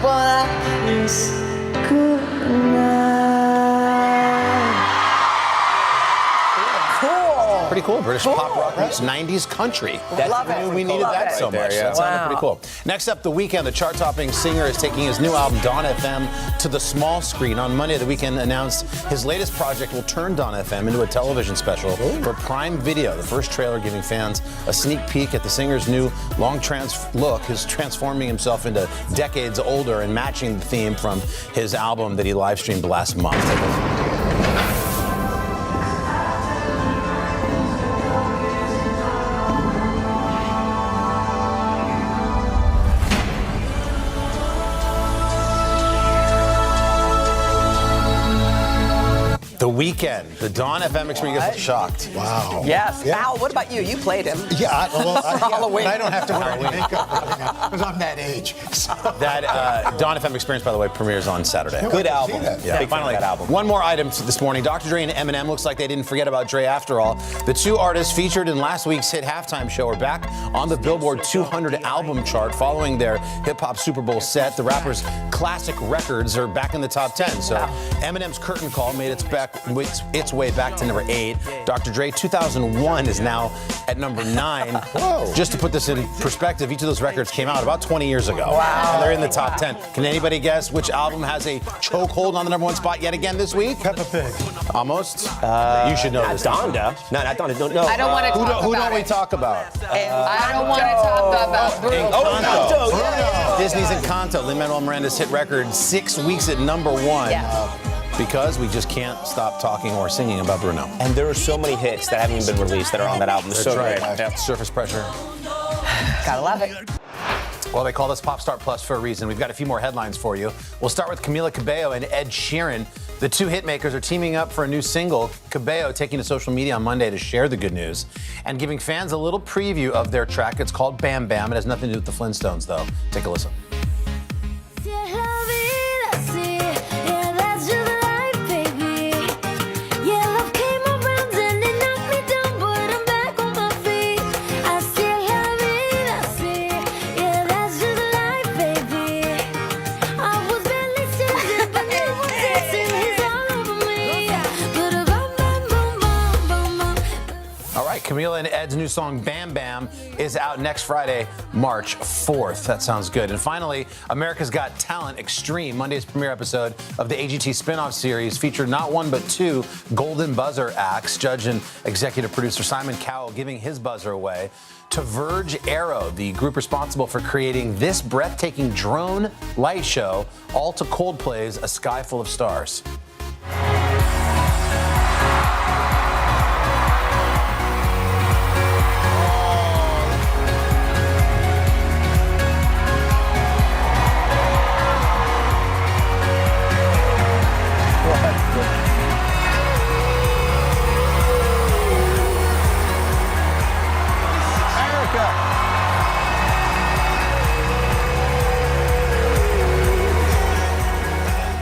is good night. Cool. Pretty cool. British pop rock meets 90s country. Love it. We needed that so much. That sounded pretty cool. Next up, The Weeknd, the chart-topping singer, is taking his new album, Dawn FM, to the small screen. On Monday, The Weeknd announced his latest project will turn Dawn FM into a television special for Prime Video. The first trailer giving fans a sneak peek at the singer's new long-trans look is transforming himself into decades older and matching the theme from his album that he live-streamed last month. The Weeknd, the Dawn FM experience. You guys look shocked. Wow. Yes. Yeah. Al, what about you? You played him. Yeah, Halloween. I don't have to wear any makeup because I'm that age. So. That Dawn FM experience, by the way, premieres on Saturday. Good album. Yeah. Big Finally, that album. One more item this morning. Dr. Dre and Eminem looks like they didn't forget about Dre after all. The two artists featured in last week's hit halftime show are back on the Billboard 200 album chart following their hip-hop Super Bowl set. The rapper's classic records are back in the top 10. So Eminem's Curtain Call made its way back to number 8. Dr. Dre 2001 is now at number 9. Whoa. Just to put this in perspective, each of those records came out about 20 years ago. Wow. And they're in the top 10. Can anybody guess which album has a chokehold on the number 1 spot yet again this week? Peppa Pig. Almost. You should know this. Donda. No, not Donda. No. I don't want to talk about Who don't we it. talk about? I don't want to talk about Bruno. Encanto. Yeah. Disney's Encanto. Lin-Manuel Miranda's hit record, 6 weeks at number 1. Yeah. Because we just can't stop talking or singing about Bruno. And there are so many hits that haven't even been released that are on that album. That's so right. great. Yeah. Surface Pressure. Gotta love it. Well, they call this Pop Star Plus for a reason. We've got a few more headlines for you. We'll start with Camila Cabello and Ed Sheeran. The two hitmakers are teaming up for a new single. Cabello taking to social media on Monday to share the good news and giving fans a little preview of their track. It's called Bam Bam. It has nothing to do with the Flintstones, though. Take a listen. Camila and Ed's new song, Bam Bam, is out next Friday, March 4th. That sounds good. And finally, America's Got Talent Extreme, Monday's premiere episode of the AGT spin-off series, featured not one but 2 Golden Buzzer acts. Judge and executive producer Simon Cowell giving his buzzer away to Verge Aero, the group responsible for creating this breathtaking drone light show, all to Coldplay's A Sky Full of Stars.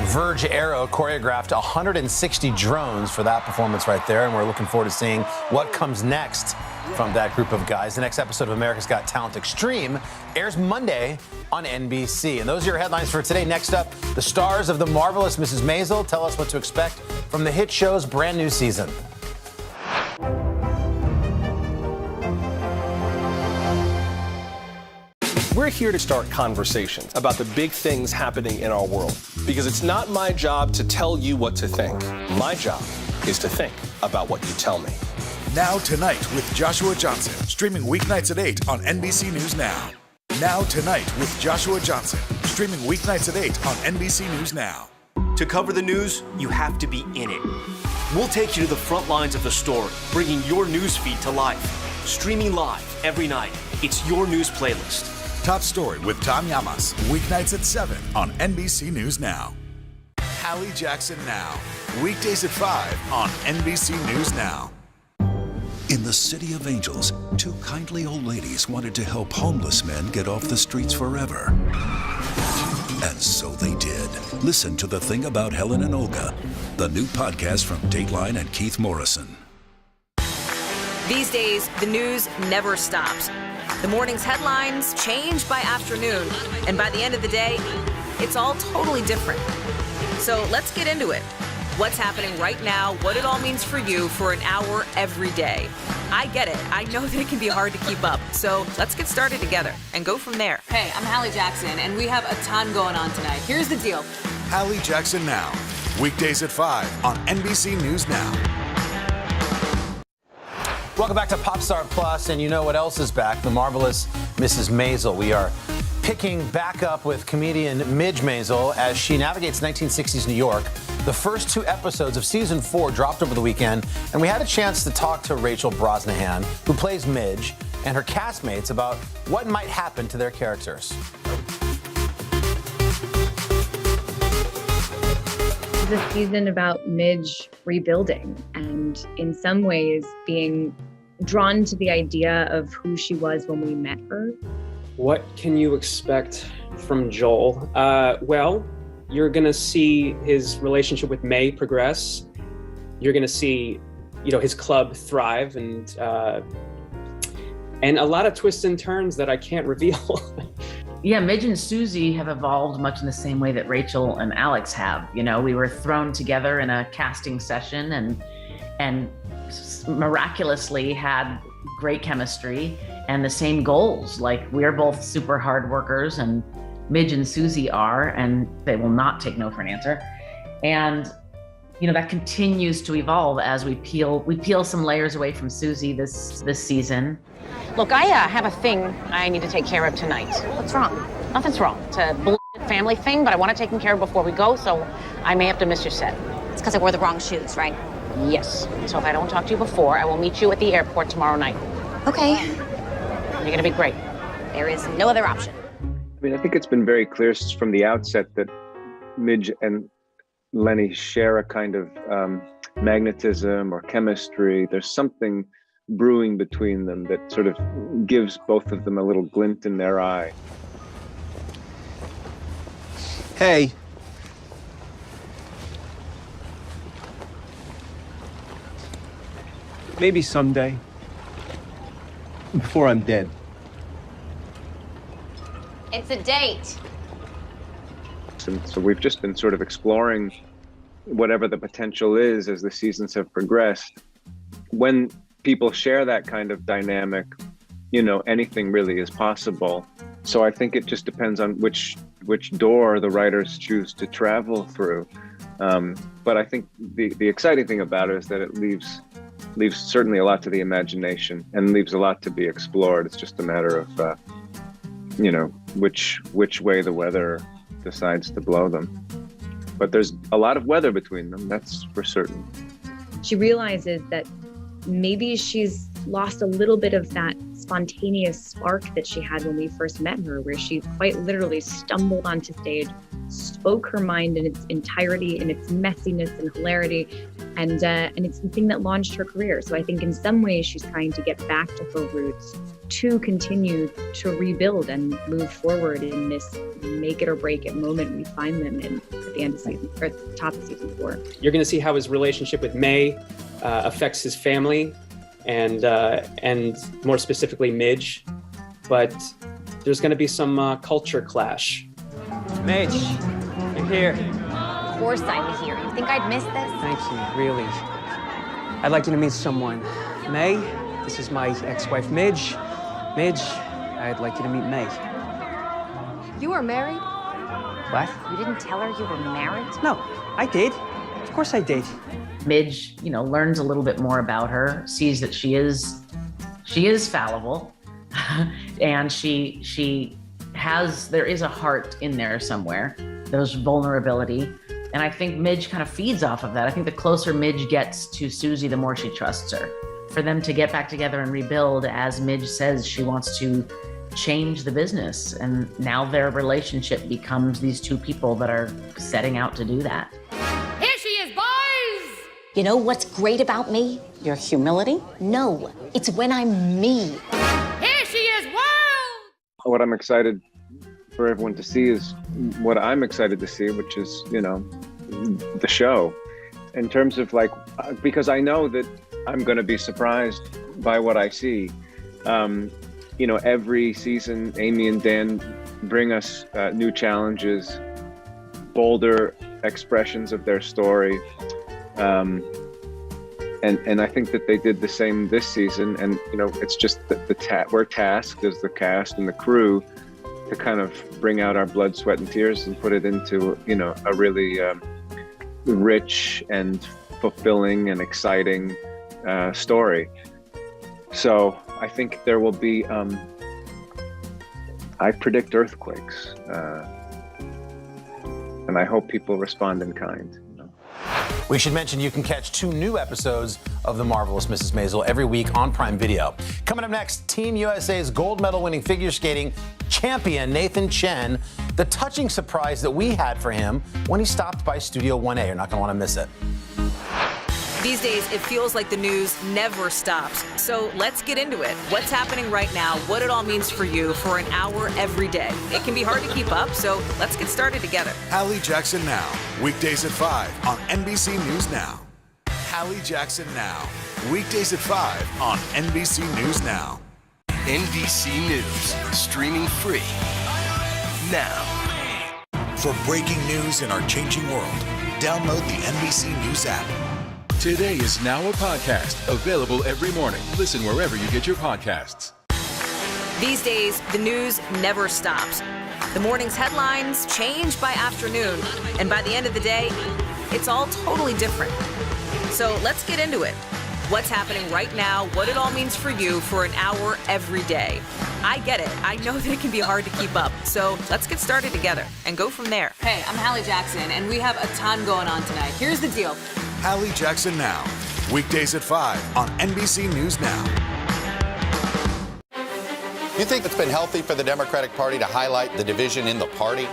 Verge Aero choreographed 160 drones for that performance right there, and we're looking forward to seeing what comes next from that group of guys. The next episode of America's Got Talent Extreme airs Monday on NBC. And those are your headlines for today. Next up, the stars of The Marvelous Mrs. Maisel tell us what to expect from the hit show's brand new season. We're here to start conversations about the big things happening in our world, because it's not my job to tell you what to think. My job is to think about what you tell me. Now Tonight with Joshua Johnson, streaming weeknights at 8 on NBC News Now. Now Tonight with Joshua Johnson, streaming weeknights at 8 on NBC News Now. To cover the news, you have to be in it. We'll take you to the front lines of the story, bringing your news feed to life. Streaming live every night. It's your news playlist. Top Story with Tom Llamas, weeknights at 7 on NBC News Now. Hallie Jackson Now, weekdays at 5 on NBC News Now. In the City of Angels, 2 kindly old ladies wanted to help homeless men get off the streets forever. And so they did. Listen to The Thing About Helen and Olga, the new podcast from Dateline and Keith Morrison. These days, the news never stops. The morning's headlines change by afternoon, and by the end of the day, it's all totally different. So let's get into it. What's happening right now, what it all means for you for an hour every day. I get it. I know that it can be hard to keep up. So let's get started together and go from there. Hey, I'm Hallie Jackson, and we have a ton going on tonight. Here's the deal. Hallie Jackson Now. Weekdays at 5 on NBC News Now. Welcome back to Popstar Plus, and you know what else is back? The marvelous Mrs. Maisel. We are picking back up with comedian Midge Maisel as she navigates 1960s New York. The first 2 episodes of season 4 dropped over the weekend, and we had a chance to talk to Rachel Brosnahan, who plays Midge, and her castmates about what might happen to their characters. It's a season about Midge rebuilding and in some ways being drawn to the idea of who she was when we met her. What can you expect from Joel? Well, you're gonna see his relationship with May progress. You're gonna see, his club thrive and a lot of twists and turns that I can't reveal. Yeah, Midge and Susie have evolved much in the same way that Rachel and Alex have. We were thrown together in a casting session and miraculously had great chemistry and the same goals. Like, we're both super hard workers, and Midge and Susie are, and they will not take no for an answer. And that continues to evolve as we peel some layers away from Susie this season. Look, I have a thing I need to take care of tonight. What's wrong? Nothing's wrong. It's a bullshit family thing, but I want it taken care of before we go, so I may have to miss your set. It's because I wore the wrong shoes, right? Yes. So if I don't talk to you before, I will meet you at the airport tomorrow night. Okay. You're gonna be great. There is no other option. I mean, I think it's been very clear from the outset that Midge and Lenny share a kind of magnetism or chemistry. There's something brewing between them that sort of gives both of them a little glint in their eye. Hey. Maybe someday, before I'm dead. It's a date. And so we've just been sort of exploring whatever the potential is as the seasons have progressed. When people share that kind of dynamic, anything really is possible. So I think it just depends on which door the writers choose to travel through. But I think the exciting thing about it is that it leaves certainly a lot to the imagination and leaves a lot to be explored. It's just a matter of, which way the weather decides to blow them. But there's a lot of weather between them, that's for certain. She realizes that maybe she's lost a little bit of that spontaneous spark that she had when we first met her, where she quite literally stumbled onto stage, spoke her mind in its entirety, in its messiness and hilarity, and it's the thing that launched her career. So I think in some ways she's trying to get back to her roots to continue to rebuild and move forward in this make it or break it moment we find them in at the end of season, or at the top of season 4. You're gonna see how his relationship with May affects his family and more specifically Midge, but there's gonna be some culture clash. Midge, you're here. Of course I'm here. You think I'd miss this? Thank you, really. I'd like you to meet someone. May, this is my ex-wife Midge. Midge, I'd like you to meet May. You are married? What? You didn't tell her you were married? No, I did. Of course I did. Midge, learns a little bit more about her, sees that she is fallible, and there is a heart in there somewhere. There's vulnerability, and I think Midge kind of feeds off of that. I think the closer Midge gets to Susie, the more she trusts her. For them to get back together and rebuild, as Midge says, she wants to change the business, and now their relationship becomes these two people that are setting out to do that. Here she is, boys! You know what's great about me? Your humility? No, it's when I'm me. Here she is, world! What I'm excited for everyone to see is what I'm excited to see, which is, the show. In terms of because I know that I'm going to be surprised by what I see. Every season, Amy and Dan bring us new challenges, bolder expressions of their story. And I think that they did the same this season. And, you know, it's just that we're tasked as the cast and the crew to kind of bring out our blood, sweat, and tears and put it into, you know, a really rich and fulfilling and exciting story. So I think there will be, I predict earthquakes. And I hope people respond in kind. We should mention you can catch 2 new episodes of The Marvelous Mrs. Maisel every week on Prime Video. Coming up next, Team USA's gold medal winning figure skating champion Nathan Chen, the touching surprise that we had for him when he stopped by Studio 1A. You're not going to want to miss it. These days, it feels like the news never stops. So let's get into it. What's happening right now, what it all means for you for an hour every day. It can be hard to keep up, so let's get started together. Hallie Jackson Now, weekdays at 5 on NBC News Now. Hallie Jackson Now, weekdays at 5 on NBC News Now. NBC News, streaming free now. For breaking news in our changing world, download the NBC News app. Today is now a podcast, available every morning. Listen wherever you get your podcasts. These days, the news never stops. The morning's headlines change by afternoon, and by the end of the day, it's all totally different. So let's get into it. What's happening right now, what it all means for you for an hour every day. I get it. I know that it can be hard to keep up. So let's get started together and go from there. Hey, I'm Hallie Jackson, and we have a ton going on tonight. Here's the deal. Hallie Jackson Now, weekdays at 5 on NBC News Now. You think it's been healthy for the Democratic Party to highlight the division in the party?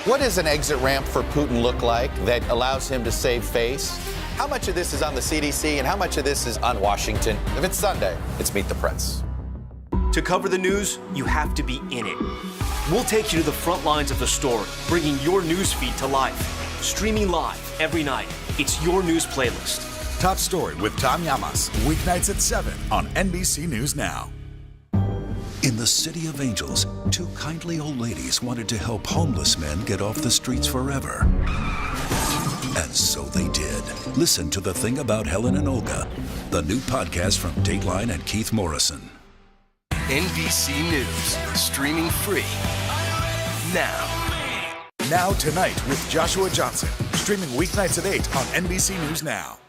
What does an exit ramp for Putin look like that allows him to save face? How much of this is on the CDC and how much of this is on Washington? If it's Sunday, it's Meet the Press. To cover the news, you have to be in it. We'll take you to the front lines of the story, bringing your news feed to life. Streaming live every night. It's your news playlist. Top Story with Tom Llamas, weeknights at 7 on NBC News Now. In the City of Angels, 2 kindly old ladies wanted to help homeless men get off the streets forever. And so they did. Listen to The Thing About Helen and Olga, the new podcast from Dateline and Keith Morrison. NBC News, streaming free now. Now Tonight with Joshua Johnson, streaming weeknights at 8 on NBC News Now.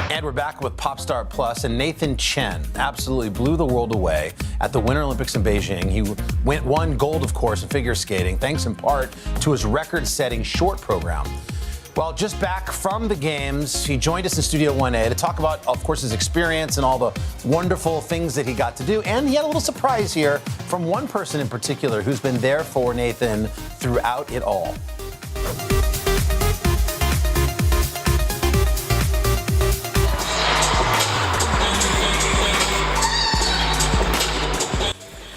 And we're back with Pop Star Plus, and Nathan Chen absolutely blew the world away at the Winter Olympics in Beijing. He won gold, of course, in figure skating, thanks in part to his record-setting short program. Well, just back from the games, he joined us in Studio 1A to talk about, of course, his experience and all the wonderful things that he got to do. And he had a little surprise here from one person in particular who's been there for Nathan throughout it all.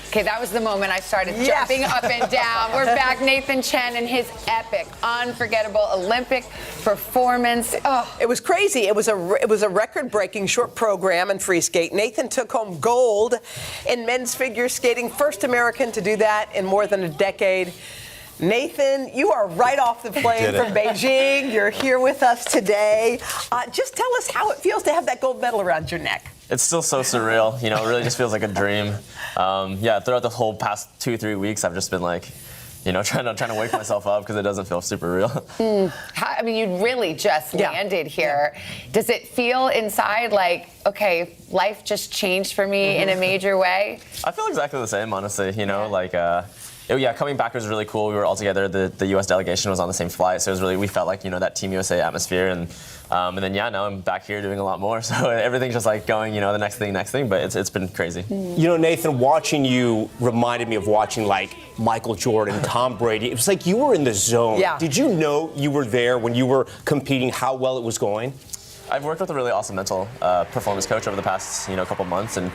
Okay, that was the moment I started jumping up and down. We're back. Nathan Chen and his epic, unforgettable Olympic performance. Oh. It was crazy. It was a record-breaking short program in free skate. Nathan took home gold in men's figure skating, first American to do that in more than a decade. Nathan, you are right off the plane from Beijing. You're here with us today. Just tell us how it feels to have that gold medal around your neck. It's still so surreal. You know, it really just feels like a dream. Yeah, throughout the whole past 2-3 weeks, I've just been like, you know, trying to wake myself up because it doesn't feel super real. I mean, you really just landed here. Yeah. Does it feel inside like, okay, life just changed for me in a major way? I feel exactly the same, honestly. You know, like, coming back was really cool. We were all together. The U.S. delegation was on the same flight, so it was really, we felt like, you know, that Team USA atmosphere. And then, now I'm back here doing a lot more. So everything's just like going, you know, the next thing. But it's been crazy. You know, Nathan, watching you reminded me of watching, like, Michael Jordan, Tom Brady. It was like you were in the zone. Yeah. Did you know you were there when you were competing, how well it was going? I've worked with a really awesome mental performance coach over the past, couple months. And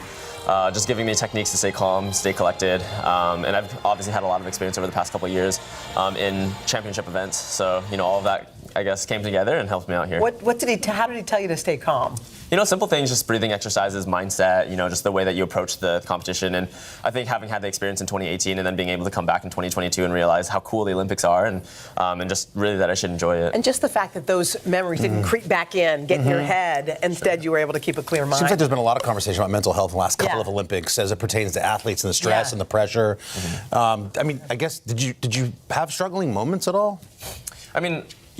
just giving me techniques to stay calm, stay collected. And I've obviously had a lot of experience over the past couple of years in championship events. So, all of that I guess, came together and helped me out here. What did he? How did he tell you to stay calm? Simple things, just breathing exercises, mindset, just the way that you approach the competition. And I think having had the experience in 2018 and then being able to come back in 2022 and realize how cool the Olympics are and just really that I should enjoy it. And just the fact that those memories didn't creep back in, get in your head. Instead, you were able to keep a clear mind. Seems like there's been a lot of conversation about mental health in the last couple of Olympics as it pertains to athletes and the stress and the pressure. I guess, did you have struggling moments at all?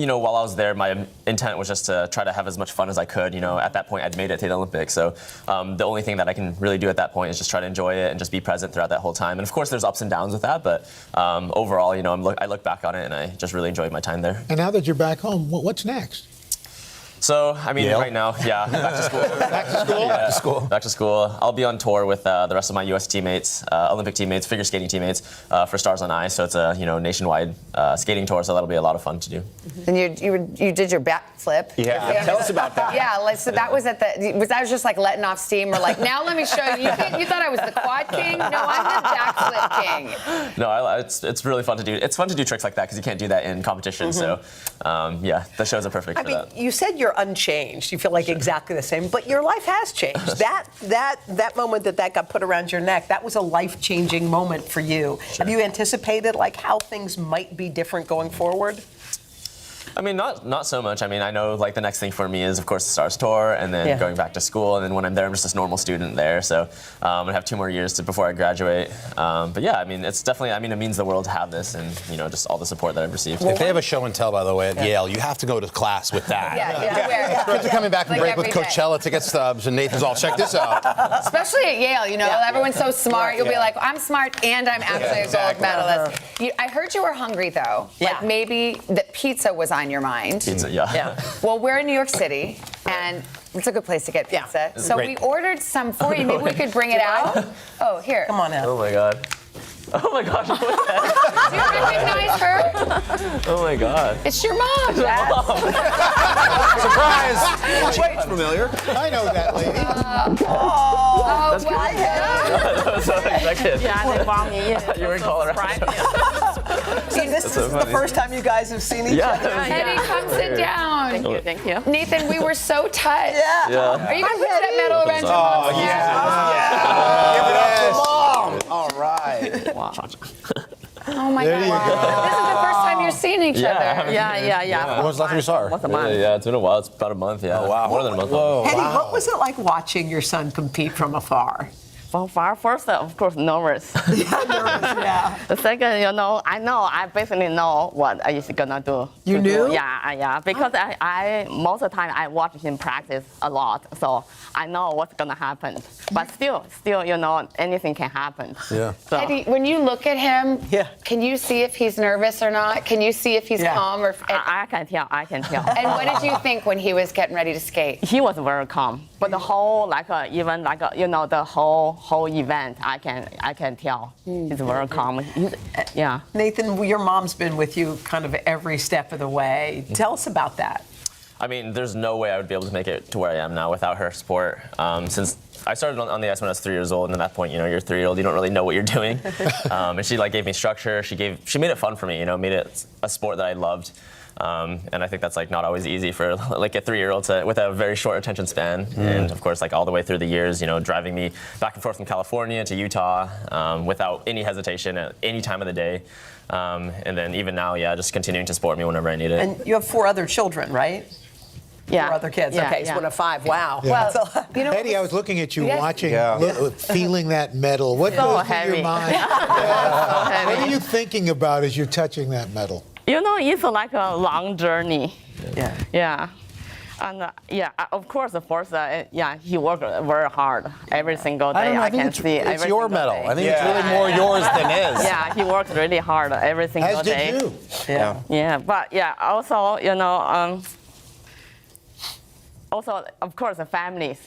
While I was there, my intent was just to try to have as much fun as I could. At that point, I'd made it to the Olympics. So the only thing that I can really do at that point is just try to enjoy it and just be present throughout that whole time. And of course, there's ups and downs with that. But overall, I look back on it and I just really enjoyed my time there. And now that you're back home, what's next? So, right now, back to school. Back to school? Yeah, back to school. I'll be on tour with the rest of my U.S. teammates, Olympic teammates, figure skating teammates for Stars on Ice. So it's a nationwide skating tour. So that'll be a lot of fun to do. And you did your backflip. Yeah, tell us about that. Yeah, so that was was that just like letting off steam, or like now let me show you? You thought I was the quad king? No, I'm the backflip king. No, it's really fun to do. It's fun to do tricks like that because you can't do that in competition. So the shows are perfect for that. You said you're unchanged. You feel like exactly the same, but your life has changed. that moment that got put around your neck, that was a life-changing moment for you. Have you anticipated how things might be different going forward? Not so much. I know the next thing for me is, of course, the Stars Tour and then going back to school. And then when I'm there, I'm just a normal student there. So I have 2 more years before I graduate. It's definitely, it means the world to have this and, just all the support that I've received. If they have a show and tell, by the way, at Yale, you have to go to class with that. Kids are coming back from break with Coachella ticket stubs, and Nathan's all, check this out. Especially at Yale, everyone's so smart. You'll be like, I'm smart and I'm actually a gold medalist. I heard you were hungry, though. Like maybe that pizza was on your mind. Pizza, yeah. Well, we're in New York City, and it's a good place to get pizza. So we ordered some for you. Maybe we could bring it out. Oh, here. Come on out. Oh my God. Oh my gosh. Do you recognize her? Oh my God. It's your mom, Dad. Surprise! She looks familiar. I know that lady. That's well, that was so unexpected. Yeah, they brought me in. You were in Colorado. So this is the first time you guys have seen each other? Eddie, come sit down. Thank you. Nathan, we were so touched. Yeah. Are you going to put that medal around your mom's neck? Give it up for Mom. All right. Wow. Oh my God. This is the first time you're seeing each other. Yeah. When was the last time you saw her? What's a month? Yeah, it's been a while. It's about a month, yeah. Oh, wow. More than a month. Whoa. Eddie, what was it like watching your son compete from afar? From far, first, of course, nervous. Yeah. The second, I basically know what he's gonna do. You knew? Yeah, because I most of the time I watch him practice a lot, so I know what's gonna happen. But still, anything can happen. Yeah. So. Eddie, when you look at him, can you see if he's nervous or not? Can you see if he's calm or? I can tell. And what did you think when he was getting ready to skate? He was very calm, but the whole the whole event, I can tell he's very calm. Yeah. Nathan, your mom's been with you kind of every step of the way. Tell us about that. There's no way I would be able to make it to where I am now without her support. Since I started on the ice when I was 3 years old, and at that point, you're a 3-year-old, you don't really know what you're doing. And she gave me structure. She made it fun for me. Made it a sport that I loved. And I think that's not always easy for a 3-year-old with a very short attention span. And of course, all the way through the years, driving me back and forth from California to Utah without any hesitation at any time of the day. And then even now, just continuing to support me whenever I need it. And you have 4 other children, right? Yeah. 4 other kids. Okay, so 1 of 5. Wow. Yeah. Well, Eddie, I was looking at you watching, feeling that medal. What goes through your mind? What are you thinking about as you're touching that medal? It's like a long journey. Yeah. And of course, the first, he worked very hard every single day. I can see it's your medal. I think it's really more yours than his. Yeah, he worked really hard every single day. As did you. Yeah, but also, also, of course, the families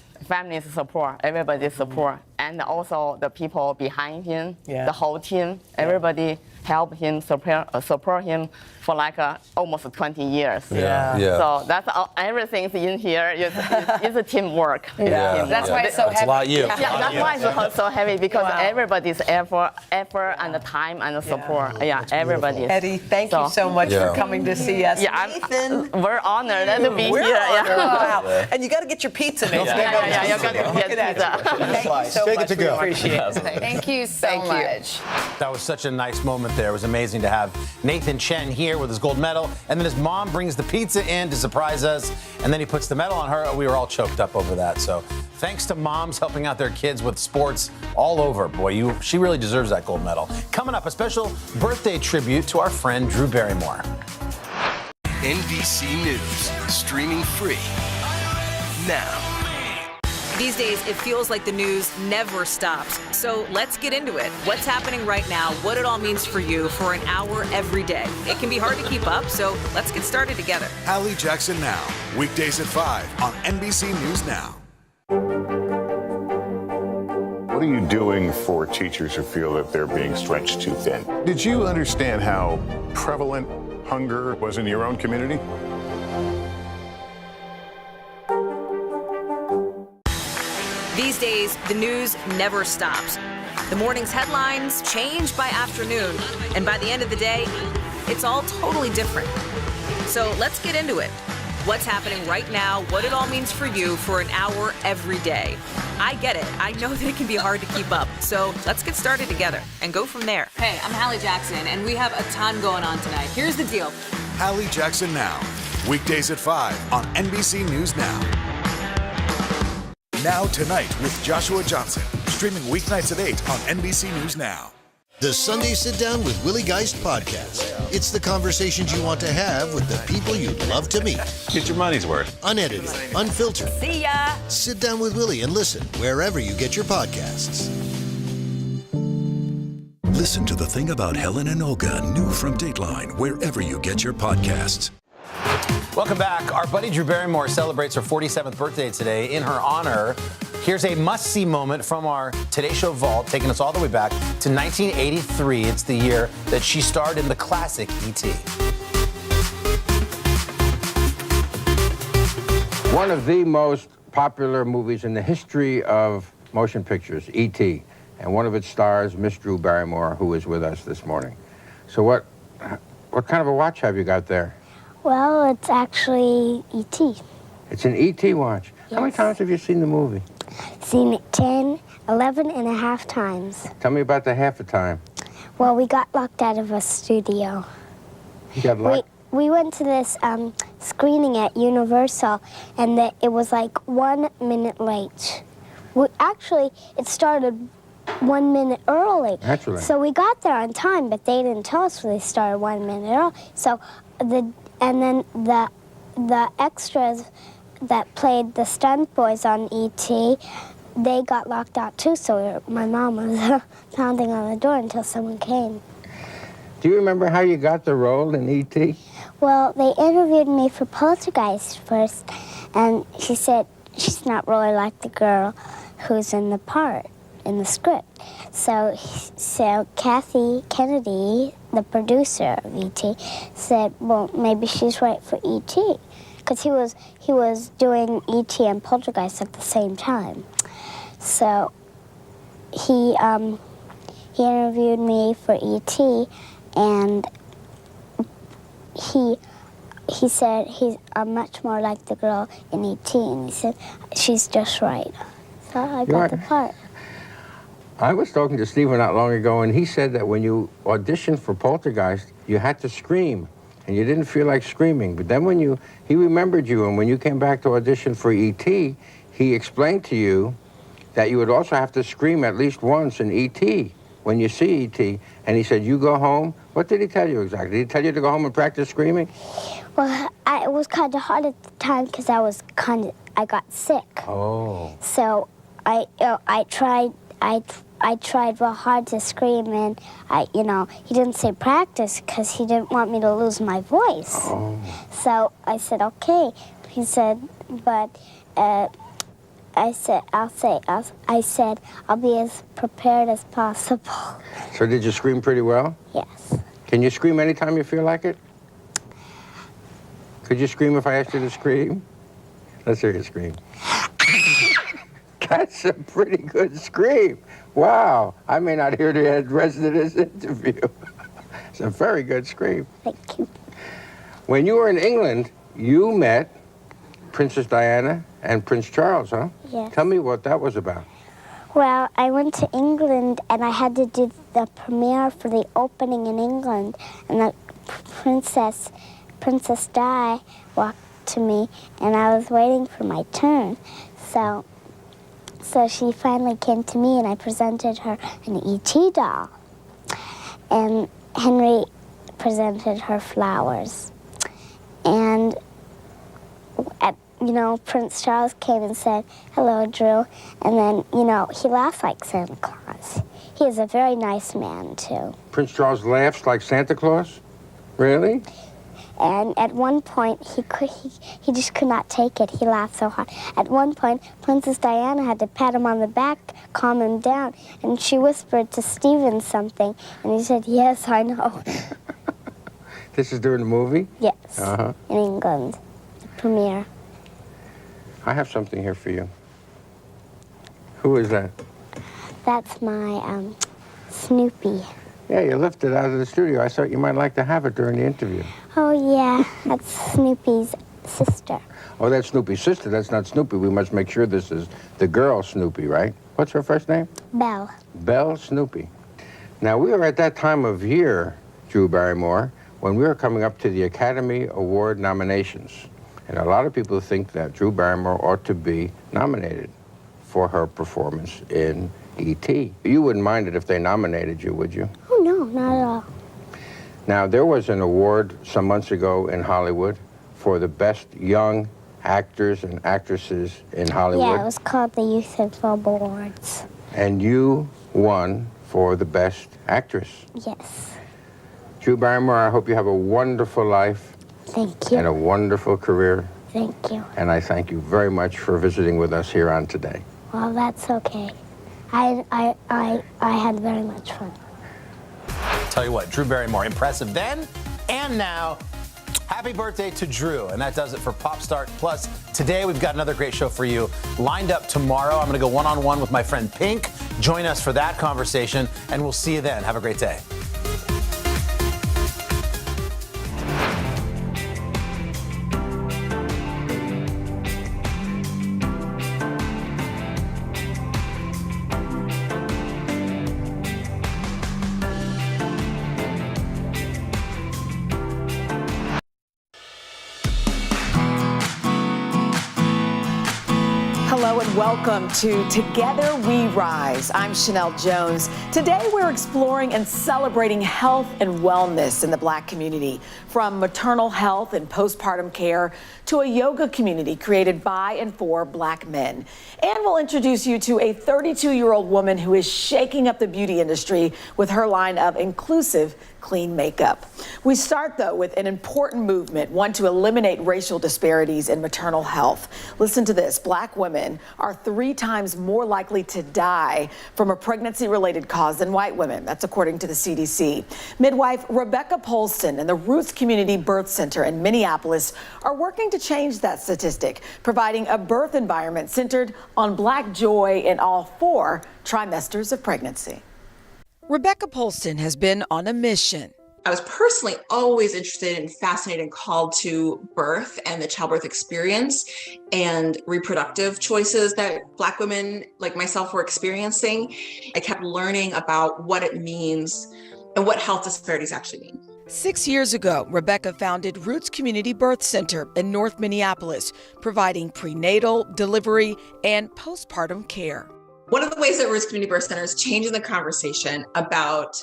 support, everybody's support, and also the people behind him, the whole team, everybody help him, support him for like almost 20 years. Yeah. Yeah. So that's everything's in here. It's a teamwork. Yeah. That's why it's so heavy. It's a lot of you. Yeah, that's why it's so heavy because everybody's effort and the time and the support. Yeah, everybody's. Eddie, thank you so much for coming to see us. Yeah, Nathan, we're honored to be we're here. honored. Yeah. Wow. And you got to get your pizza, Nathan. Yeah, you got to get pizza. Thank you so Take much. it to We go. appreciate it. Thank you so much. That was such a nice moment there. It was amazing to have Nathan Chen here with his gold medal. And then his mom brings the pizza in to surprise us. And then he puts the medal on her. We were all choked up over that. So thanks to moms helping out their kids with sports all over. Boy, she really deserves that gold medal. Coming up, a special birthday tribute to our friend Drew Barrymore. NBC News, streaming free now. These days, it feels like the news never stops. So let's get into it. What's happening right now, what it all means for you for an hour every day. It can be hard to keep up, so let's get started together. Hallie Jackson Now, weekdays at 5 on NBC News Now. What are you doing for teachers who feel that they're being stretched too thin? Did you understand how prevalent hunger was in your own community? These days, the news never stops. The morning's headlines change by afternoon, and by the end of the day, it's all totally different. So let's get into it. What's happening right now, what it all means for you for an hour every day. I get it. I know that it can be hard to keep up. So let's get started together and go from there. Hey, I'm Hallie Jackson, and we have a ton going on tonight. Here's the deal. Hallie Jackson Now, weekdays at 5 on NBC News Now. Now Tonight with Joshua Johnson, streaming weeknights at 8 on NBC News Now. The Sunday Sit Down with Willie Geist podcast. It's the conversations you want to have with the people you'd love to meet. Get your money's worth. Unedited, unfiltered. See ya! Sit down with Willie and listen wherever you get your podcasts. Listen to The Thing About Helen and Olga, new from Dateline, wherever you get your podcasts. Welcome back. Our buddy Drew Barrymore celebrates her 47th birthday today. In her honor, here's a must-see moment from our Today Show vault, taking us all the way back to 1983. It's the year that she starred in the classic E.T. One of the most popular movies in the history of motion pictures, E.T., and one of its stars, Miss Drew Barrymore, who is with us this morning. So what kind of a watch have you got there? Well, it's actually E.T. It's an E.T. watch. Yes. How many times have you seen the movie? Seen it 11 and a half times. Tell me about the half a time. Well, we got locked out of a studio. You got locked? We went to this screening at Universal, and it was like 1 minute late. Actually, it started 1 minute early. Naturally. So we got there on time, but they didn't tell us they started 1 minute early. So the extras that played the stunt boys on E.T., they got locked out too, so my mom was pounding on the door until someone came. Do you remember how you got the role in E.T.? Well, they interviewed me for Poltergeist first, and she said she's not really like the girl who's in the part, in the script. So Kathy Kennedy, the producer of E.T., said, well, maybe she's right for E.T., because he was doing E.T. and Poltergeist at the same time. So he interviewed me for E.T., and he said I'm much more like the girl in E.T., and he said she's just right. So I got the part. I was talking to Stephen not long ago, and he said that when you auditioned for Poltergeist, you had to scream, and you didn't feel like screaming. But then he remembered you, and when you came back to audition for E.T., he explained to you that you would also have to scream at least once in E.T. when you see E.T., and he said, you go home. What did he tell you exactly? Did he tell you to go home and practice screaming? Well, it was kind of hard at the time because I got sick. Oh. So I tried real hard to scream, and he didn't say practice because he didn't want me to lose my voice. Oh. So I said, okay. He said, but I said, I'll be as prepared as possible. So did you scream pretty well? Yes. Can you scream anytime you feel like it? Could you scream if I asked you to scream? Let's hear you scream. That's a pretty good scream. Wow. I may not hear the rest of this interview. It's a very good scream. Thank you. When you were in England, you met Princess Diana and Prince Charles, huh? Yes. Tell me what that was about. Well, I went to England and I had to do the premiere for the opening in England, and the Princess Di walked to me, and I was waiting for my turn. So she finally came to me, and I presented her an E.T. doll, and Henry presented her flowers. And Prince Charles came and said, "Hello, Drew." And then, he laughs like Santa Claus. He is a very nice man, too. Prince Charles laughs like Santa Claus? Really? And at one point, he just could not take it. He laughed so hard. At one point, Princess Diana had to pat him on the back, calm him down, and she whispered to Stephen something, and he said, "Yes, I know." This is during the movie? Yes, in England, the premiere. I have something here for you. Who is that? That's my Snoopy. Yeah, you left it out of the studio. I thought you might like to have it during the interview. Oh, yeah, that's Snoopy's sister. Oh, that's Snoopy's sister. That's not Snoopy. We must make sure this is the girl Snoopy, right? What's her first name? Belle. Belle Snoopy. Now, we are at that time of year, Drew Barrymore, when we are coming up to the Academy Award nominations. And a lot of people think that Drew Barrymore ought to be nominated for her performance in E.T. You wouldn't mind it if they nominated you, would you? Oh, no, not at all. Now, there was an award some months ago in Hollywood for the best young actors and actresses in Hollywood. Yeah, it was called the Youth and Film Awards. And you won for the best actress. Yes. Drew Barrymore, I hope you have a wonderful life. Thank you. And a wonderful career. Thank you. And I thank you very much for visiting with us here on Today. Well, that's okay. I had very much fun. Tell you what, Drew Barrymore, impressive then and now. Happy birthday to Drew. And that does it for Pop Start Plus. Today, we've got another great show for you lined up tomorrow. I'm going to go one-on-one with my friend Pink. Join us for that conversation, and we'll see you then. Have a great day. Hello and welcome to Together We Rise. I'm Chanel Jones. Today we're exploring and celebrating health and wellness in the Black community, from maternal health and postpartum care to a yoga community created by and for Black men. And we'll introduce you to a 32-year-old woman who is shaking up the beauty industry with her line of inclusive clean makeup. We start, though, with an important movement, one to eliminate racial disparities in maternal health. Listen to this. Black women are 3 times more likely to die from a pregnancy-related cause than white women. That's according to the CDC. Midwife Rebecca Polston and the Roots Community Birth Center in Minneapolis are working to change that statistic, providing a birth environment centered on Black joy in all 4 trimesters of pregnancy. Rebecca Polston has been on a mission. I was personally always interested and fascinated and called to birth and the childbirth experience and reproductive choices that Black women like myself were experiencing. I kept learning about what it means and what health disparities actually mean. 6 years ago, Rebecca founded Roots Community Birth Center in North Minneapolis, providing prenatal, delivery, and postpartum care. One of the ways that Roots Community Birth Center is changing the conversation about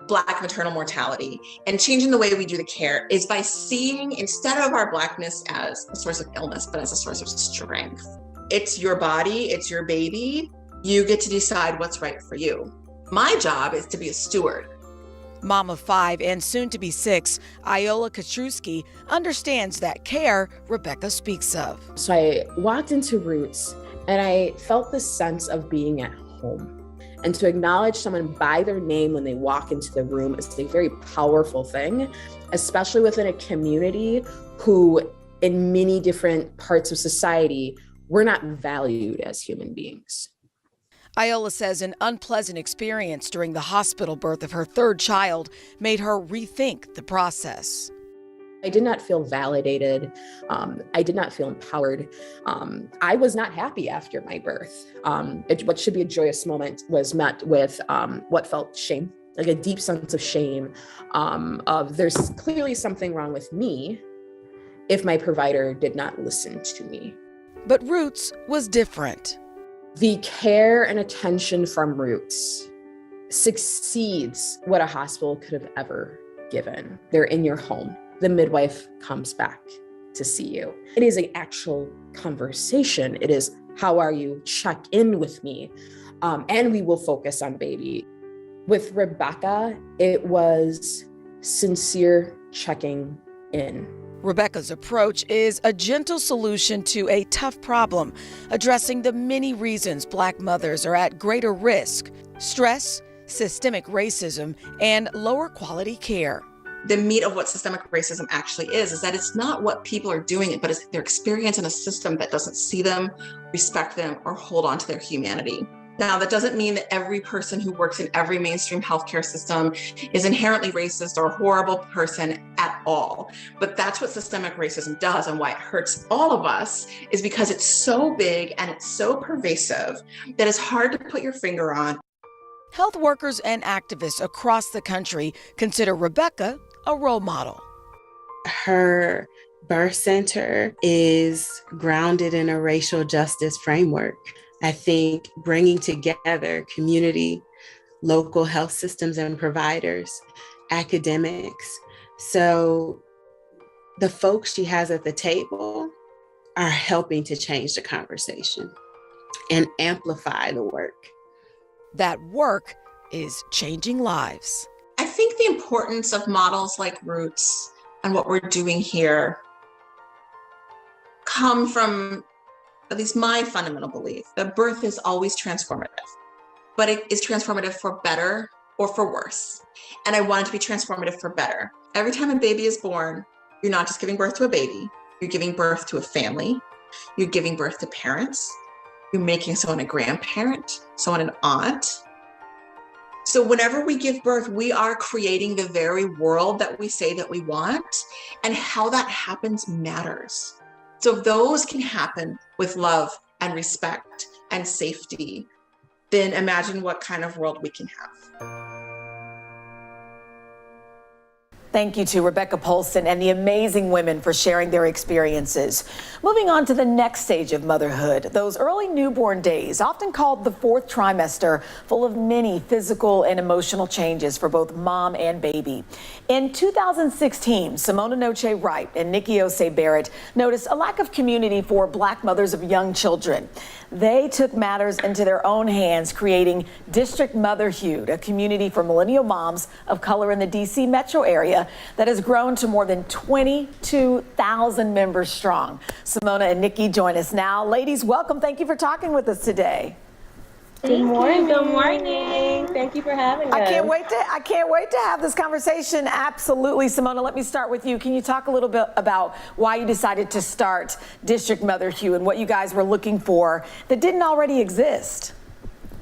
Black maternal mortality and changing the way we do the care is by seeing, instead of our Blackness as a source of illness, but as a source of strength. It's your body, it's your baby. You get to decide what's right for you. My job is to be a steward. Mom of 5 and soon to be 6, Iola Katrusky understands that care Rebecca speaks of. So I walked into Roots And I felt this sense of being at home. And to acknowledge someone by their name when they walk into the room is a very powerful thing, especially within a community who, in many different parts of society, we're not valued as human beings. Iola says an unpleasant experience during the hospital birth of her third child made her rethink the process. I did not feel validated. I did not feel empowered. I was not happy after my birth. What should be a joyous moment was met with what felt shame, like a deep sense of shame of there's clearly something wrong with me if my provider did not listen to me. But Roots was different. The care and attention from Roots succeeds what a hospital could have ever given. They're in your home. The midwife comes back to see you. It is an actual conversation. It is, how are you? Check in with me. And we will focus on baby. With Rebecca, it was sincere checking in. Rebecca's approach is a gentle solution to a tough problem, addressing the many reasons Black mothers are at greater risk: stress, systemic racism, and lower quality care. The meat of what systemic racism actually is that it's not what people are doing, but it's their experience in a system that doesn't see them, respect them, or hold on to their humanity. Now, that doesn't mean that every person who works in every mainstream healthcare system is inherently racist or a horrible person at all. But that's what systemic racism does, and why it hurts all of us is because it's so big and it's so pervasive that it's hard to put your finger on. Health workers and activists across the country consider Rebecca a role model. Her birth center is grounded in a racial justice framework. I think bringing together community, local health systems and providers, academics. So the folks she has at the table are helping to change the conversation and amplify the work. That work is changing lives. I think the importance of models like Roots and what we're doing here come from at least my fundamental belief that birth is always transformative, but it is transformative for better or for worse. And I want it to be transformative for better. Every time a baby is born, you're not just giving birth to a baby, you're giving birth to a family, you're giving birth to parents, you're making someone a grandparent, someone an aunt. So whenever we give birth, we are creating the very world that we say that we want, and how that happens matters. So if those can happen with love and respect and safety, then imagine what kind of world we can have. Thank you to Rebecca Polson and the amazing women for sharing their experiences. Moving on to the next stage of motherhood, those early newborn days, often called the fourth trimester, full of many physical and emotional changes for both mom and baby. In 2016, Simona Noche Wright and Nikki Osei Barrett noticed a lack of community for Black mothers of young children. They took matters into their own hands, creating District Motherhood, a community for millennial moms of color in the D.C. metro area that has grown to more than 22,000 members strong. Simona and Nikki join us now. Ladies, welcome. Thank you for talking with us today. Good morning. Good morning. Thank you for having us. I can't wait to have this conversation. Absolutely. Simona, let me start with you. Can you talk a little bit about why you decided to start District Motherhood and what you guys were looking for that didn't already exist?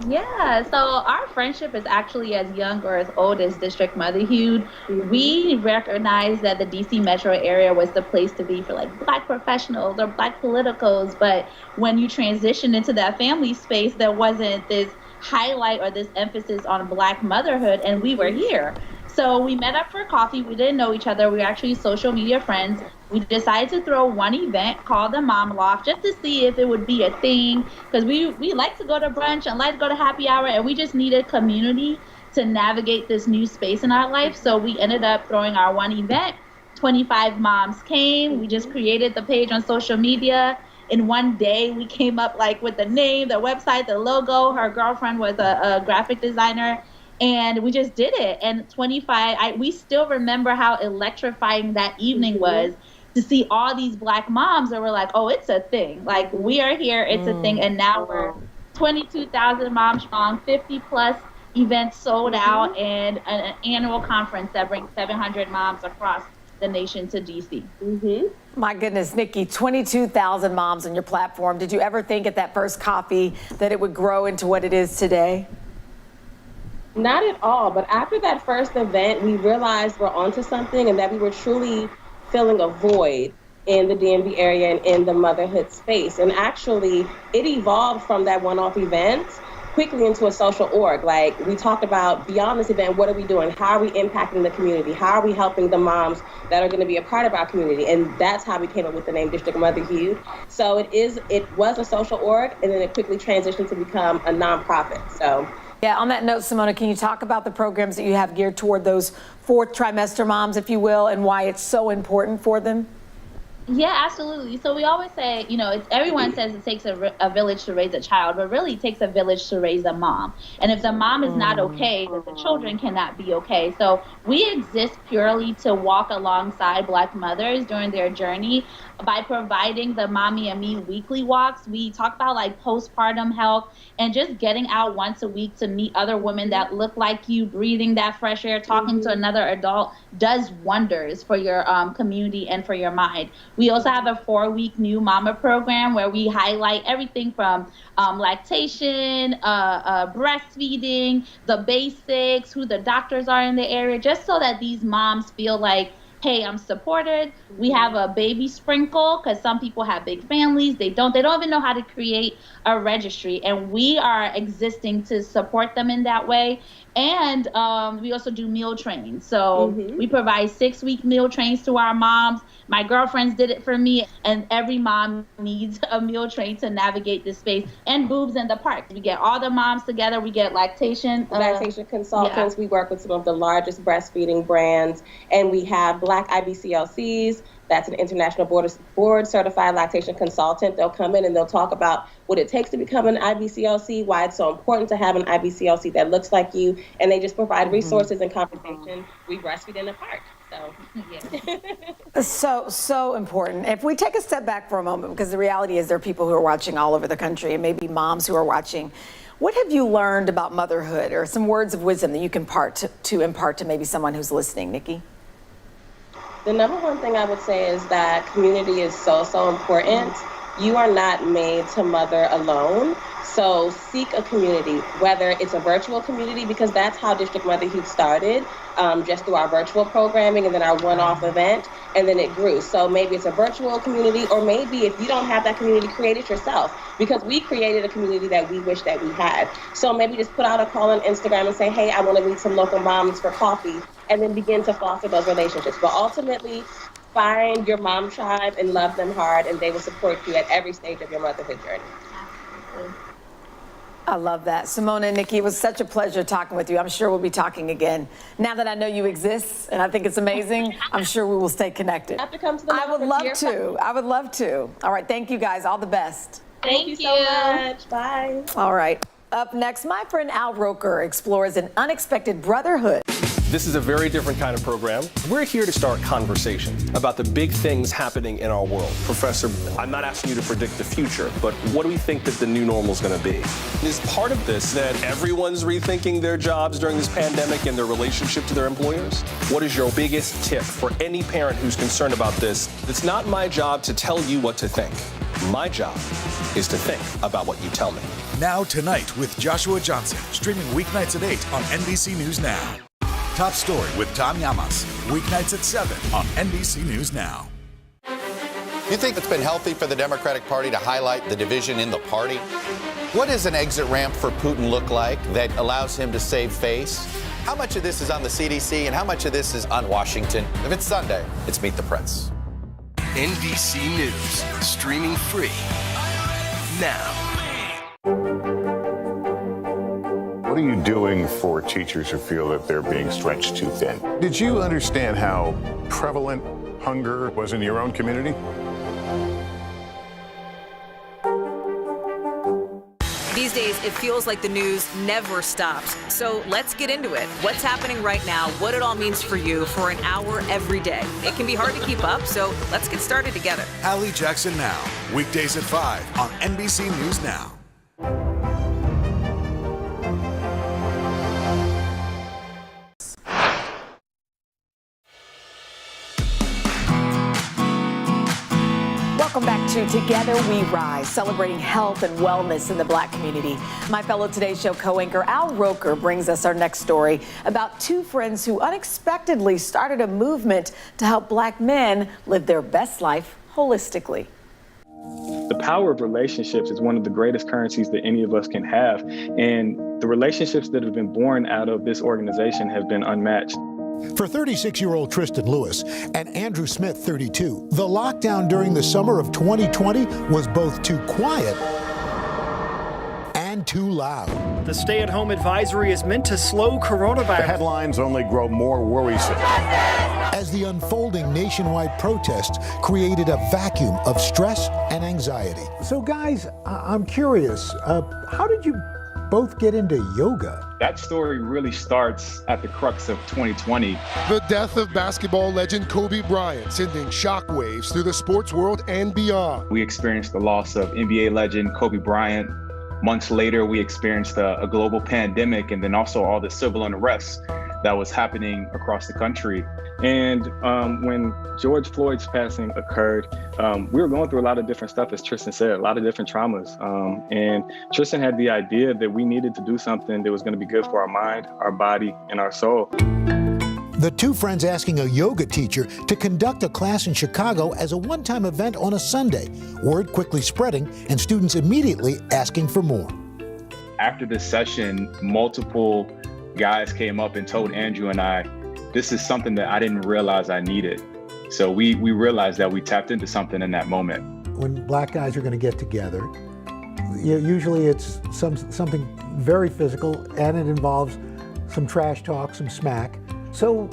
Yeah, so our friendship is actually as young or as old as District Motherhood. We recognized that the DC metro area was the place to be for like Black professionals or Black politicals, but when you transition into that family space, there wasn't this highlight or this emphasis on Black motherhood, and we were here. So we met up for coffee. We didn't know each other. We were actually social media friends. We decided to throw one event called the Mom Loft just to see if it would be a thing, because we like to go to brunch and like to go to happy hour, and we just needed community to navigate this new space in our life. So we ended up throwing our one event. 25 moms came. We just created the page on social media. In one day, we came up like with the name, the website, the logo. Her girlfriend was a graphic designer. And we just did it. And we still remember how electrifying that evening was, to see all these Black moms that were like, oh, it's a thing. Like, we are here, it's a thing. And now we're 22,000 moms strong, 50 plus events sold out, and an annual conference that brings 700 moms across the nation to DC. My goodness, Nikki, 22,000 moms on your platform. Did you ever think at that first coffee that it would grow into what it is today? Not at all. But after that first event, we realized we're onto something and that we were truly filling a void in the DMV area and in the motherhood space. And actually, it evolved from that one-off event quickly into a social org. Like, we talked about beyond this event, what are we doing? How are we impacting the community? How are we helping the moms that are going to be a part of our community? And that's how we came up with the name District Motherhood. So it was a social org, and then it quickly transitioned to become a nonprofit. So. Yeah, on that note, Simona, can you talk about the programs that you have geared toward those fourth trimester moms, if you will, and why it's so important for them? Yeah, absolutely. So we always say, everyone says it takes a village to raise a child, but really it takes a village to raise a mom. And if the mom is not okay, then the children cannot be okay. So we exist purely to walk alongside Black mothers during their journey by providing the Mommy and Me weekly walks. We talk about like postpartum health and just getting out once a week to meet other women that look like you, breathing that fresh air, talking to another adult does wonders for your community and for your mind. We also have a 4-week new mama program where we highlight everything from lactation, breastfeeding, the basics, who the doctors are in the area, just so that these moms feel like, hey, I'm supported. We have a baby sprinkle because some people have big families. They don't even know how to create a registry. And we are existing to support them in that way. And we also do meal trains. So we provide 6-week meal trains to our moms. My girlfriends did it for me. And every mom needs a meal train to navigate this space. And boobs in the park. We get all the moms together. We get lactation consultants. We work with some of the largest breastfeeding brands. And we have Black IBCLCs. That's an international board certified lactation consultant. They'll come in and they'll talk about what it takes to become an IBCLC, why it's so important to have an IBCLC that looks like you, and they just provide resources and conversation. We breastfeed in the park. So important. If we take a step back for a moment, because the reality is there are people who are watching all over the country and maybe moms who are watching. What have you learned about motherhood, or some words of wisdom that you can impart to maybe someone who's listening, Nikki? The number one thing I would say is that community is so important. You are not made to mother alone. So seek a community, whether it's a virtual community, because that's how District Motherhood started, just through our virtual programming and then our one-off event, and then it grew. So maybe it's a virtual community, or maybe if you don't have that community, create it yourself, because we created a community that we wish that we had. So maybe just put out a call on Instagram and say, hey, I want to meet some local moms for coffee, and then begin to foster those relationships. But ultimately, find your mom tribe and love them hard, and they will support you at every stage of your motherhood journey. I love that. Simona and Nikki, it was such a pleasure talking with you. I'm sure we'll be talking again. Now that I know you exist, and I think it's amazing, I'm sure we will stay connected. Have to come to the I would love to. I would love to. All right, thank you guys. All the best. Thank you so much. Bye. All right. Up next, my friend Al Roker explores an unexpected brotherhood. This is a very different kind of program. We're here to start conversation about the big things happening in our world. Professor, I'm not asking you to predict the future, but what do we think that the new normal is going to be? Is part of this that everyone's rethinking their jobs during this pandemic and their relationship to their employers? What is your biggest tip for any parent who's concerned about this? It's not my job to tell you what to think. My job is to think about what you tell me. Now Tonight with Joshua Johnson, streaming weeknights at 8 on NBC News Now. Top Story with Tom Llamas, weeknights at 7 on NBC News Now. You think it's been healthy for the Democratic Party to highlight the division in the party? What does an exit ramp for Putin look like that allows him to save face? How much of this is on the CDC and how much of this is on Washington? If it's Sunday, it's Meet the Press. NBC News, streaming free now. What are you doing for teachers who feel that they're being stretched too thin? Did you understand how prevalent hunger was in your own community? These days, it feels like the news never stops. So let's get into it. What's happening right now, what it all means for you for an hour every day. It can be hard to keep up, so let's get started together. Hallie Jackson Now, weekdays at 5 on NBC News Now. Welcome back to Together We Rise, celebrating health and wellness in the Black community. My fellow Today Show co-anchor Al Roker brings us our next story about two friends who unexpectedly started a movement to help Black men live their best life holistically. The power of relationships is one of the greatest currencies that any of us can have. And the relationships that have been born out of this organization have been unmatched. For 36-year-old Tristan Lewis and Andrew Smith, 32, the lockdown during the summer of 2020 was both too quiet and too loud. The stay-at-home advisory is meant to slow coronavirus. The headlines only grow more worrisome. As the unfolding nationwide protests created a vacuum of stress and anxiety. So guys, I'm curious, how did you both get into yoga? That story really starts at the crux of 2020. The death of basketball legend Kobe Bryant sending shockwaves through the sports world and beyond. We experienced the loss of NBA legend Kobe Bryant. Months later, we experienced a global pandemic and then also all the civil unrest that was happening across the country. And when George Floyd's passing occurred, we were going through a lot of different stuff, as Tristan said, a lot of different traumas. And Tristan had the idea that we needed to do something that was going to be good for our mind, our body, and our soul. The two friends asking a yoga teacher to conduct a class in Chicago as a one-time event on a Sunday. Word quickly spreading and students immediately asking for more. After this session, multiple guys came up and told Andrew and I, this is something that I didn't realize I needed. So we realized that we tapped into something in that moment. When Black guys are going to get together, usually it's something very physical, and it involves some trash talk, some smack. So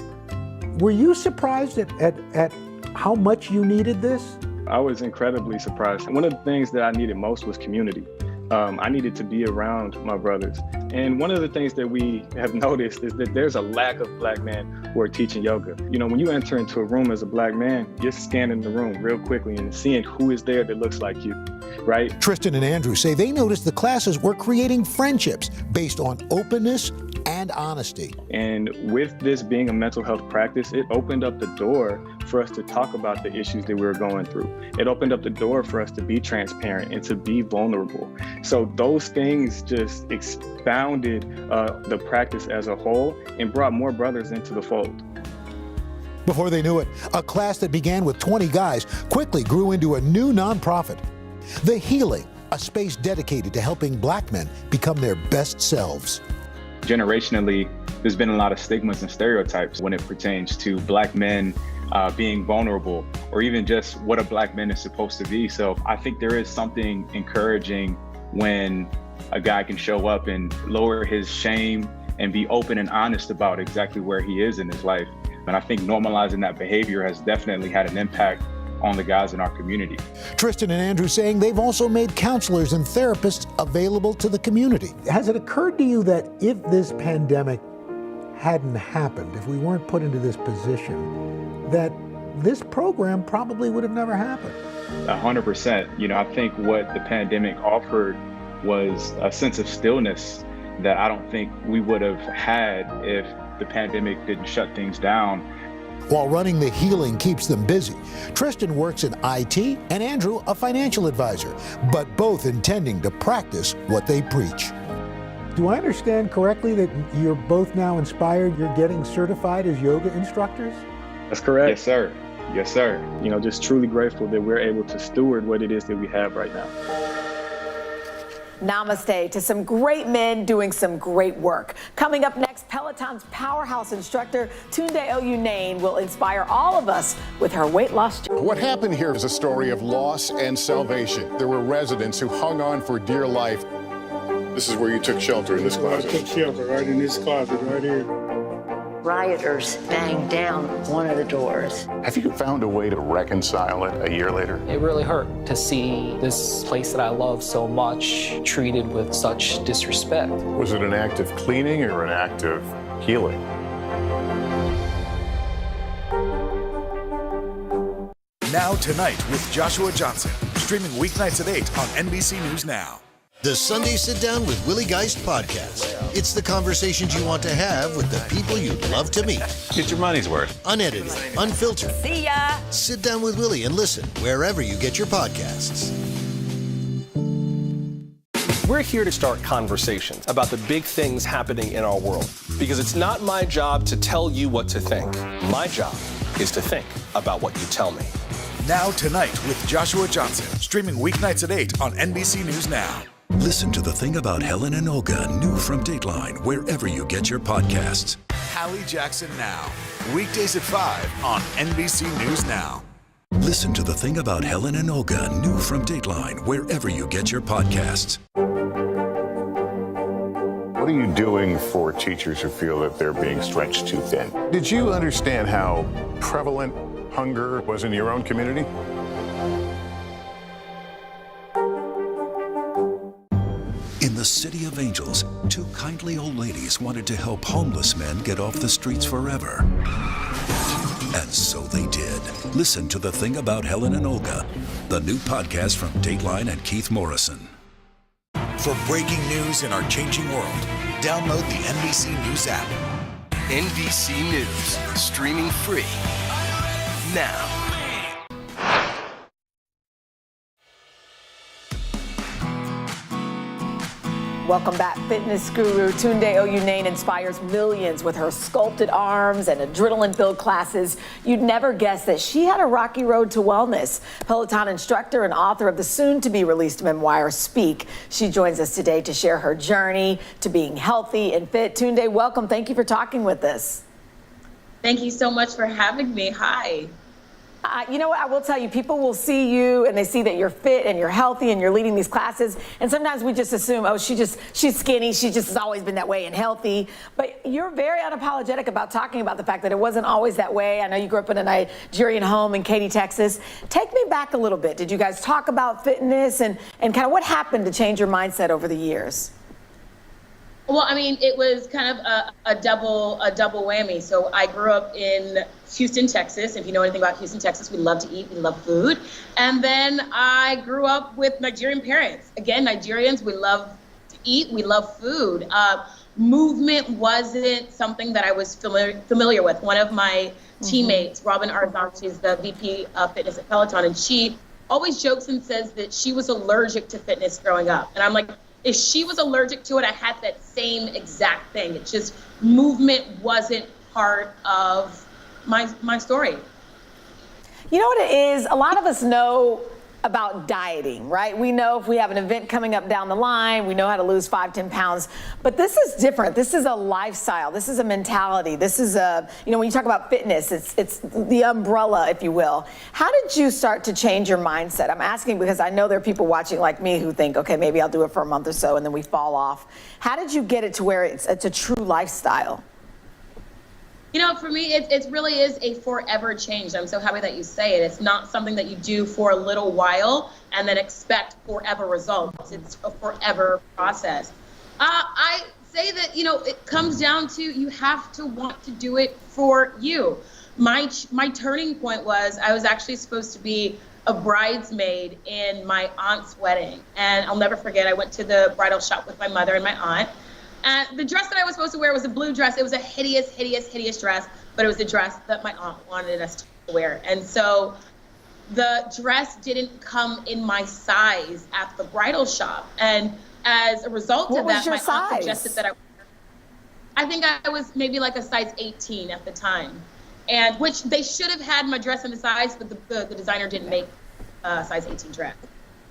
were you surprised at how much you needed this? I was incredibly surprised. One of the things that I needed most was community. I needed to be around my brothers. And one of the things that we have noticed is that there's a lack of Black men who are teaching yoga. You know, when you enter into a room as a Black man, you're scanning the room real quickly and seeing who is there that looks like you, right? Tristan and Andrew say they noticed the classes were creating friendships based on openness and honesty. And with this being a mental health practice, it opened up the door for us to talk about the issues that we were going through. It opened up the door for us to be transparent and to be vulnerable. So those things just expounded the practice as a whole and brought more brothers into the fold. Before they knew it, a class that began with 20 guys quickly grew into a new nonprofit. The Healing, a space dedicated to helping Black men become their best selves. Generationally, there's been a lot of stigmas and stereotypes when it pertains to Black men being vulnerable, or even just what a Black man is supposed to be. So I think there is something encouraging when a guy can show up and lower his shame and be open and honest about exactly where he is in his life. And I think normalizing that behavior has definitely had an impact on the guys in our community. Tristan and Andrew saying they've also made counselors and therapists available to the community. Has it occurred to you that if this pandemic hadn't happened, if we weren't put into this position, that this program probably would have never happened? 100%. You know, I think what the pandemic offered was a sense of stillness that I don't think we would have had if the pandemic didn't shut things down. While running The Healing keeps them busy, Tristan works in IT and Andrew a financial advisor, but both intending to practice what they preach. Do I understand correctly that you're both now inspired, you're getting certified as yoga instructors? That's correct. Yes, sir. Yes, sir. You know, just truly grateful that we're able to steward what it is that we have right now. Namaste to some great men doing some great work. Coming up next, Peloton's powerhouse instructor, Tunde Oyunane, will inspire all of us with her weight loss journey. What happened here is a story of loss and salvation. There were residents who hung on for dear life. This is where you took shelter, in this closet. I took shelter right in this closet right here. Rioters banged down one of the doors. Have you found a way to reconcile it a year later? It really hurt to see this place that I love so much treated with such disrespect. Was it an act of cleaning or an act of healing? Now Tonight with Joshua Johnson, streaming weeknights at 8 on NBC News Now. The Sunday Sit Down with Willie Geist podcast. It's the conversations you want to have with the people you'd love to meet. Get your money's worth. Unedited, unfiltered. See ya! Sit down with Willie and listen wherever you get your podcasts. We're here to start conversations about the big things happening in our world, because it's not my job to tell you what to think. My job is to think about what you tell me. Now Tonight with Joshua Johnson, streaming weeknights at 8 on NBC News Now. Listen to The Thing About Helen and Olga, new from Dateline, wherever you get your podcasts. Hallie Jackson Now, weekdays at 5 on NBC News Now. Listen to The Thing About Helen and Olga, new from Dateline, wherever you get your podcasts. What are you doing for teachers who feel that they're being stretched too thin? Did you understand how prevalent hunger was in your own community? In the City of Angels, two kindly old ladies wanted to help homeless men get off the streets forever. And so they did. Listen to The Thing About Helen and Olga, the new podcast from Dateline and Keith Morrison. For breaking news in our changing world, download the NBC News app. NBC News, streaming free now. Welcome back. Fitness guru Tunde Oyunane inspires millions with her sculpted arms and adrenaline-filled classes. You'd never guess that she had a rocky road to wellness. Peloton instructor and author of the soon-to-be-released memoir, Speak. She joins us today to share her journey to being healthy and fit. Tunde, welcome. Thank you for talking with us. Thank you so much for having me. Hi. You know what, I will tell you, people will see you and they see that you're fit and you're healthy and you're leading these classes. And sometimes we just assume, oh, she's skinny. She just has always been that way and healthy. But you're very unapologetic about talking about the fact that it wasn't always that way. I know you grew up in a Nigerian home in Katy, Texas. Take me back a little bit. Did you guys talk about fitness and kind of what happened to change your mindset over the years? Well, I mean, it was kind of a double whammy. So I grew up in Houston, Texas. If you know anything about Houston, Texas, we love to eat, we love food. And then I grew up with Nigerian parents. Again, Nigerians, we love to eat, we love food. Movement wasn't something that I was familiar with. One of my teammates, Robin Arzon, she's the VP of fitness at Peloton, and she always jokes and says that she was allergic to fitness growing up. And I'm like, if she was allergic to it, I had that same exact thing. It's just movement wasn't part of my story. You know what it is? A lot of us know about dieting, right? We know if we have an event coming up down the line, we know how to lose 5-10 pounds. But this is different. This is a lifestyle. This is a mentality. This is when you talk about fitness, it's the umbrella, if you will. How did you start to change your mindset? I'm asking because I know there are people watching like me who think, okay, maybe I'll do it for a month or so and then we fall off. How did you get it to where it's a true lifestyle? You know, for me, it really is a forever change. I'm so happy that you say it. It's not something that you do for a little while and then expect forever results. It's a forever process. I say that, it comes down to you have to want to do it for you. My turning point was I was actually supposed to be a bridesmaid in my aunt's wedding. And I'll never forget, I went to the bridal shop with my mother and my aunt. And the dress that I was supposed to wear was a blue dress. It was a hideous, hideous, hideous dress, but it was the dress that my aunt wanted us to wear. And so the dress didn't come in my size at the bridal shop. And as a result of that, my aunt suggested that I think I was maybe like a size 18 at the time. And which they should have had my dress in the size, but the designer didn't make a size 18 dress.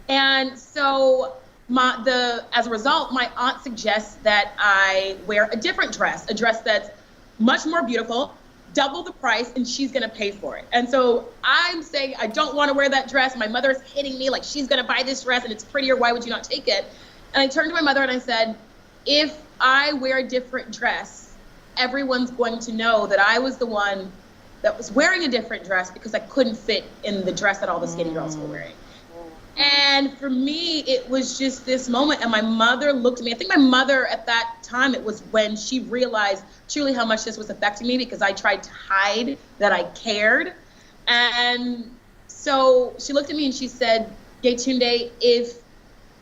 And so as a result, my aunt suggests that I wear a different dress, a dress that's much more beautiful, double the price, and she's gonna pay for it. And so I'm saying, I don't wanna wear that dress. My mother's hitting me like she's gonna buy this dress and it's prettier, why would you not take it? And I turned to my mother and I said, if I wear a different dress everyone's going to know that I was the one that was wearing a different dress because I couldn't fit in the dress that all the skinny girls were wearing. And for me, it was just this moment, and my mother looked at me. I think my mother at that time, it was when she realized truly how much this was affecting me, because I tried to hide that I cared. And so she looked at me and she said, Yetunde, if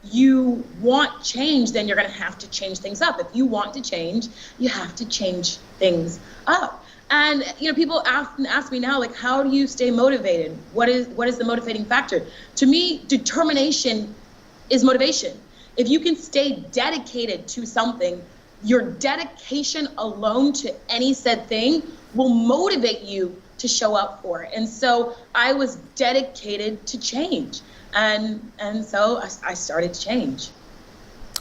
you want change, then you're gonna have to change things up. If you want to change, you have to change things up. And people ask me now, like, how do you stay motivated? What is the motivating factor? To me, determination is motivation. If you can stay dedicated to something, your dedication alone to any said thing will motivate you to show up for it. And so I was dedicated to change. And so I started to change.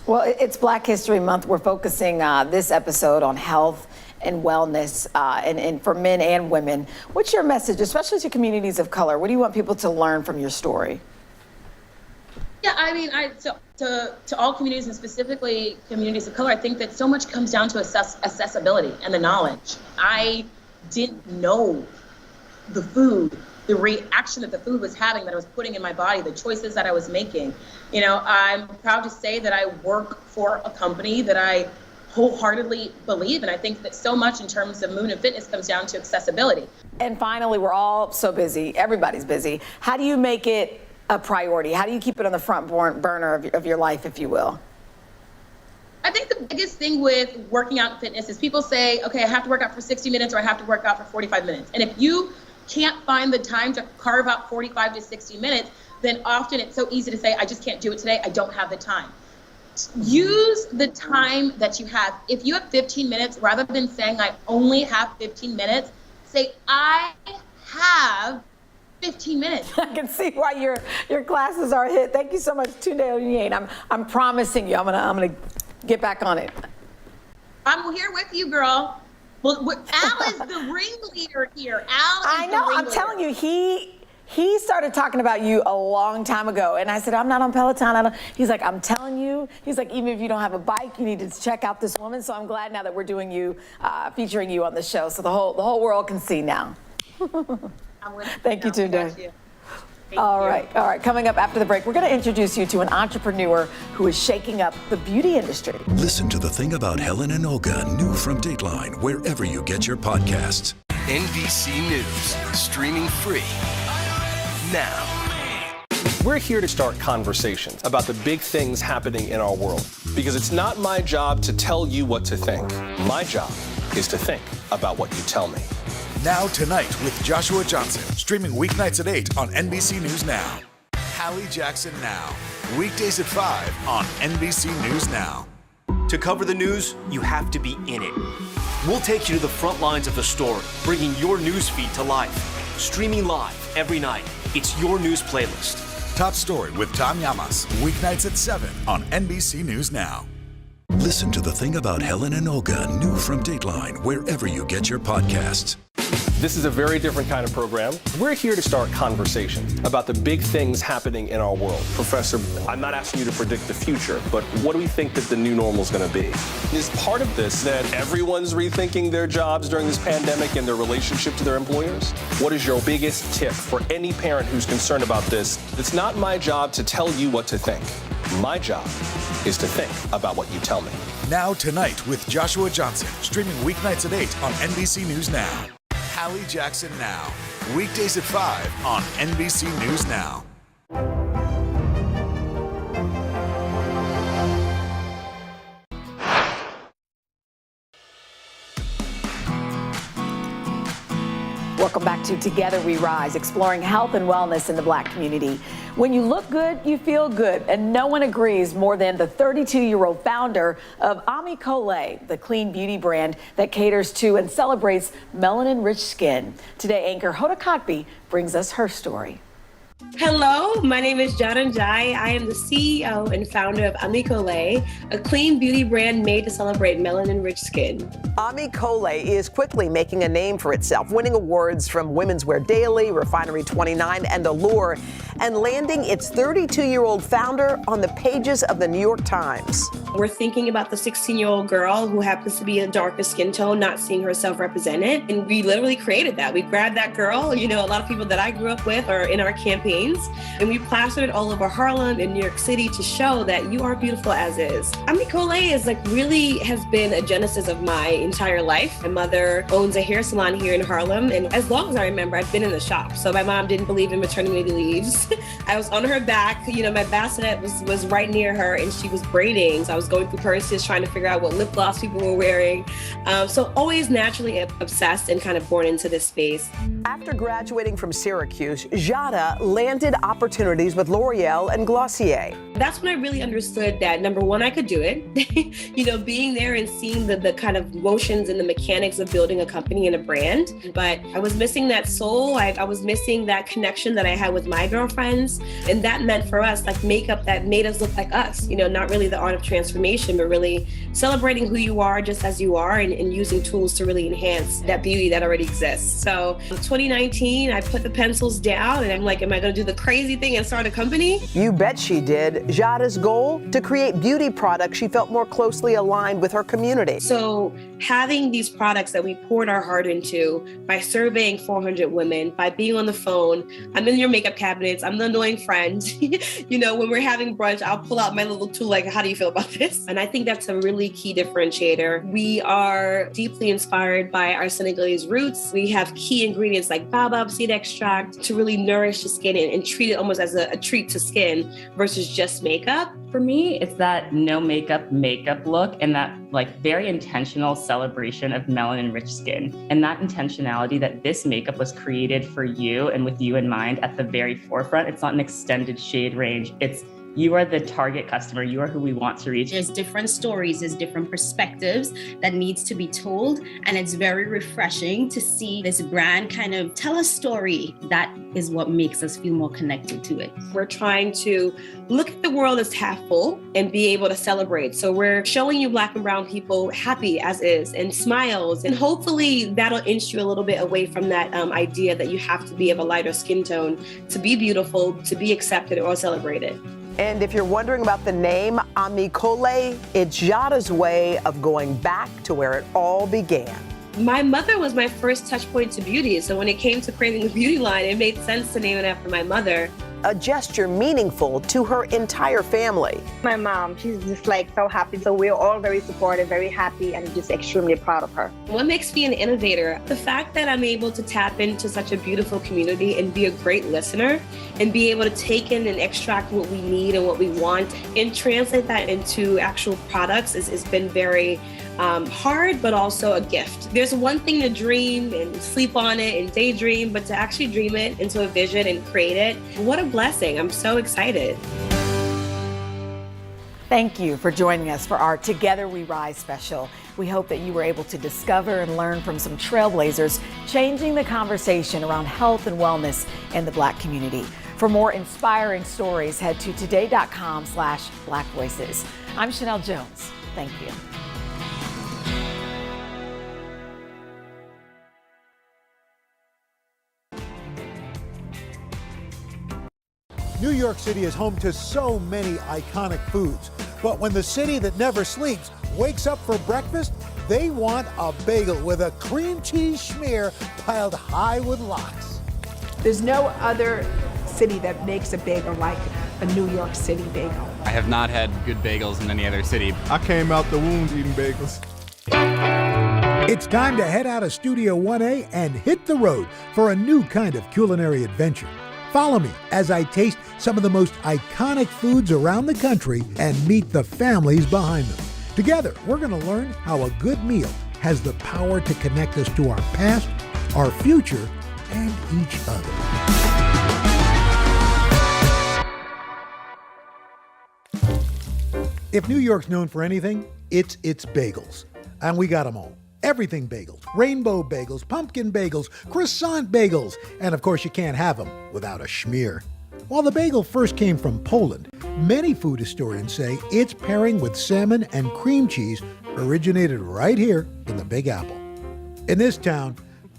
Well, it's Black History Month. We're focusing this episode on health and wellness and for men and women. What's your message, especially to communities of color? What do you want people to learn from your story? Yeah, I mean, to all communities, and specifically communities of color, I think that so much comes down to accessibility and the knowledge. I didn't know the food, the reaction that the food was having, that I was putting in my body, the choices that I was making. I'm proud to say that I work for a company that I wholeheartedly believe, and I think that so much in terms of Moon and fitness comes down to accessibility. And finally, we're all so busy. Everybody's busy. How do you make it a priority? How do you keep it on the front burner of your life, if you will? I think the biggest thing with working out and fitness is people say, okay, I have to work out for 60 minutes or I have to work out for 45 minutes. And if you can't find the time to carve out 45 to 60 minutes, then often it's so easy to say, I just can't do it today. I don't have the time. Use the time that you have. If you have 15 minutes, rather than saying I only have 15 minutes, say I have 15 minutes. I can see why your classes are a hit. Thank you so much, Tunde Onyinye. I'm promising you, I'm gonna get back on it. I'm here with you, girl. Well, Al is the ringleader here. I know. I'm telling you, he started talking about you a long time ago, and I said, I'm not on Peloton. He's like, I'm telling you. He's like, even if you don't have a bike, you need to check out this woman. So I'm glad now that we're doing featuring you on the show, so the whole world can see now. Thank you, Tunde. All right. Coming up after the break, we're going to introduce you to an entrepreneur who is shaking up the beauty industry. Listen to The Thing About Helen and Olga, new from Dateline, wherever you get your podcasts. NBC News, streaming free now. We're here to start conversations about the big things happening in our world, because it's not my job to tell you what to think. My job is to think about what you tell me. Now Tonight with Joshua Johnson, streaming weeknights at 8 on NBC News Now. Hallie Jackson Now, weekdays at 5 on NBC News Now. To cover the news, you have to be in it. We'll take you to the front lines of the story, bringing your news feed to life. Streaming live every night. It's your news playlist. Top Story with Tom Llamas, weeknights at 7 on NBC News Now. Listen to The Thing About Helen and Olga, new from Dateline, wherever you get your podcasts. This is a very different kind of program. We're here to start conversations about the big things happening in our world. Professor, I'm not asking you to predict the future, but what do we think that the new normal is going to be? Is part of this that everyone's rethinking their jobs during this pandemic and their relationship to their employers? What is your biggest tip for any parent who's concerned about this? It's not my job to tell you what to think. My job is to think about what you tell me. Now Tonight with Joshua Johnson, streaming weeknights at 8 on NBC News Now. Hallie Jackson Now, weekdays at 5 on NBC News Now. Welcome back to Together We Rise, exploring health and wellness in the Black community. When you look good, you feel good, and no one agrees more than the 32-year-old founder of Ami Colé, the clean beauty brand that caters to and celebrates melanin-rich skin. Today, anchor Hoda Kotb brings us her story. Hello, my name is Janan Jai. I am the CEO and founder of Ami Colé, a clean beauty brand made to celebrate melanin-rich skin. Ami Colé is quickly making a name for itself, winning awards from Women's Wear Daily, Refinery 29, and Allure. and landing its 32-year-old founder on the pages of the New York Times. We're thinking about the 16-year-old girl who happens to be a darker skin tone, not seeing herself represented. And we literally created that. We grabbed that girl, a lot of people that I grew up with are in our campaigns, and we plastered it all over Harlem and New York City to show that you are beautiful as is. Amicole is really has been a genesis of my entire life. My mother owns a hair salon here in Harlem, and as long as I remember, I've been in the shop. So my mom didn't believe in maternity leaves. I was on her back, my bassinet was right near her, and she was braiding. So I was going through purses trying to figure out what lip gloss people were wearing. So always naturally obsessed and kind of born into this space. After graduating from Syracuse, Giada landed opportunities with L'Oreal and Glossier. That's when I really understood that, number one, I could do it. Being there and seeing the kind of motions and the mechanics of building a company and a brand. But I was missing that soul. I was missing that connection that I had with my girlfriends. And that meant for us, makeup that made us look like us. Not really the art of transformation, but really celebrating who you are just as you are and using tools to really enhance that beauty that already exists. So in 2019, I put the pencils down and I'm like, am I going to do the crazy thing and start a company? You bet she did. Giada's goal, to create beauty products she felt more closely aligned with her community. So having these products that we poured our heart into by surveying 400 women, by being on the phone, I'm in your makeup cabinets, I'm the annoying friend. When we're having brunch, I'll pull out my little tool, how do you feel about this? And I think that's a really key differentiator. We are deeply inspired by our Senegalese roots. We have key ingredients like baobab seed extract to really nourish the skin and treat it almost as a treat to skin versus just makeup. For me, it's that no makeup look and that very intentional celebration of melanin-rich skin. And that intentionality that this makeup was created for you and with you in mind at the very forefront. It's not an extended shade range. It's you are the target customer. You are who we want to reach. There's different stories, there's different perspectives that needs to be told. And it's very refreshing to see this brand kind of tell a story. That is what makes us feel more connected to it. We're trying to look at the world as half full and be able to celebrate. So we're showing you Black and brown people happy as is and smiles. And hopefully that'll inch you a little bit away from that idea that you have to be of a lighter skin tone to be beautiful, to be accepted or celebrated. And if you're wondering about the name Amicole, it's Giada's way of going back to where it all began. My mother was my first touch point to beauty. So when it came to creating a beauty line, it made sense to name it after my mother. A gesture meaningful to her entire family. My mom, she's just so happy. So we're all very supportive, very happy, and just extremely proud of her. What makes me an innovator? The fact that I'm able to tap into such a beautiful community and be a great listener and be able to take in and extract what we need and what we want and translate that into actual products has been very hard, but also a gift. There's one thing to dream and sleep on it and daydream, but to actually dream it into a vision and create it, what a blessing. I'm so excited. Thank you for joining us for our Together We Rise special. We hope that you were able to discover and learn from some trailblazers, changing the conversation around health and wellness in the Black community. For more inspiring stories, head to today.com/Black Voices. I'm Chanel Jones. Thank you. New York City is home to so many iconic foods. But when the city that never sleeps wakes up for breakfast, they want a bagel with a cream cheese schmear piled high with lox. There's no other city that makes a bagel like a New York City bagel. I have not had good bagels in any other city. I came out the womb eating bagels. It's time to head out of Studio 1A and hit the road for a new kind of culinary adventure. Follow me as I taste some of the most iconic foods around the country and meet the families behind them. Together, we're going to learn how a good meal has the power to connect us to our past, our future, and each other. If New York's known for anything, it's its bagels. And we got them all. Everything bagels, rainbow bagels, pumpkin bagels, croissant bagels, and of course you can't have them without a schmear. While the bagel first came from Poland, many food historians say its pairing with salmon and cream cheese originated right here in the Big Apple. In this town,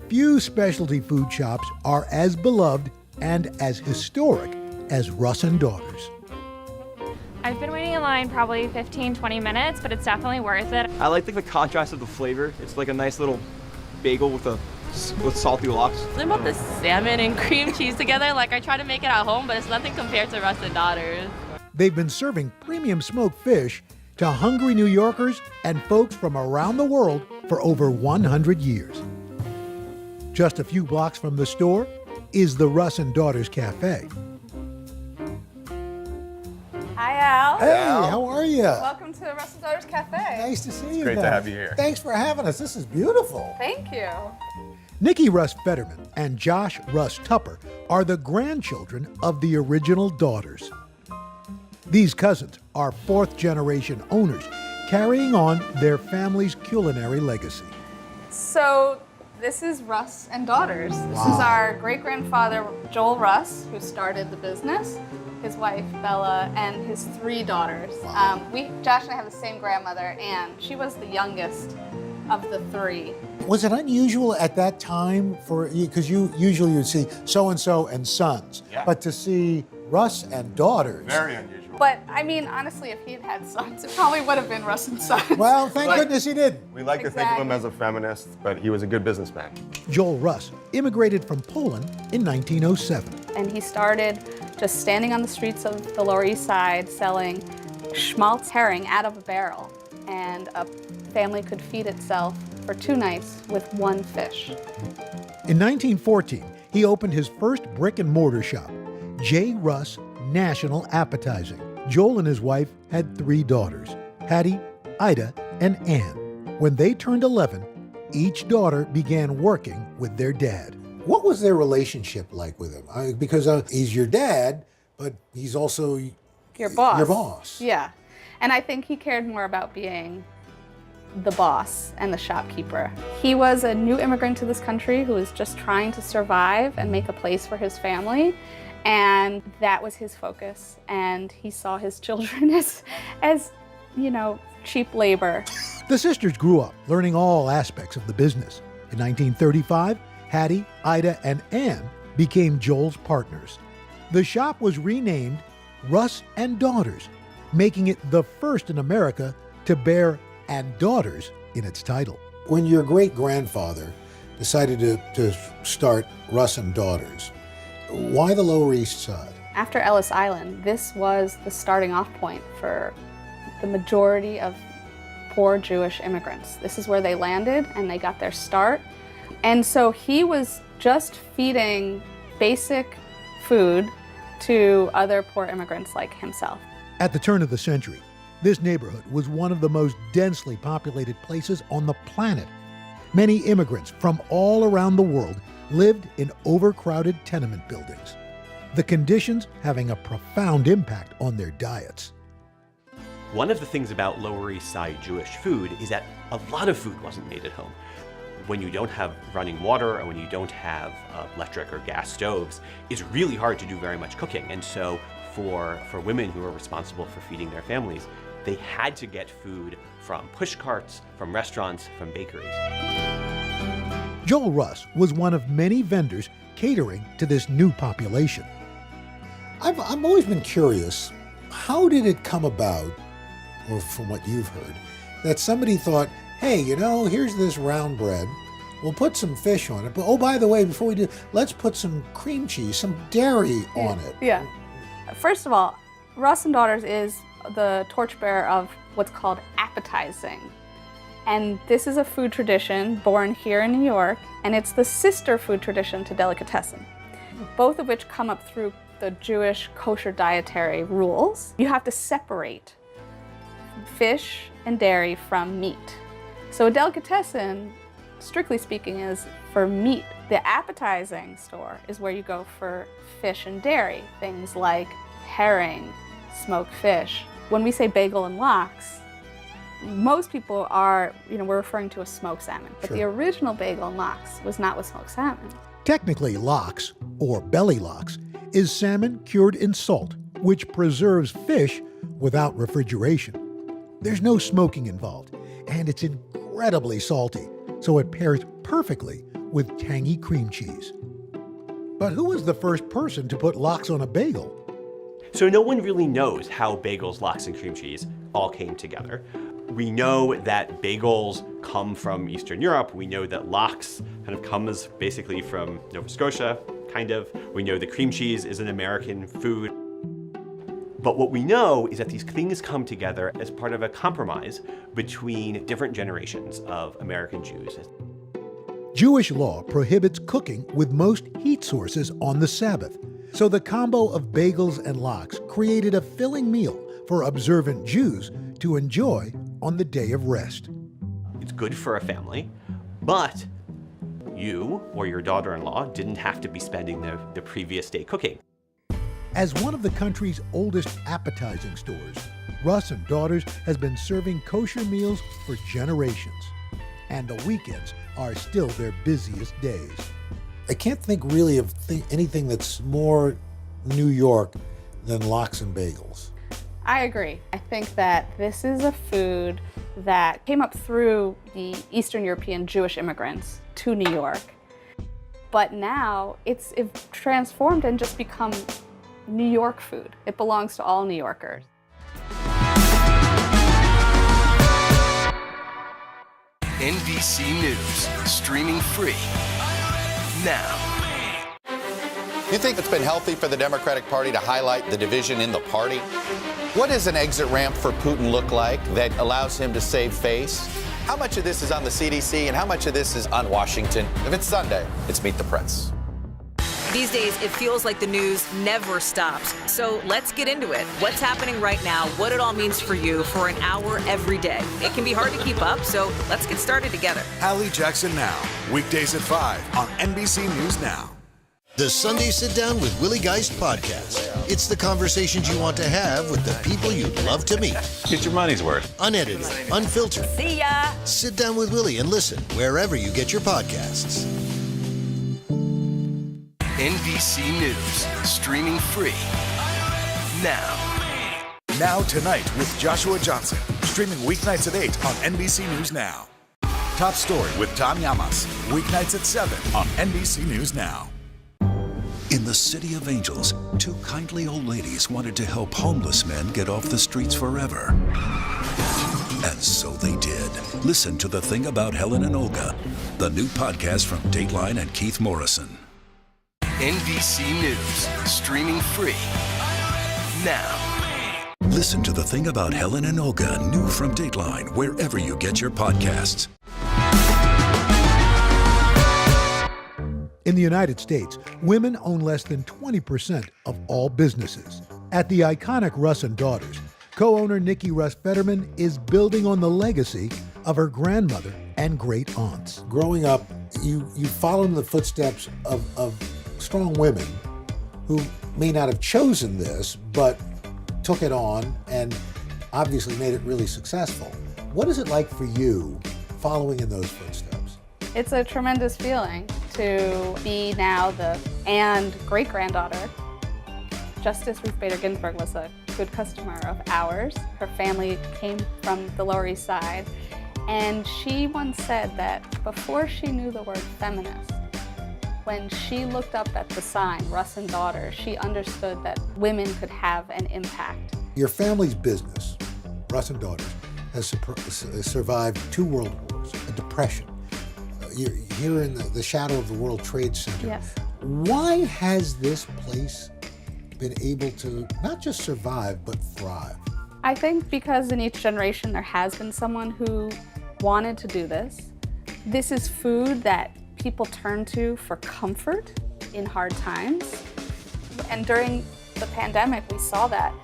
few specialty food shops are as beloved and as historic as Russ and Daughters. I've been waiting in line probably 15, 20 minutes, but it's definitely worth it. I like the contrast of the flavor. It's like a nice little bagel with salty lox. Something about the salmon and cream cheese together. Like, I try to make it at home, but it's nothing compared to Russ and Daughters. They've been serving premium smoked fish to hungry New Yorkers and folks from around the world for over 100 years. Just a few blocks from the store is the Russ and Daughters Cafe. Hi, Al. Hey, how are you? Welcome to Russ and Daughters Cafe. Nice to see you. Great to guys. have you here. Thanks for having us. This is beautiful. Thank you. Nikki Russ Fetterman and Josh Russ Tupper are the grandchildren of the original Daughters. These cousins are fourth-generation owners, carrying on their family's culinary legacy. So this is Russ and Daughters. This is our great-grandfather, Joel Russ, who started the business, his wife, Bella, and his 3 daughters. Josh and I have the same grandmother, Anne. She was the youngest of the 3. Was it unusual at that time for you, because you usually would see so-and-so and sons, but to see Russ and Daughters? Very unusual. But, I mean, honestly, if he had had sons, it probably would have been Russ and Sons. Well, thank goodness he did. We like to think of him as a feminist, but he was a good businessman. Joel Russ immigrated from Poland in 1907. And he started just standing on the streets of the Lower East Side selling schmaltz herring out of a barrel. And a family could feed itself for 2 nights with 1 fish. In 1914, he opened his first brick and mortar shop, J. Russ National Appetizing. Joel and his wife had 3 daughters, Hattie, Ida, and Ann. When they turned 11, each daughter began working with their dad. What was their relationship like with him? Because he's your dad, but he's also your boss. Your boss. Yeah. And I think he cared more about being the boss and the shopkeeper. He was a new immigrant to this country who was just trying to survive and make a place for his family. And that was his focus. And he saw his children as cheap labor. The sisters grew up learning all aspects of the business. In 1935, Hattie, Ida, and Ann became Joel's partners. The shop was renamed Russ and Daughters, making it the first in America to bear "and Daughters" in its title. When your great-grandfather decided to start Russ and Daughters, why the Lower East Side? After Ellis Island, this was the starting off point for the majority of poor Jewish immigrants. This is where they landed and they got their start. And so he was just feeding basic food to other poor immigrants like himself. At the turn of the century, this neighborhood was one of the most densely populated places on the planet. Many immigrants from all around the world lived in overcrowded tenement buildings, the conditions having a profound impact on their diets. One of the things about Lower East Side Jewish food is that a lot of food wasn't made at home. When you don't have running water or when you don't have electric or gas stoves, it's really hard to do very much cooking. And so for women who are responsible for feeding their families, they had to get food from push carts, from restaurants, from bakeries. Joel Russ was one of many vendors catering to this new population. I've always been curious, how did it come about, or from what you've heard, that somebody thought, hey, here's this round bread, we'll put some fish on it, but oh, by the way, before we do, let's put some cream cheese, some dairy on it. Yeah. First of all, Russ and Daughters is the torchbearer of what's called appetizing. And this is a food tradition born here in New York, and it's the sister food tradition to delicatessen, both of which come up through the Jewish kosher dietary rules. You have to separate fish and dairy from meat. So a delicatessen, strictly speaking, is for meat. The appetizing store is where you go for fish and dairy, things like herring, smoked fish. When we say bagel and lox, most people are, we're referring to a smoked salmon, but the original bagel and lox was not with smoked salmon. Technically, lox, or belly lox, is salmon cured in salt, which preserves fish without refrigeration. There's no smoking involved, and it's incredibly salty, so it pairs perfectly with tangy cream cheese. But who was the first person to put lox on a bagel? So no one really knows how bagels, lox, and cream cheese all came together. We know that bagels come from Eastern Europe. We know that lox kind of comes basically from Nova Scotia, kind of. We know the cream cheese is an American food. But what we know is that these things come together as part of a compromise between different generations of American Jews. Jewish law prohibits cooking with most heat sources on the Sabbath. So the combo of bagels and lox created a filling meal for observant Jews to enjoy on the day of rest. It's good for a family, but you or your daughter-in-law didn't have to be spending the previous day cooking. As one of the country's oldest appetizing stores, Russ and Daughters has been serving kosher meals for generations. And the weekends are still their busiest days. I can't think really of anything that's more New York than lox and bagels. I agree. I think that this is a food that came up through the Eastern European Jewish immigrants to New York. But now it's transformed and just become New York food. It belongs to all New Yorkers. NBC News, streaming free now. You think it's been healthy for the Democratic Party to highlight the division in the party? What does an exit ramp for Putin look like that allows him to save face? How much of this is on the CDC and how much of this is on Washington? If it's Sunday, it's Meet the Press. These days, it feels like the news never stops. So let's get into it. What's happening right now, what it all means for you for an hour every day. It can be hard to keep up, so let's get started together. Hallie Jackson Now, weekdays at 5 on NBC News Now. The Sunday Sit Down with Willie Geist podcast. It's the conversations you want to have with the people you'd love to meet. Get your money's worth. Unedited, unfiltered. See ya! Sit down with Willie and listen wherever you get your podcasts. NBC News, streaming free now. Now Tonight with Joshua Johnson, streaming weeknights at 8 on NBC News Now. Top Story with Tom Llamas, weeknights at 7 on NBC News Now. In the City of Angels, two kindly old ladies wanted to help homeless men get off the streets forever. And so they did. Listen to The Thing About Helen and Olga, the new podcast from Dateline and Keith Morrison. NBC News, streaming free now. Listen to The Thing About Helen and Olga, new from Dateline, wherever you get your podcasts. In the United States, women own less than 20% of all businesses. At the iconic Russ and Daughters, co-owner Nikki Russ Fetterman is building on the legacy of her grandmother and great aunts. Growing up, you followed in the footsteps of strong women who may not have chosen this, but took it on and obviously made it really successful. What is it like for you following in those footsteps? It's a tremendous feeling to be now the and great-granddaughter. Justice Ruth Bader Ginsburg was a good customer of ours. Her family came from the Lower East Side, and she once said that before she knew the word feminist, when she looked up at the sign, Russ and Daughters, she understood that women could have an impact. Your family's business, Russ and Daughters, has survived 2 world wars, a depression. You're here in the shadow of the World Trade Center. Yes. Why has this place been able to not just survive, but thrive? I think because in each generation there has been someone who wanted to do this. This is food that people turn to for comfort in hard times. And during the pandemic, we saw that,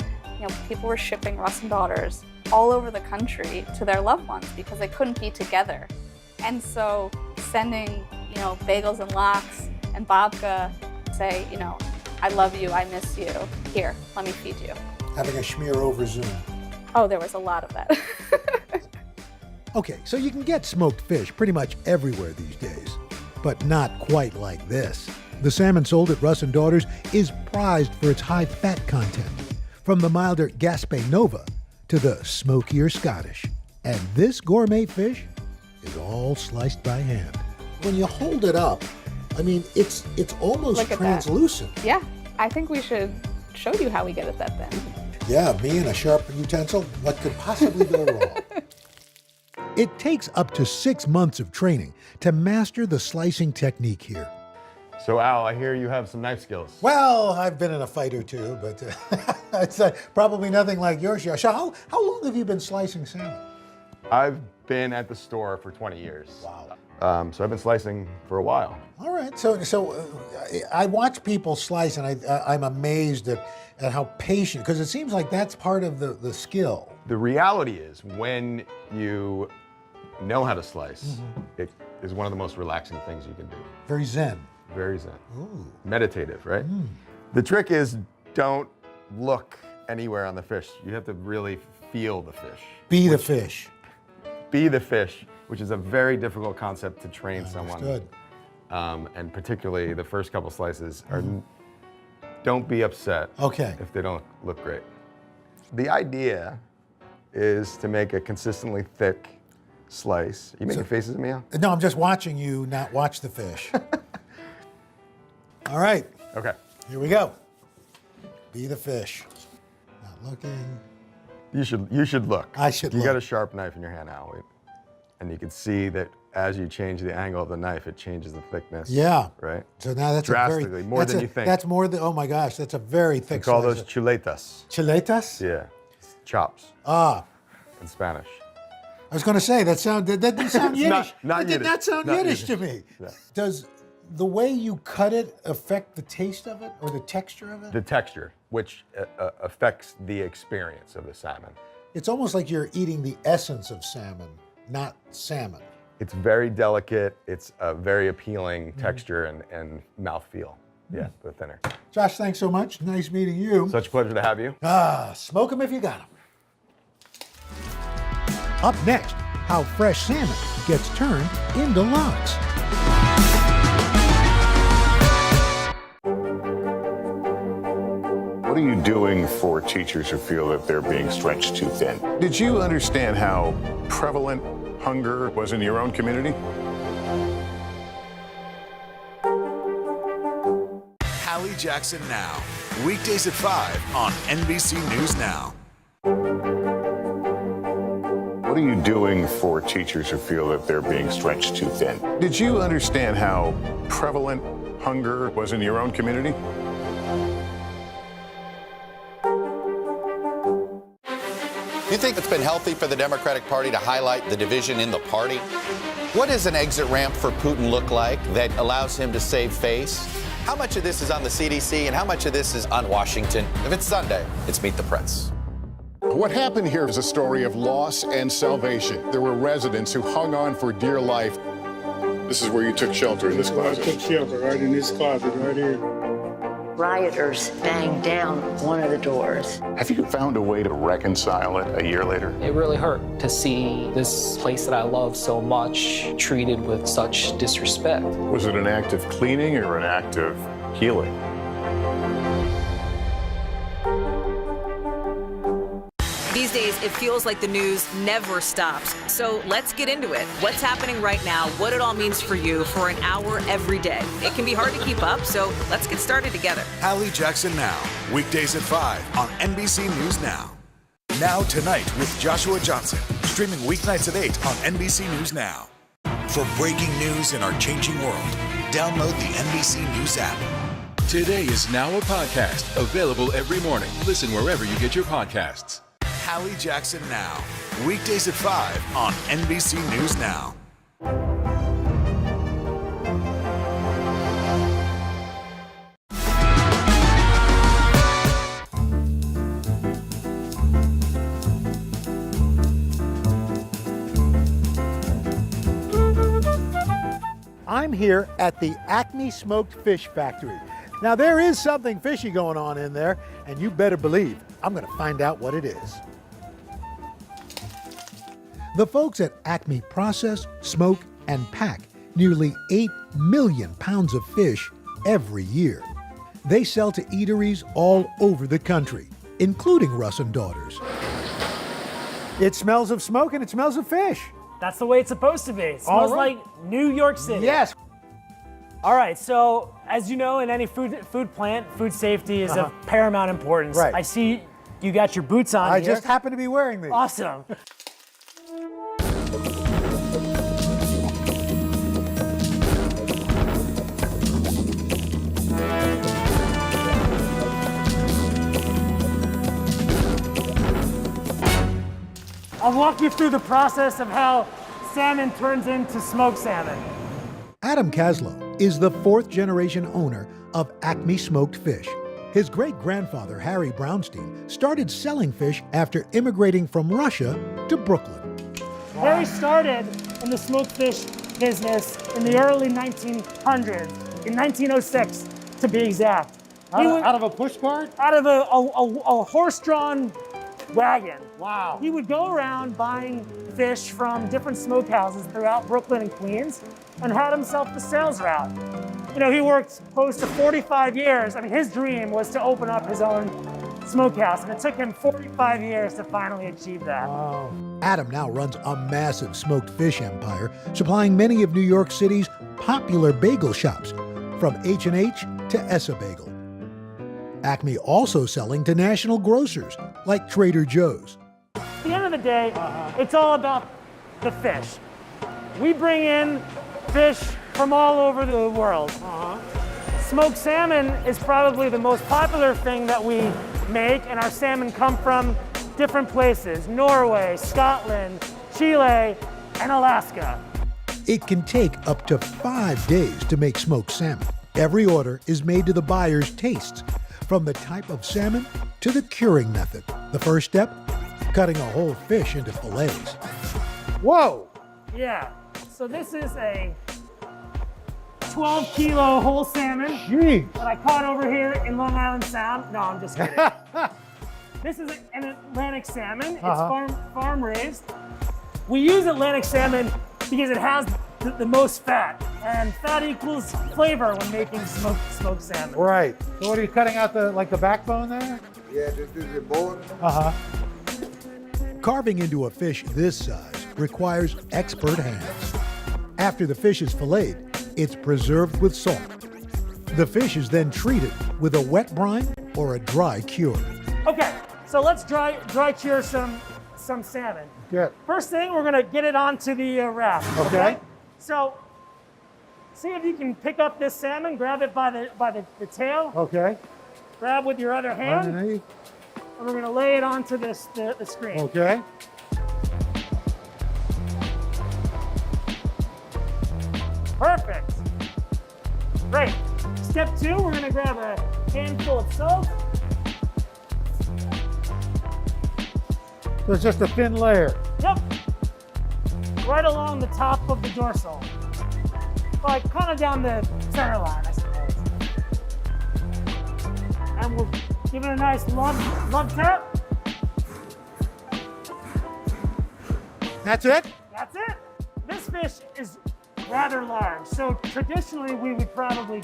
people were shipping Russ and Daughters all over the country to their loved ones because they couldn't be together. And so sending, bagels and lox and babka, say, I love you, I miss you, here, let me feed you. Having a schmear over Zoom. Oh, there was a lot of that. Okay, so you can get smoked fish pretty much everywhere these days, but not quite like this. The salmon sold at Russ and Daughters is prized for its high fat content, from the milder Gaspé Nova to the smokier Scottish. And this gourmet fish is all sliced by hand. When you hold it up, it's almost Look at translucent. that. Yeah, I think we should showed you how we get it that thin. Yeah, me and a sharp utensil, what could possibly go wrong? It takes up to 6 months of training to master the slicing technique here. So Al, I hear you have some knife skills. Well, I've been in a fight or two, but it's probably nothing like yours. So how long have you been slicing salmon? I've been at the store for 20 years. Wow. So I've been slicing for a while. All right, so I watch people slice, and I'm amazed at how patient, because it seems like that's part of the skill. The reality is, when you know how to slice, it is one of the most relaxing things you can do. Very zen. Very zen. Ooh. Meditative, right? The trick is, don't look anywhere on the fish. You have to really feel the fish. Be the fish. Be the fish, which is a very difficult concept to train someone. Understood. And particularly the first couple slices are, don't be upset if they don't look great. The idea is to make a consistently thick slice. You making faces at me, Al? No, I'm just watching you not watch the fish. All right. Okay. Here we go. Be the fish. Not looking. You should look. I should look. look. You got a sharp knife in your hand, Al. And you can see that as you change the angle of the knife, it changes the thickness. Yeah. Right? So now that's drastically, more than you think. That's more than, oh my gosh, that's a very thick We call slice. those chuletas. Chuletas? Yeah. Chops. Ah. In Spanish. I was going to say, that didn't sound Yiddish. not That did Yiddish. not sound Not Yiddish to Yiddish. me. Yeah. Does the way you cut it affect the taste of it or the texture of it? The texture, which affects the experience of the salmon. It's almost like you're eating the essence of salmon, not salmon. It's very delicate. It's a very appealing texture and mouthfeel. Yeah, the thinner. Josh, thanks so much. Nice meeting you. Such a pleasure to have you. Smoke them if you got them. Up next, how fresh salmon gets turned into lox. What are you doing for teachers who feel that they're being stretched too thin? Did you understand how prevalent hunger was in your own community? Hallie Jackson Now. Weekdays at 5 on NBC News Now. What are you doing for teachers who feel that they're being stretched too thin? Did you understand how prevalent hunger was in your own community? You think it's been healthy for the Democratic Party to highlight the division in the party? What does an exit ramp for Putin look like that allows him to save face? How much of this is on the CDC and how much of this is on Washington? If it's Sunday, it's Meet the Press. What happened here is a story of loss and salvation. There were residents who hung on for dear life. This is where you took shelter, in this closet. I took shelter right in this closet right here. Rioters banged down one of the doors. Have you found a way to reconcile it a year later? It really hurt to see this place that I love so much treated with such disrespect. Was it an act of cleaning or an act of healing? These days, it feels like the news never stops. So let's get into it. What's happening right now, what it all means for you for an hour every day. It can be hard to keep up, so let's get started together. Hallie Jackson Now. Weekdays at 5 on NBC News Now. Now Tonight with Joshua Johnson. Streaming weeknights at 8 on NBC News Now. For breaking news in our changing world, download the NBC News app. Today is now a podcast available every morning. Listen wherever you get your podcasts. Hallie Jackson Now. Weekdays at 5 on NBC News Now. I'm here at the Acme Smoked Fish Factory. Now there is something fishy going on in there, and you better believe I'm going to find out what it is. The folks at Acme process, smoke, and pack nearly 8 million pounds of fish every year. They sell to eateries all over the country, including Russ and Daughters. It smells of smoke and it smells of fish. That's the way it's supposed to be. It smells like New York City. Yes. All right, so as you know, in any food plant, food safety is of paramount importance. Right. I see you got your boots on I here. just happen to be wearing these. Awesome. I'll walk you through the process of how salmon turns into smoked salmon. Adam Kaslow is the fourth generation owner of Acme Smoked Fish. His great-grandfather, Harry Brownstein, started selling fish after immigrating from Russia to Brooklyn. Harry started in the smoked fish business in the early 1900s, in 1906 to be exact. Out of a push cart? Out of a horse-drawn wagon. Wow. He would go around buying fish from different smokehouses throughout Brooklyn and Queens and had himself the sales route. You know, he worked close to 45 years. I mean, his dream was to open up his own smokehouse, and it took him 45 years to finally achieve that. Wow. Adam now runs a massive smoked fish empire, supplying many of New York City's popular bagel shops, from H&H to Essa Bagel. Acme also selling to national grocers like Trader Joe's. At the end of the day, it's all about the fish. We bring in fish from all over the world. Smoked salmon is probably the most popular thing that we make, and our salmon come from different places: Norway, Scotland, Chile, and Alaska. It can take up to 5 days to make smoked salmon. Every order is made to the buyer's tastes, from the type of salmon to the curing method. The first step, cutting a whole fish into fillets. Whoa! Yeah, so this is a 12-kilo whole salmon that I caught over here in Long Island Sound. No, I'm just kidding. This is an Atlantic salmon. It's farm raised. We use Atlantic salmon because it has the most fat, and fat equals flavor when making smoked salmon. Right. So what are you cutting out the backbone there? Yeah, this is the bone. Carving into a fish this size requires expert hands. After the fish is filleted, it's preserved with salt. The fish is then treated with a wet brine or a dry cure. Okay, so let's dry cure some salmon. Good. First thing, we're gonna get it onto the raft. Okay. So, see if you can pick up this salmon, grab it by the tail. Okay. Grab with your other hand. Underneath. And we're gonna lay it onto the screen. Okay. Perfect. Great. Step 2, we're gonna grab a handful of salt. So it's just a thin layer. Yep. Right along the top of the dorsal. Like kind of down the center line, I suppose. And we'll give it a nice love tap. That's it? That's it. This fish is rather large. So traditionally we would probably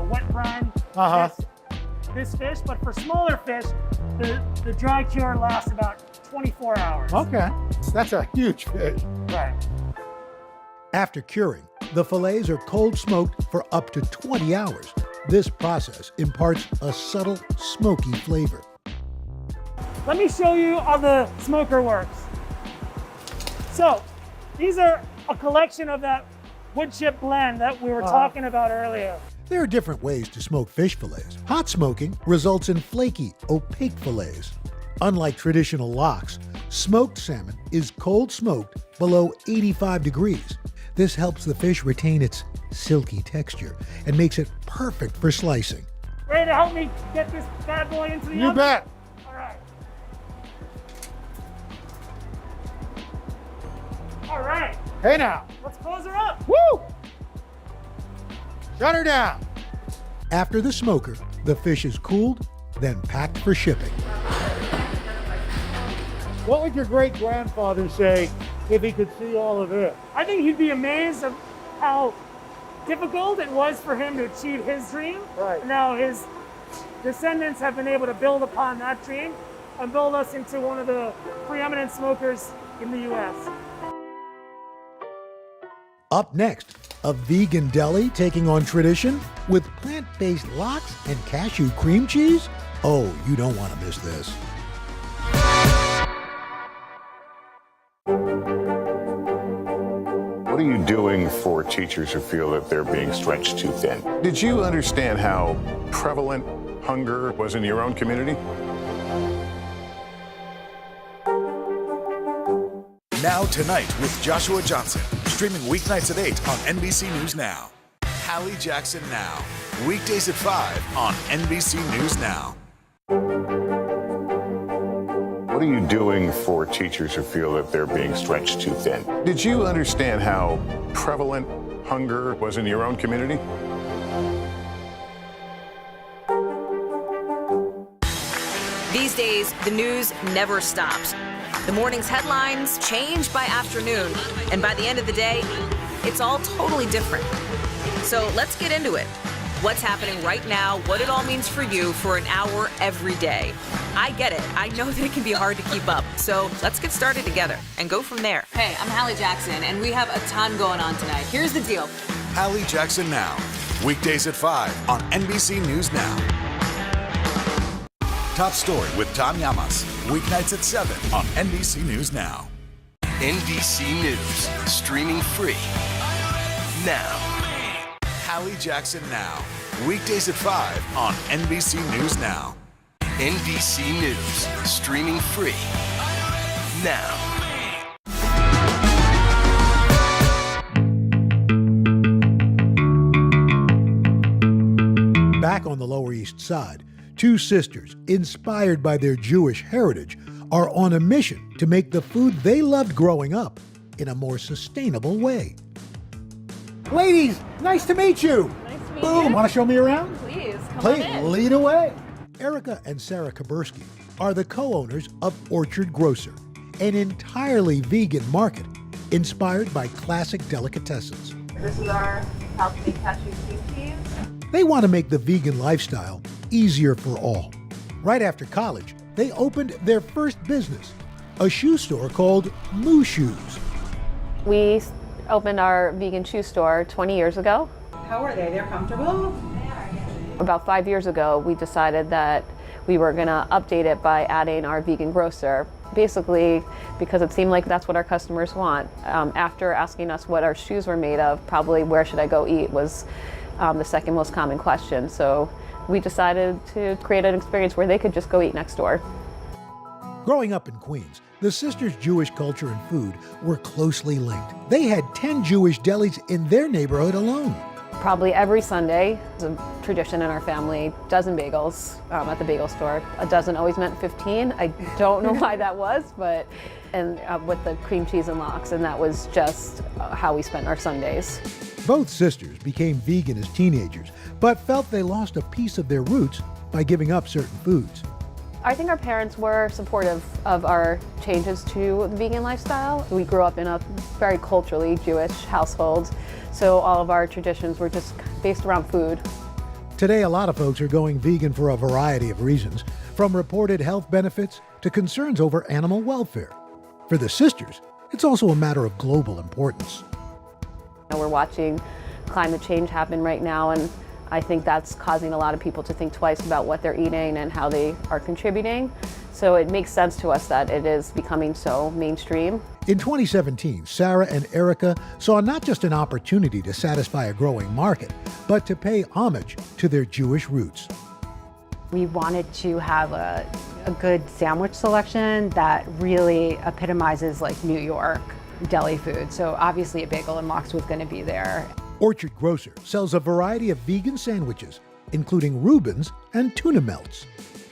wet brine this fish, but for smaller fish, the dry cure lasts about 24 hours. Okay. That's a huge fish. Right. After curing, the fillets are cold smoked for up to 20 hours. This process imparts a subtle, smoky flavor. Let me show you how the smoker works. So, these are a collection of that wood chip blend that we were talking about earlier. There are different ways to smoke fish fillets. Hot smoking results in flaky, opaque fillets. Unlike traditional locks, smoked salmon is cold smoked below 85 degrees. This helps the fish retain its silky texture and makes it perfect for slicing. Ready to help me get this bad boy into the oven? You bet. All right. All right. Hey now. Let's close her up. Woo! Shut her down. After the smoker, the fish is cooled, then packed for shipping. What would your great-grandfather say if he could see all of it? I think he'd be amazed of how difficult it was for him to achieve his dream. Right. Now his descendants have been able to build upon that dream and build us into one of the preeminent smokers in the U.S. Up next, a vegan deli taking on tradition with plant-based lox and cashew cream cheese? Oh, you don't want to miss this. What are you doing for teachers who feel that they're being stretched too thin? Did you understand how prevalent hunger was in your own community? Now Tonight with Joshua Johnson, streaming weeknights at 8 on NBC News Now. Hallie Jackson Now, weekdays at 5 on NBC News Now. What are you doing for teachers who feel that they're being stretched too thin? Did you understand how prevalent hunger was in your own community? These days, the news never stops. The morning's headlines change by afternoon, and by the end of the day, it's all totally different. So let's get into it. What's happening right now, what it all means for you for an hour every day. I get it. I know that it can be hard to keep up. So let's get started together and go from there. Hey, I'm Hallie Jackson, and we have a ton going on tonight. Here's the deal. Hallie Jackson Now, weekdays at 5 on NBC News Now. Top Story with Tom Llamas, weeknights at 7 on NBC News Now. NBC News, streaming free now. Hallie Jackson Now, weekdays at 5 on NBC News Now. NBC News, streaming free now. Back on the Lower East Side, two sisters, inspired by their Jewish heritage, are on a mission to make the food they loved growing up in a more sustainable way. Ladies, nice to meet you. Nice to meet Boom, you. want to show me around? Please, come Please, on in. lead away. Erica and Sarah Kabursky are the co-owners of Orchard Grocer, an entirely vegan market inspired by classic delicatessens. This is our healthy cashew cream cheese. They want to make the vegan lifestyle easier for all. Right after college, they opened their first business, a shoe store called Moo Shoes. We opened our vegan shoe store 20 years ago. How are they? They're comfortable? About 5 years ago, we decided that we were going to update it by adding our vegan grocer, basically because it seemed like that's what our customers want. After asking us what our shoes were made of, probably where should I go eat was the second most common question. So we decided to create an experience where they could just go eat next door. Growing up in Queens, the sisters' Jewish culture and food were closely linked. They had 10 Jewish delis in their neighborhood alone. Probably every Sunday, it's a tradition in our family, dozen bagels at the bagel store. A dozen always meant 15. I don't know why that was, but with the cream cheese and lox, and that was just how we spent our Sundays. Both sisters became vegan as teenagers, but felt they lost a piece of their roots by giving up certain foods. I think our parents were supportive of our changes to the vegan lifestyle. We grew up in a very culturally Jewish household, so all of our traditions were just based around food. Today, a lot of folks are going vegan for a variety of reasons, from reported health benefits to concerns over animal welfare. For the sisters, it's also a matter of global importance. We're watching climate change happen right now, and I think that's causing a lot of people to think twice about what they're eating and how they are contributing. So it makes sense to us that it is becoming so mainstream. In 2017, Sarah and Erica saw not just an opportunity to satisfy a growing market, but to pay homage to their Jewish roots. We wanted to have a good sandwich selection that really epitomizes like New York deli food. So obviously a bagel and lox was going to be there. Orchard Grocer sells a variety of vegan sandwiches, including Reubens and tuna melts.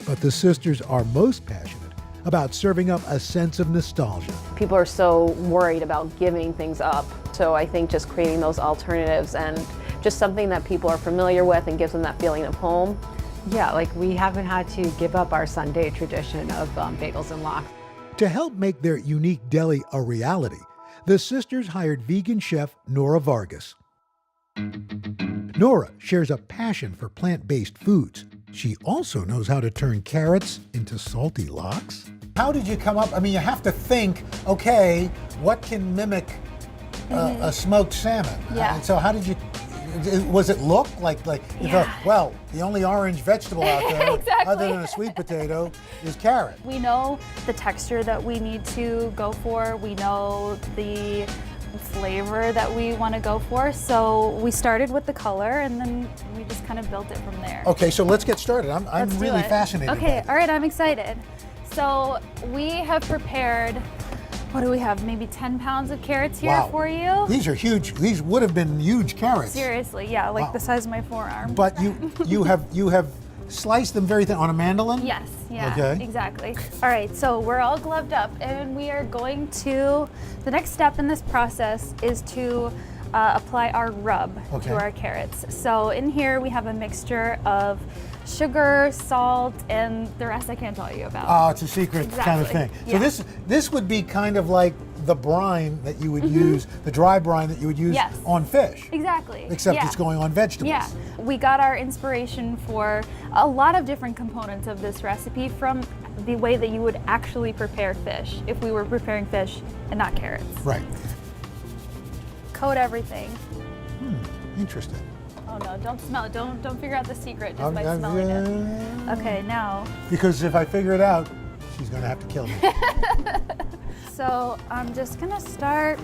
But the sisters are most passionate about serving up a sense of nostalgia. People are so worried about giving things up. So I think just creating those alternatives and just something that people are familiar with and gives them that feeling of home. Yeah, like we haven't had to give up our Sunday tradition of bagels and lox. To help make their unique deli a reality, the sisters hired vegan chef Nora Vargas. Nora shares a passion for plant-based foods. She also knows how to turn carrots into salty lox. How did you come up? I mean, you have to think, okay, what can mimic a smoked salmon. Yeah. And so how did you? Was it look like you thought, well, the only orange vegetable out there Exactly. other than a sweet potato is carrot? We know the texture that we need to go for. We know the flavor that we want to go for. So we started with the color and then we just kind of built it from there. Okay, so let's get started. I'm Let's do really it. fascinated. Okay, all right, I'm excited. So we have prepared, what do we have? Maybe 10 pounds of carrots here for you. These are huge. These would have been huge carrots. Seriously, yeah, like Wow. the size of my forearm. But you have sliced them very thin on a mandolin? Yes, yeah, Okay. exactly. All right, so we're all gloved up and we are going to, the next step in this process is to apply our rub to our carrots. So in here we have a mixture of sugar, salt, and the rest I can't tell you about. Oh, it's a secret kind of thing. Yeah. So this would be kind of like the brine that you would use, the dry brine that you would use on fish. Exactly. Except it's going on vegetables. Yeah, we got our inspiration for a lot of different components of this recipe from the way that you would actually prepare fish if we were preparing fish and not carrots. Right. Coat everything. Interesting. Oh no, don't smell it. Don't figure out the secret just by smelling it. Okay, now. Because if I figure it out, she's going to have to kill me. So I'm just gonna start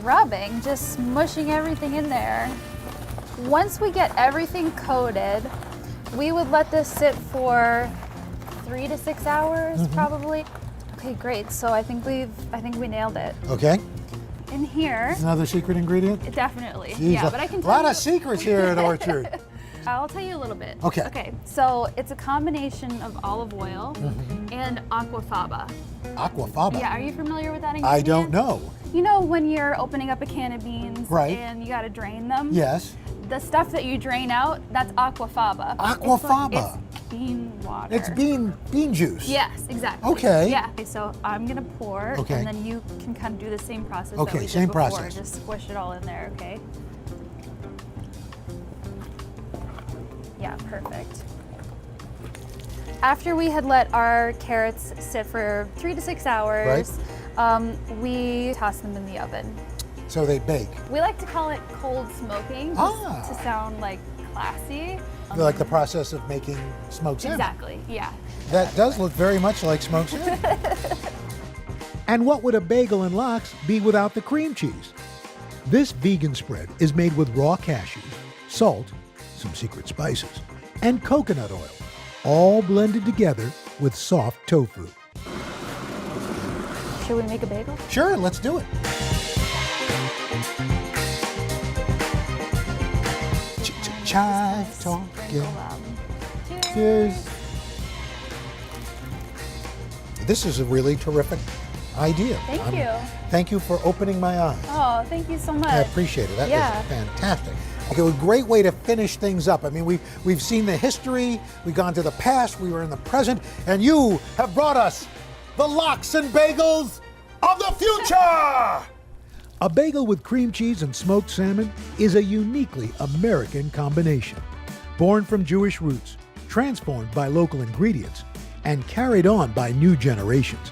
rubbing, just smushing everything in there. Once we get everything coated, we would let this sit for 3 to 6 hours probably. Okay, great. So I think we nailed it. Okay. In here. Another secret ingredient? Definitely. Jeez, Yeah, but I can a tell lot you. of secrets here at Orchard. I'll tell you a little bit. Okay. Okay, so it's a combination of olive oil and aquafaba. Aquafaba? Yeah, are you familiar with that ingredient? I don't know. You know when you're opening up a can of beans Right. and you gotta drain them? Yes. The stuff that you drain out, that's aquafaba. Aquafaba. It's bean water. It's bean juice. Yes, exactly. Okay. Yeah. Okay, so I'm gonna pour, Okay. and then you can kind of do the same process Okay, that we same did before. process. Just squish it all in there, okay? Yeah, perfect. After we had let our carrots sit for 3 to 6 hours, we tossed them in the oven. So they bake. We like to call it cold smoking, just to sound like classy. Like the process of making smoked salmon. Exactly, yeah. That does look very much like smoked salmon. And what would a bagel and lox be without the cream cheese? This vegan spread is made with raw cashews, salt, some secret spices, and coconut oil, all blended together with soft tofu. Should we make a bagel? Sure, let's do it. Chive talking. Cheers. This is a really terrific idea. Thank you. Thank you for opening my eyes. Oh, thank you so much. I appreciate it. That was fantastic. Okay, a great way to finish things up. I mean, we've seen the history, we've gone to the past, we were in the present, and you have brought us the lox and bagels of the future! A bagel with cream cheese and smoked salmon is a uniquely American combination. Born from Jewish roots, transformed by local ingredients, and carried on by new generations,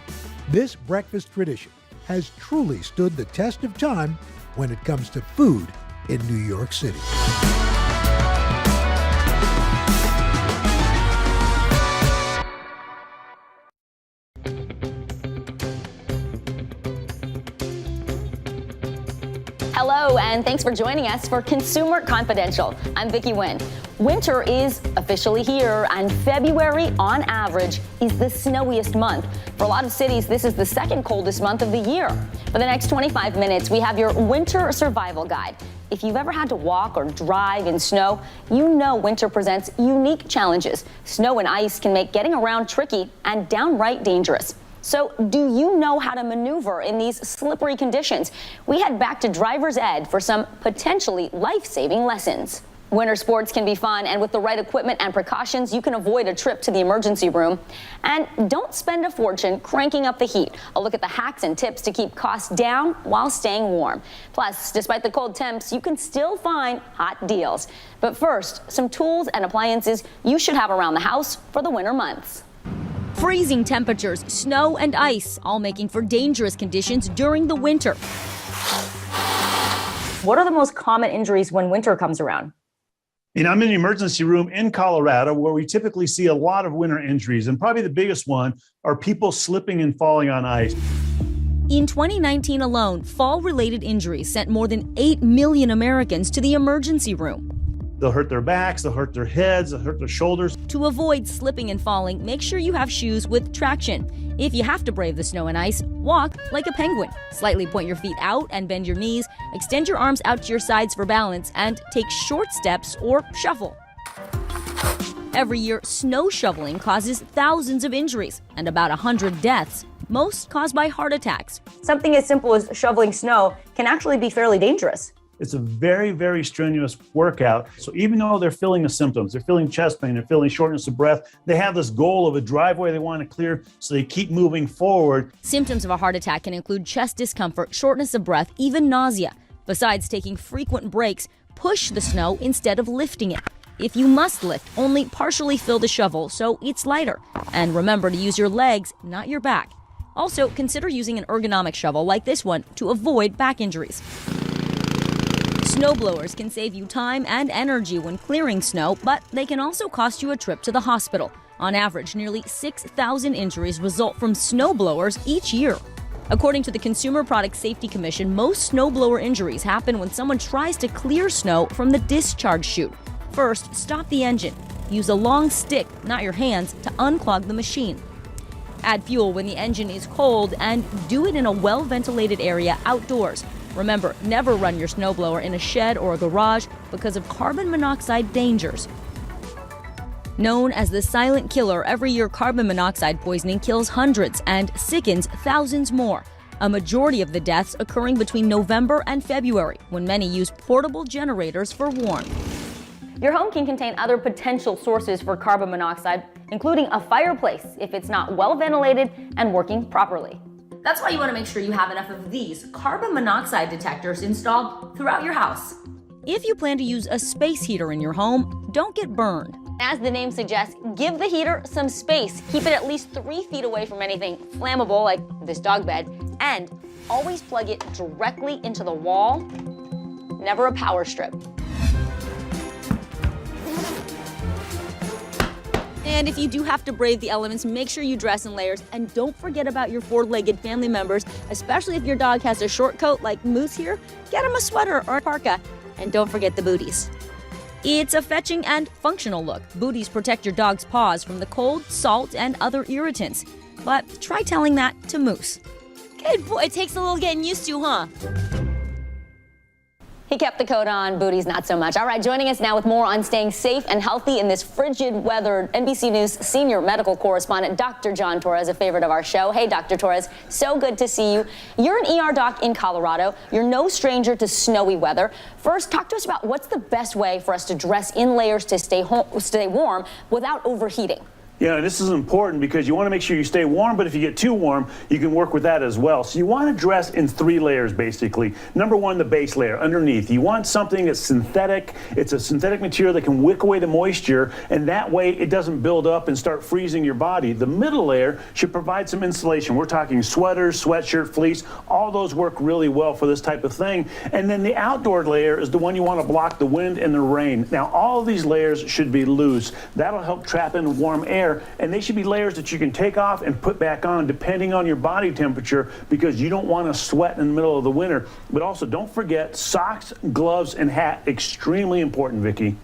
this breakfast tradition has truly stood the test of time when it comes to food in New York City. Hello, and thanks for joining us for Consumer Confidential. I'm Vicki Nguyen. Winter is officially here, and February, on average, is the snowiest month. For a lot of cities, this is the second coldest month of the year. For the next 25 minutes, we have your winter survival guide. If you've ever had to walk or drive in snow, you know winter presents unique challenges. Snow and ice can make getting around tricky and downright dangerous. So do you know how to maneuver in these slippery conditions? We head back to driver's ed for some potentially life-saving lessons. Winter sports can be fun, and with the right equipment and precautions, you can avoid a trip to the emergency room. And don't spend a fortune cranking up the heat. A look at the hacks and tips to keep costs down while staying warm. Plus, despite the cold temps, you can still find hot deals. But first, some tools and appliances you should have around the house for the winter months. Freezing temperatures, snow and ice, all making for dangerous conditions during the winter. What are the most common injuries when winter comes around? I'm in the emergency room in Colorado, where we typically see a lot of winter injuries. And probably the biggest one are people slipping and falling on ice. In 2019 alone, fall-related injuries sent more than 8 million Americans to the emergency room. They'll hurt their backs, they'll hurt their heads, they'll hurt their shoulders. To avoid slipping and falling, make sure you have shoes with traction. If you have to brave the snow and ice, walk like a penguin. Slightly point your feet out and bend your knees, extend your arms out to your sides for balance, and take short steps or shuffle. Every year, snow shoveling causes thousands of injuries and about 100 deaths, most caused by heart attacks. Something as simple as shoveling snow can actually be fairly dangerous. It's a very, very strenuous workout. So even though they're feeling the symptoms, they're feeling chest pain, they're feeling shortness of breath, they have this goal of a driveway they want to clear, so they keep moving forward. Symptoms of a heart attack can include chest discomfort, shortness of breath, even nausea. Besides taking frequent breaks, push the snow instead of lifting it. If you must lift, only partially fill the shovel so it's lighter. And remember to use your legs, not your back. Also, consider using an ergonomic shovel like this one to avoid back injuries. Snowblowers can save you time and energy when clearing snow, but they can also cost you a trip to the hospital. On average, nearly 6,000 injuries result from snowblowers each year. According to the Consumer Product Safety Commission, most snowblower injuries happen when someone tries to clear snow from the discharge chute. First, stop the engine. Use a long stick, not your hands, to unclog the machine. Add fuel when the engine is cold and do it in a well-ventilated area outdoors. Remember, never run your snowblower in a shed or a garage because of carbon monoxide dangers. Known as the silent killer, every year carbon monoxide poisoning kills hundreds and sickens thousands more. A majority of the deaths occurring between November and February, when many use portable generators for warmth. Your home can contain other potential sources for carbon monoxide, including a fireplace if it's not well ventilated and working properly. That's why you want to make sure you have enough of these carbon monoxide detectors installed throughout your house. If you plan to use a space heater in your home, don't get burned. As the name suggests, give the heater some space. Keep it at least 3 feet away from anything flammable like this dog bed, and always plug it directly into the wall, never a power strip. And if you do have to brave the elements, make sure you dress in layers, and don't forget about your 4-legged family members, especially if your dog has a short coat like Moose here. Get him a sweater or a parka, and don't forget the booties. It's a fetching and functional look. Booties protect your dog's paws from the cold, salt, and other irritants. But try telling that to Moose. Good boy, it takes a little getting used to, huh? He kept the coat on, booties not so much. All right, joining us now with more on staying safe and healthy in this frigid weather, NBC News senior medical correspondent, Dr. John Torres, a favorite of our show. Hey, Dr. Torres, so good to see you. You're an ER doc in Colorado. You're no stranger to snowy weather. First, talk to us about what's the best way for us to dress in layers to stay warm without overheating. Yeah, this is important because you want to make sure you stay warm, but if you get too warm, you can work with that as well. So you want to dress in 3 layers, basically. Number 1, the base layer, underneath. You want something that's synthetic. It's a synthetic material that can wick away the moisture, and that way it doesn't build up and start freezing your body. The middle layer should provide some insulation. We're talking sweaters, sweatshirt, fleece. All those work really well for this type of thing. And then the outdoor layer is the one you want to block the wind and the rain. Now, all of these layers should be loose. That'll help trap in warm air. And they should be layers that you can take off and put back on depending on your body temperature, because you don't want to sweat in the middle of the winter. But also don't forget socks, gloves, and hat. Extremely important, Vicki.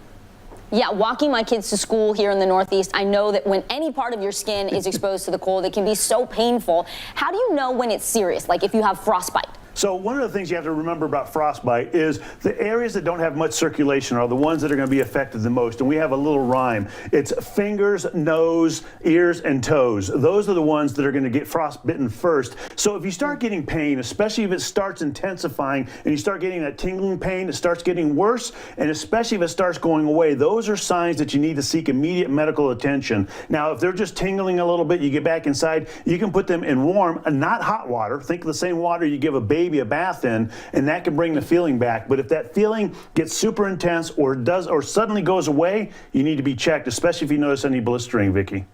Yeah, walking my kids to school here in the Northeast, I know that when any part of your skin is exposed to the cold, it can be so painful. How do you know when it's serious, like if you have frostbite? So one of the things you have to remember about frostbite is the areas that don't have much circulation are the ones that are going to be affected the most. And we have a little rhyme. It's fingers, nose, ears, and toes. Those are the ones that are going to get frostbitten first. So if you start getting pain, especially if it starts intensifying and you start getting that tingling pain, it starts getting worse, and especially if it starts going away, those are signs that you need to seek immediate medical attention. Now, if they're just tingling a little bit, you get back inside, you can put them in warm, not hot water. Think of the same water you give a baby a bath in, and that can bring the feeling back. But if that feeling gets super intense or suddenly goes away, you need to be checked, especially if you notice any blistering, Vicki.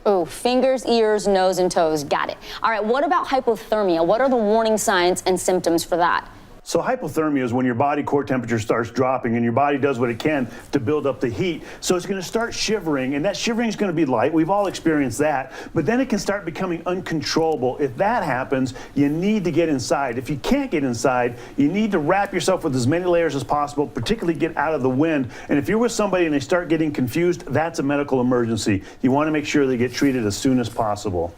Oh, fingers, ears, nose, and toes. Got it. All right, what about hypothermia? What are the warning signs and symptoms for that? So hypothermia is when your body core temperature starts dropping and your body does what it can to build up the heat. So it's going to start shivering, and that shivering is going to be light. We've all experienced that. But then it can start becoming uncontrollable. If that happens, you need to get inside. If you can't get inside, you need to wrap yourself with as many layers as possible, particularly get out of the wind. And if you're with somebody and they start getting confused, that's a medical emergency. You want to make sure they get treated as soon as possible.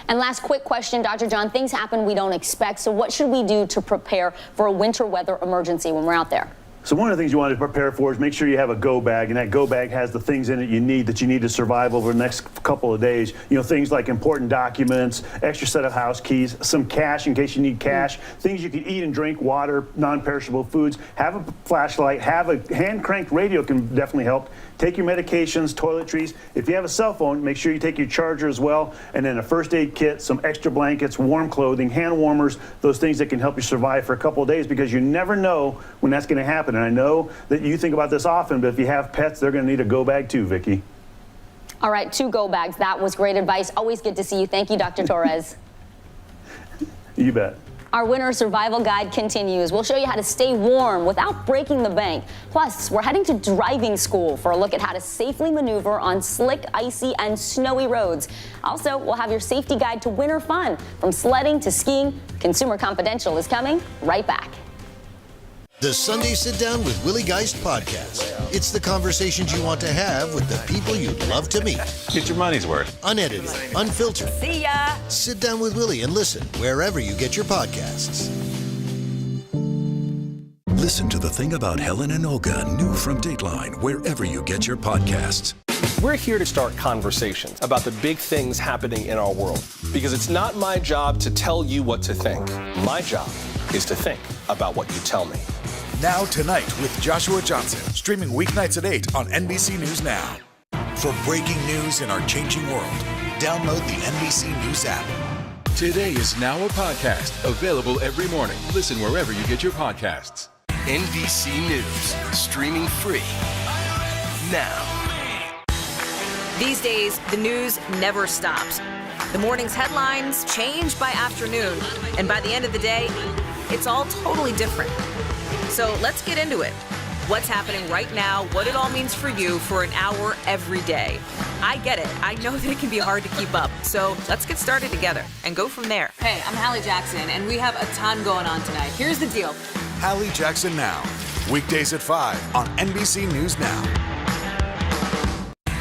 And last quick question, Dr. John, things happen we don't expect, so what should we do to prepare for a winter weather emergency when we're out there? So one of the things you want to prepare for is make sure you have a go bag, and that go bag has the things in it you need to survive over the next couple of days. You know, things like important documents, extra set of house keys, some cash in case you need cash, things you can eat and drink, water, non-perishable foods, have a flashlight, have a hand-cranked radio can definitely help. Take your medications, toiletries. If you have a cell phone, make sure you take your charger as well, and then a first aid kit, some extra blankets, warm clothing, hand warmers, those things that can help you survive for a couple of days, because you never know when that's going to happen. And I know that you think about this often, but if you have pets, they're going to need a go bag too, Vicki. All right, 2 go bags. That was great advice. Always good to see you. Thank you, Dr. Torres. You bet. Our winter survival guide continues. We'll show you how to stay warm without breaking the bank. Plus, we're heading to driving school for a look at how to safely maneuver on slick, icy, and snowy roads. Also, we'll have your safety guide to winter fun, from sledding to skiing. Consumer Confidential is coming right back. The Sunday Sit Down with Willie Geist podcast. It's the conversations you want to have with the people you'd love to meet. Get your money's worth. Unedited, unfiltered. See ya! Sit down with Willie and listen wherever you get your podcasts. Listen to The Thing About Helen and Olga, new from Dateline, wherever you get your podcasts. We're here to start conversations about the big things happening in our world, because it's not my job to tell you what to think. My job is to think about what you tell me. Now Tonight with Joshua Johnson, streaming weeknights at 8 on NBC News Now. For breaking news in our changing world, download the NBC News app. Today is now a podcast, available every morning. Listen wherever you get your podcasts. NBC News, streaming free now. These days, the news never stops. The morning's headlines change by afternoon, and by the end of the day, it's all totally different. So let's get into it. What's happening right now, what it all means for you for an hour every day. I get it. I know that it can be hard to keep up. So let's get started together and go from there. Hey, I'm Hallie Jackson, and we have a ton going on tonight. Here's the deal. Hallie Jackson Now, weekdays at 5 on NBC News Now.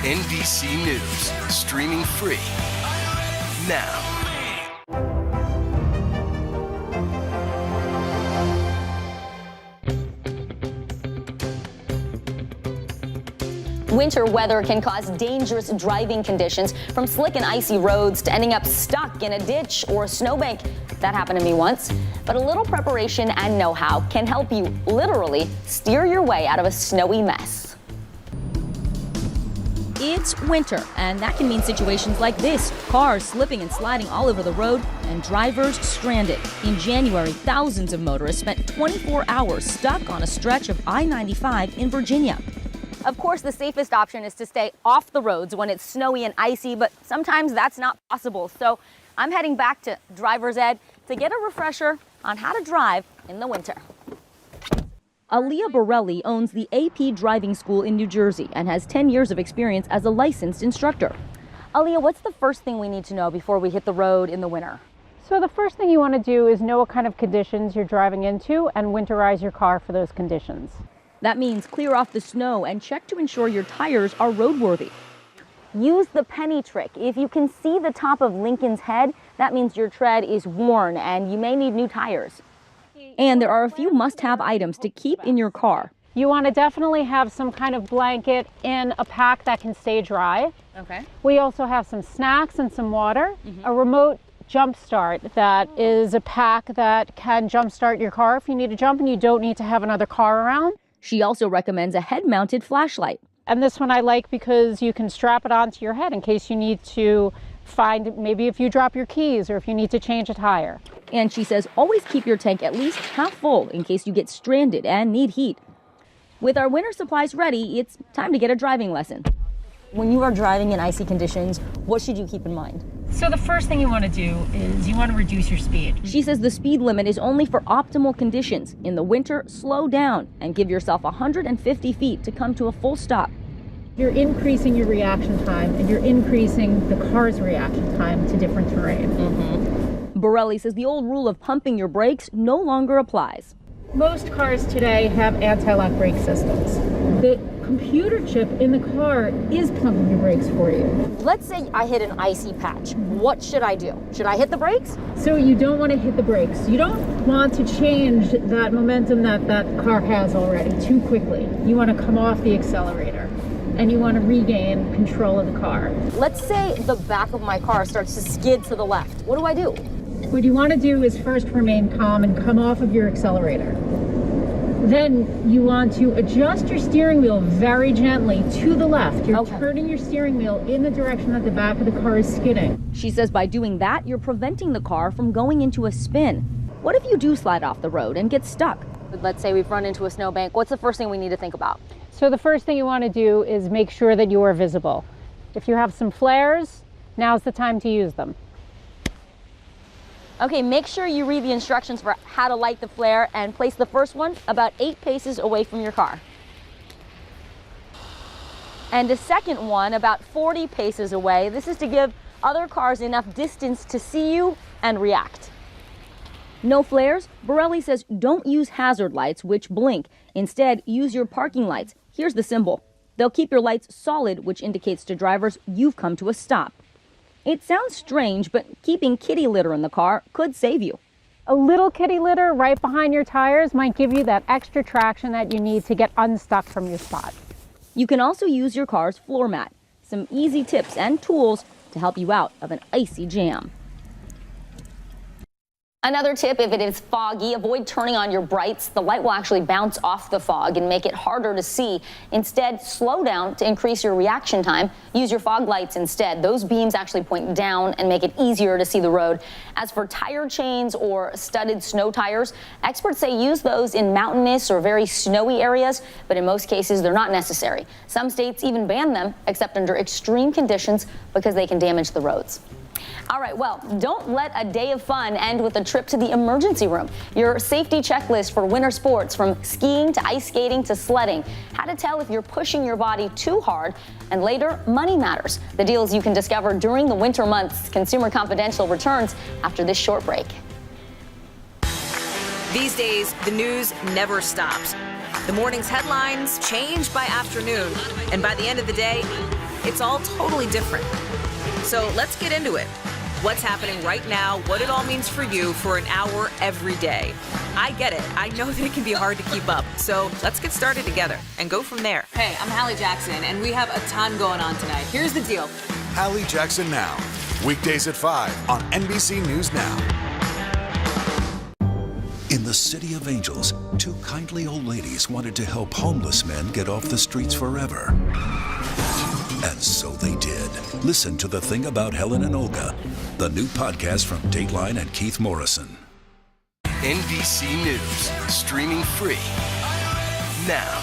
NBC News, streaming free now. Winter weather can cause dangerous driving conditions, from slick and icy roads to ending up stuck in a ditch or a snowbank. That happened to me once. But a little preparation and know-how can help you literally steer your way out of a snowy mess. It's winter, and that can mean situations like this: cars slipping and sliding all over the road, and drivers stranded. In January, thousands of motorists spent 24 hours stuck on a stretch of I-95 in Virginia. Of course, the safest option is to stay off the roads when it's snowy and icy, but sometimes that's not possible. So I'm heading back to driver's ed to get a refresher on how to drive in the winter. Aaliyah Borelli owns the AP Driving School in New Jersey and has 10 years of experience as a licensed instructor. Aaliyah, what's the first thing we need to know before we hit the road in the winter? So the first thing you want to do is know what kind of conditions you're driving into and winterize your car for those conditions. That means clear off the snow and check to ensure your tires are roadworthy. Use the penny trick. If you can see the top of Lincoln's head, that means your tread is worn and you may need new tires. And there are a few must-have items to keep in your car. You want to definitely have some kind of blanket in a pack that can stay dry. Okay. We also have some snacks and some water, a remote jump start that is a pack that can jump start your car if you need to jump and you don't need to have another car around. She also recommends a head-mounted flashlight. And this one I like because you can strap it onto your head in case you need to find, maybe if you drop your keys or if you need to change a tire. And she says always keep your tank at least half full in case you get stranded and need heat. With our winter supplies ready, it's time to get a driving lesson. When you are driving in icy conditions, what should you keep in mind? So the first thing you want to do is you want to reduce your speed. She says the speed limit is only for optimal conditions. In the winter, slow down and give yourself 150 feet to come to a full stop. You're increasing your reaction time and you're increasing the car's reaction time to different terrain. Borelli says the old rule of pumping your brakes no longer applies. Most cars today have anti-lock brake systems. The computer chip in the car is pumping your brakes for you. Let's say I hit an icy patch. What should I do? Should I hit the brakes? So you don't want to hit the brakes. You don't want to change that momentum that car has already too quickly. You want to come off the accelerator and you want to regain control of the car. Let's say the back of my car starts to skid to the left. What do I do? What you want to do is first remain calm and come off of your accelerator. Then you want to adjust your steering wheel very gently to the left. You're turning your steering wheel in the direction that the back of the car is skidding. She says by doing that, you're preventing the car from going into a spin. What if you do slide off the road and get stuck? Let's say we've run into a snowbank. What's the first thing we need to think about? So the first thing you want to do is make sure that you are visible. If you have some flares, now's the time to use them. Okay, make sure you read the instructions for how to light the flare and place the first one about 8 paces away from your car. And the second one about 40 paces away. This is to give other cars enough distance to see you and react. No flares? Borelli says don't use hazard lights, which blink. Instead, use your parking lights. Here's the symbol. They'll keep your lights solid, which indicates to drivers you've come to a stop. It sounds strange, but keeping kitty litter in the car could save you. A little kitty litter right behind your tires might give you that extra traction that you need to get unstuck from your spot. You can also use your car's floor mat. Some easy tips and tools to help you out of an icy jam. Another tip, if it is foggy, avoid turning on your brights. The light will actually bounce off the fog and make it harder to see. Instead, slow down to increase your reaction time. Use your fog lights instead. Those beams actually point down and make it easier to see the road. As for tire chains or studded snow tires, experts say use those in mountainous or very snowy areas, but in most cases they're not necessary. Some states even ban them, except under extreme conditions because they can damage the roads. All right, well, don't let a day of fun end with a trip to the emergency room. Your safety checklist for winter sports, from skiing to ice skating to sledding. How to tell if you're pushing your body too hard. And later, money matters. The deals you can discover during the winter months. Consumer Confidential returns after this short break. These days, the news never stops. The morning's headlines change by afternoon. And by the end of the day, it's all totally different. So let's get into it. What's happening right now, what it all means for you for an hour every day. I get it. I know that it can be hard to keep up. So let's get started together and go from there. Hey, I'm Hallie Jackson, and we have a ton going on tonight. Here's the deal. Hallie Jackson Now. Weekdays at 5 on NBC News Now. In the City of Angels, two kindly old ladies wanted to help homeless men get off the streets forever. And so they did. Listen to The Thing About Helen and Olga, the new podcast from Dateline and Keith Morrison. NBC News, streaming free now.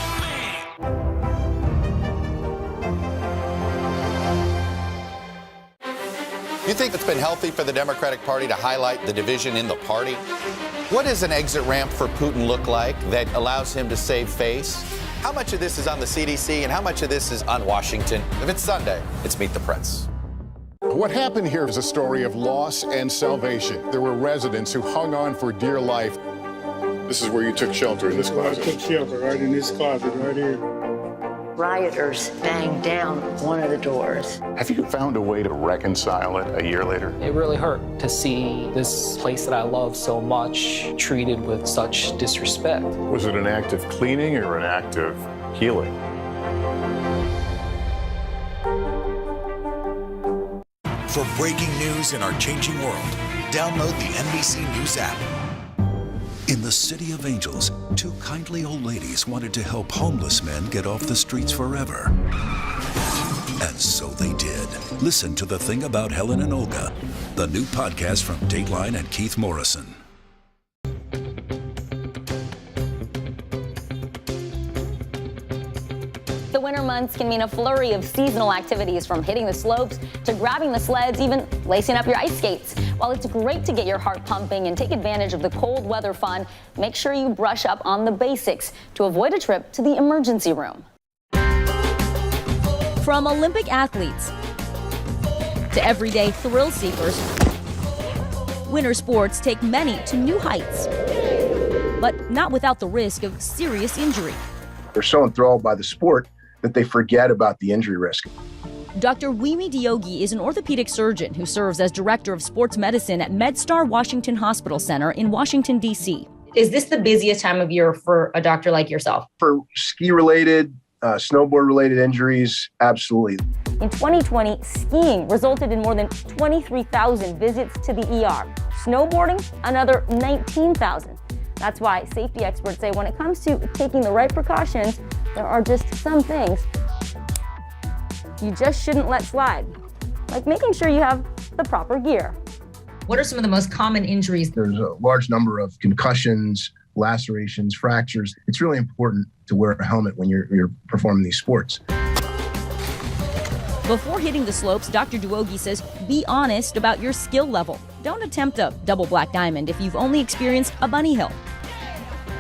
You think it's been healthy for the Democratic Party to highlight the division in the party? What does an exit ramp for Putin look like that allows him to save face? How much of this is on the CDC and how much of this is on Washington? If it's Sunday, it's Meet the Press. What happened here is a story of loss and salvation. There were residents who hung on for dear life. This is where you took shelter, in this closet. I took shelter right in this closet right here. Rioters banged down one of the doors. Have you found a way to reconcile it a year later? It really hurt to see this place that I love so much treated with such disrespect. Was it an act of cleaning or an act of healing? For breaking news in our changing world, download the NBC News app. In the City of Angels, two kindly old ladies wanted to help homeless men get off the streets forever. And so they did. Listen to The Thing About Helen and Olga, the new podcast from Dateline and Keith Morrison. The winter months can mean a flurry of seasonal activities, from hitting the slopes to grabbing the sleds, even lacing up your ice skates. While it's great to get your heart pumping and take advantage of the cold weather fun, make sure you brush up on the basics to avoid a trip to the emergency room. From Olympic athletes to everyday thrill seekers, winter sports take many to new heights, but not without the risk of serious injury. They're so enthralled by the sport that they forget about the injury risk. Dr. Wimi Diogi is an orthopedic surgeon who serves as director of sports medicine at MedStar Washington Hospital Center in Washington, D.C. Is this the busiest time of year for a doctor like yourself? For ski-related, snowboard-related injuries, absolutely. In 2020, skiing resulted in more than 23,000 visits to the ER. Snowboarding, another 19,000. That's why safety experts say when it comes to taking the right precautions, there are just some things you just shouldn't let slide, like making sure you have the proper gear. What are some of the most common injuries? There's a large number of concussions, lacerations, fractures. It's really important to wear a helmet when you're performing these sports. Before hitting the slopes, Dr. Diogi says be honest about your skill level. Don't attempt a double black diamond if you've only experienced a bunny hill.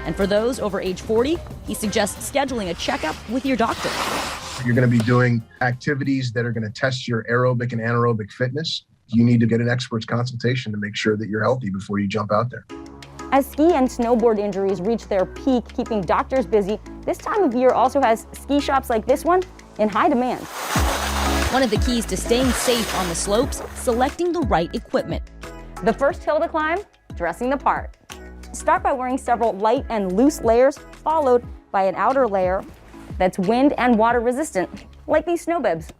And for those over age 40, he suggests scheduling a checkup with your doctor. You're going to be doing activities that are going to test your aerobic and anaerobic fitness. You need to get an expert's consultation to make sure that you're healthy before you jump out there. As ski and snowboard injuries reach their peak, keeping doctors busy, this time of year also has ski shops like this one in high demand. One of the keys to staying safe on the slopes, selecting the right equipment. The first hill to climb, dressing the part. Start by wearing several light and loose layers, followed by an outer layer that's wind and water resistant, like these snow bibs.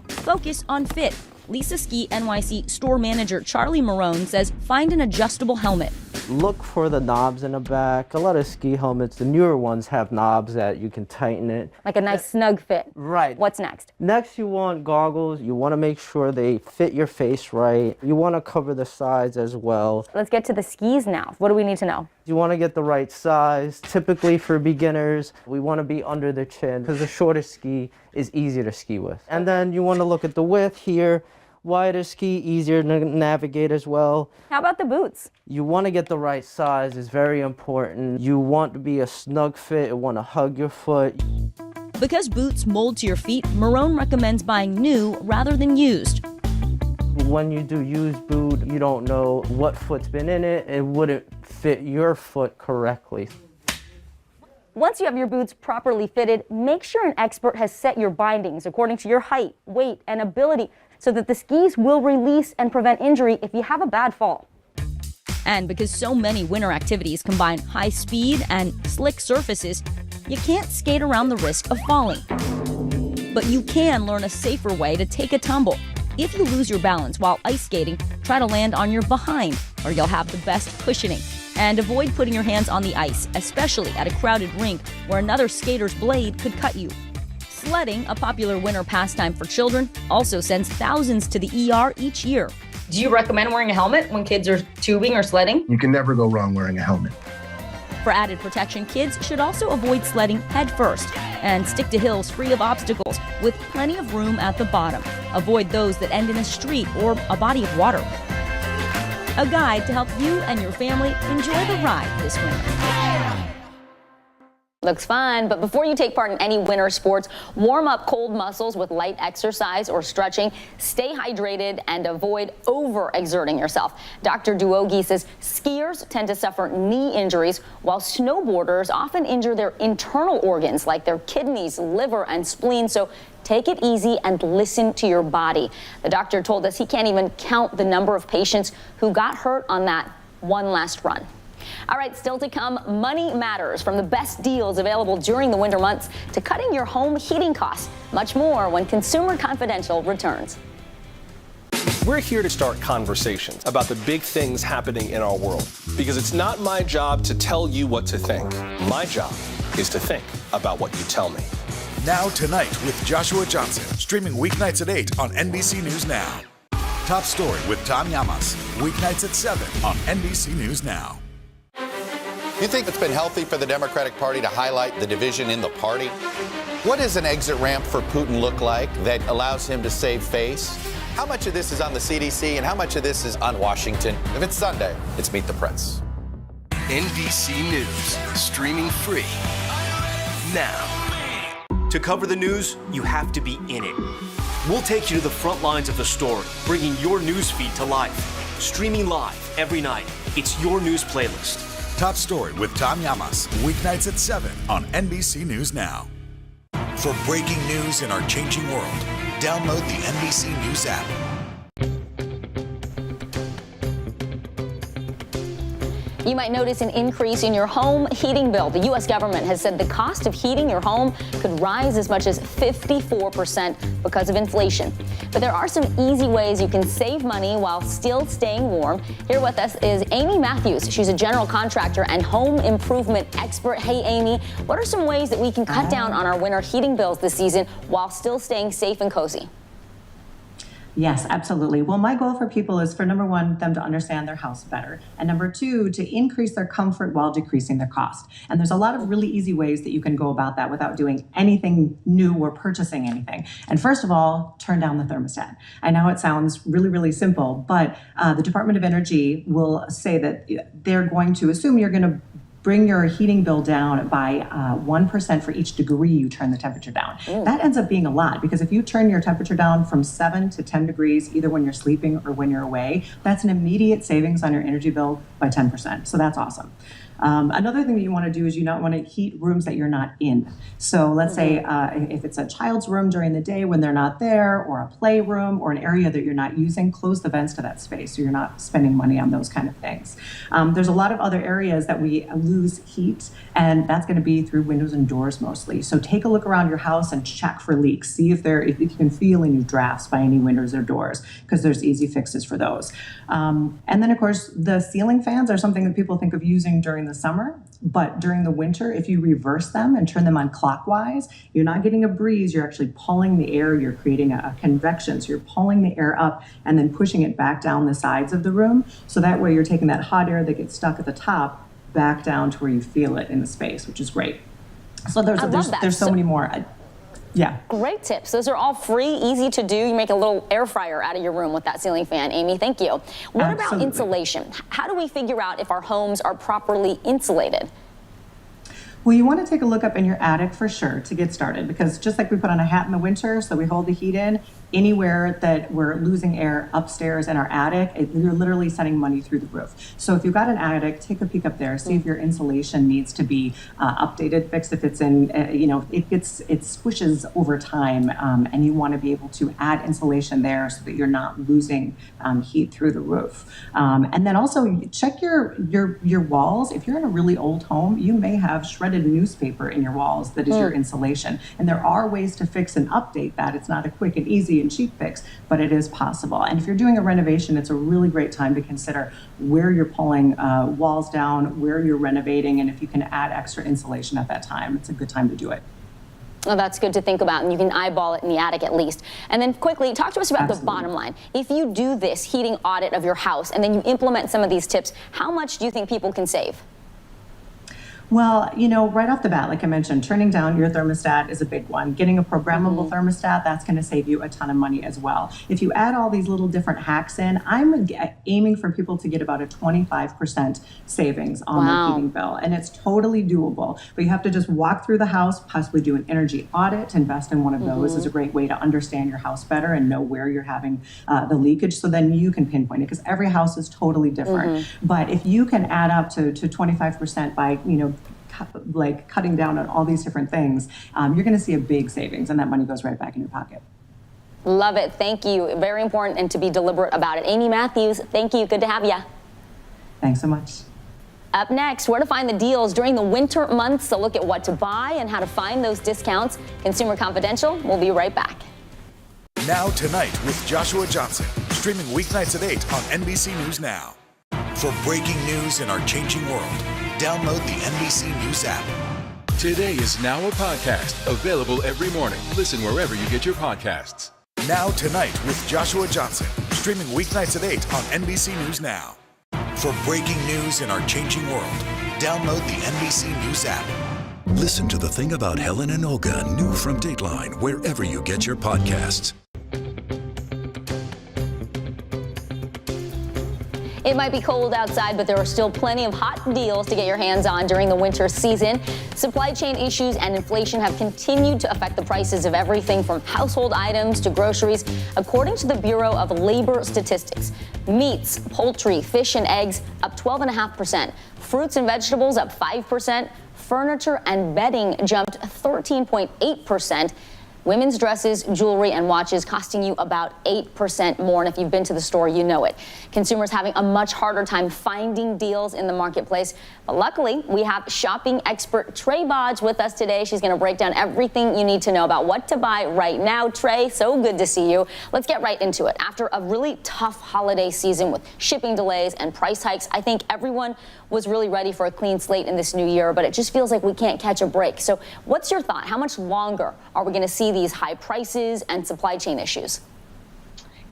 Focus on fit. Lisa Ski NYC store manager Charlie Marone says find an adjustable helmet. Look for the knobs in the back. A lot of ski helmets, the newer ones, have knobs that you can tighten it. Like a nice snug fit. Right. What's next? Next, you want goggles. You want to make sure they fit your face right. You want to cover the sides as well. Let's get to the skis now. What do we need to know? You want to get the right size. Typically for beginners, we want to be under the chin because the shortest ski is easier to ski with. And then you want to look at the width here. Wider ski, easier to navigate as well. How about the boots? You want to get the right size, it's very important. You want to be a snug fit, you want to hug your foot. Because boots mold to your feet, Marone recommends buying new rather than used. When you do used boot, you don't know what foot's been in it. It wouldn't fit your foot correctly. Once you have your boots properly fitted, make sure an expert has set your bindings according to your height, weight, and ability, so that the skis will release and prevent injury if you have a bad fall. And because so many winter activities combine high speed and slick surfaces, you can't skate around the risk of falling. But you can learn a safer way to take a tumble. If you lose your balance while ice skating, try to land on your behind, or you'll have the best cushioning. And avoid putting your hands on the ice, especially at a crowded rink where another skater's blade could cut you. Sledding, a popular winter pastime for children, also sends thousands to the ER each year. Do you recommend wearing a helmet when kids are tubing or sledding? You can never go wrong wearing a helmet. For added protection, kids should also avoid sledding head first and stick to hills free of obstacles with plenty of room at the bottom. Avoid those that end in a street or a body of water. A guide to help you and your family enjoy the ride this winter. Looks fun, but before you take part in any winter sports, warm up cold muscles with light exercise or stretching, stay hydrated, and avoid overexerting yourself. Dr. Diogi says skiers tend to suffer knee injuries, while snowboarders often injure their internal organs like their kidneys, liver, and spleen, so take it easy and listen to your body. The doctor told us he can't even count the number of patients who got hurt on that one last run. All right, still to come, money matters, from the best deals available during the winter months to cutting your home heating costs. Much more when Consumer Confidential returns. We're here to start conversations about the big things happening in our world, because it's not my job to tell you what to think. My job is to think about what you tell me. Now Tonight with Joshua Johnson, streaming weeknights at 8 on NBC News Now. Top Story with Tom Llamas, weeknights at 7 on NBC News Now. You think it's been healthy for the Democratic Party to highlight the division in the party? What does an exit ramp for Putin look like that allows him to save face? How much of this is on the CDC and how much of this is on Washington? If it's Sunday, it's Meet the Press. NBC News, streaming free now. To cover the news, you have to be in it. We'll take you to the front lines of the story, bringing your news feed to life. Streaming live every night. It's your news playlist. Top Story with Tom Llamas, weeknights at 7 on NBC News Now. For breaking news in our changing world, download the NBC News app. You might notice an increase in your home heating bill. The U.S. government has said the cost of heating your home could rise as much as 54% because of inflation. But there are some easy ways you can save money while still staying warm. Here with us is Amy Matthews. She's a general contractor and home improvement expert. Hey, Amy, what are some ways that we can cut down on our winter heating bills this season while still staying safe and cozy? Yes, absolutely. Well, my goal for people is for number one, them to understand their house better. And number two, to increase their comfort while decreasing their cost. And there's a lot of really easy ways that you can go about that without doing anything new or purchasing anything. And first of all, turn down the thermostat. I know it sounds really, really simple, but the Department of Energy will say that they're going to assume you're going to bring your heating bill down by 1% for each degree you turn the temperature down. That ends up being a lot because if you turn your temperature down from 7 to 10 degrees, either when you're sleeping or when you're away, that's an immediate savings on your energy bill by 10%. So that's awesome. Another thing that you want to do is you not want to heat rooms that you're not in. So let's say if it's a child's room during the day when they're not there, or a playroom, or an area that you're not using, close the vents to that space so you're not spending money on those kind of things. There's a lot of other areas that we lose heat, and that's going to be through windows and doors mostly. So take a look around your house and check for leaks. See if you can feel any drafts by any windows or doors, because there's easy fixes for those. And then, of course, the ceiling fans are something that people think of using during the summer, but during the winter, if you reverse them and turn them on clockwise, you're not getting a breeze, you're actually pulling the air, you're creating a convection. So you're pulling the air up and then pushing it back down the sides of the room. So that way you're taking that hot air that gets stuck at the top back down to where you feel it in the space, which is great. So there's so many more. Yeah. Great tips. Those are all free, easy to do. You make a little air fryer out of your room with that ceiling fan, Amy. Thank you. What about insulation? How do we figure out if our homes are properly insulated? Well, you want to take a look up in your attic for sure to get started, because just like we put on a hat in the winter so we hold the heat in, anywhere that we're losing air upstairs in our attic, you're literally sending money through the roof. So if you've got an attic, take a peek up there, see if your insulation needs to be updated, fixed. If it's in, it squishes over time, and you want to be able to add insulation there so that you're not losing heat through the roof. And then also check your walls. If you're in a really old home, you may have shredded newspaper in your walls that is your insulation. And there are ways to fix and update that. It's not a quick and easy and cheap fix, but it is possible. And if you're doing a renovation, it's a really great time to consider where you're pulling walls down, where you're renovating, and if you can add extra insulation at that time, it's a good time to do it. Oh, that's good to think about, and you can eyeball it in the attic at least. And then quickly, talk to us about the bottom line. If you do this heating audit of your house and then you implement some of these tips, how much do you think people can save? Well, right off the bat, like I mentioned, turning down your thermostat is a big one. Getting a programmable thermostat, that's going to save you a ton of money as well. If you add all these little different hacks in, I'm aiming for people to get about a 25% savings on their heating bill. And it's totally doable. But you have to just walk through the house, possibly do an energy audit. Invest in one of those is a great way to understand your house better and know where you're having the leakage, so then you can pinpoint it, because every house is totally different. But if you can add up to 25% by, like cutting down on all these different things, you're going to see a big savings, and that money goes right back in your pocket. Love it. Thank you. Very important, and to be deliberate about it. Amy Matthews, thank you. Good to have you. Thanks so much. Up next, where to find the deals during the winter months. A look at what to buy and how to find those discounts. Consumer Confidential. We'll be right back. Now Tonight with Joshua Johnson, streaming weeknights at 8 on NBC News Now. For breaking news in our changing world, download the NBC News app. Today is now a podcast available every morning. Listen wherever you get your podcasts. Now Tonight with Joshua Johnson, streaming weeknights at 8 on NBC News Now. For breaking news in our changing world, download the NBC News app. Listen to The Thing About Helen and Olga, new from Dateline, wherever you get your podcasts. It might be cold outside, but there are still plenty of hot deals to get your hands on during the winter season. Supply chain issues and inflation have continued to affect the prices of everything from household items to groceries. According to the Bureau of Labor Statistics, meats, poultry, fish, and eggs up 12.5%, fruits and vegetables up 5%, furniture and bedding jumped 13.8%. Women's dresses, jewelry, and watches costing you about 8% more. And if you've been to the store, you know it. Consumers having a much harder time finding deals in the marketplace. But luckily, we have shopping expert Trey Bodge with us today. She's going to break down everything you need to know about what to buy right now. Trey, so good to see you. Let's get right into it. After a really tough holiday season with shipping delays and price hikes, I think everyone was really ready for a clean slate in this new year, but it just feels like we can't catch a break. So what's your thought? How much longer are we going to see these high prices and supply chain issues?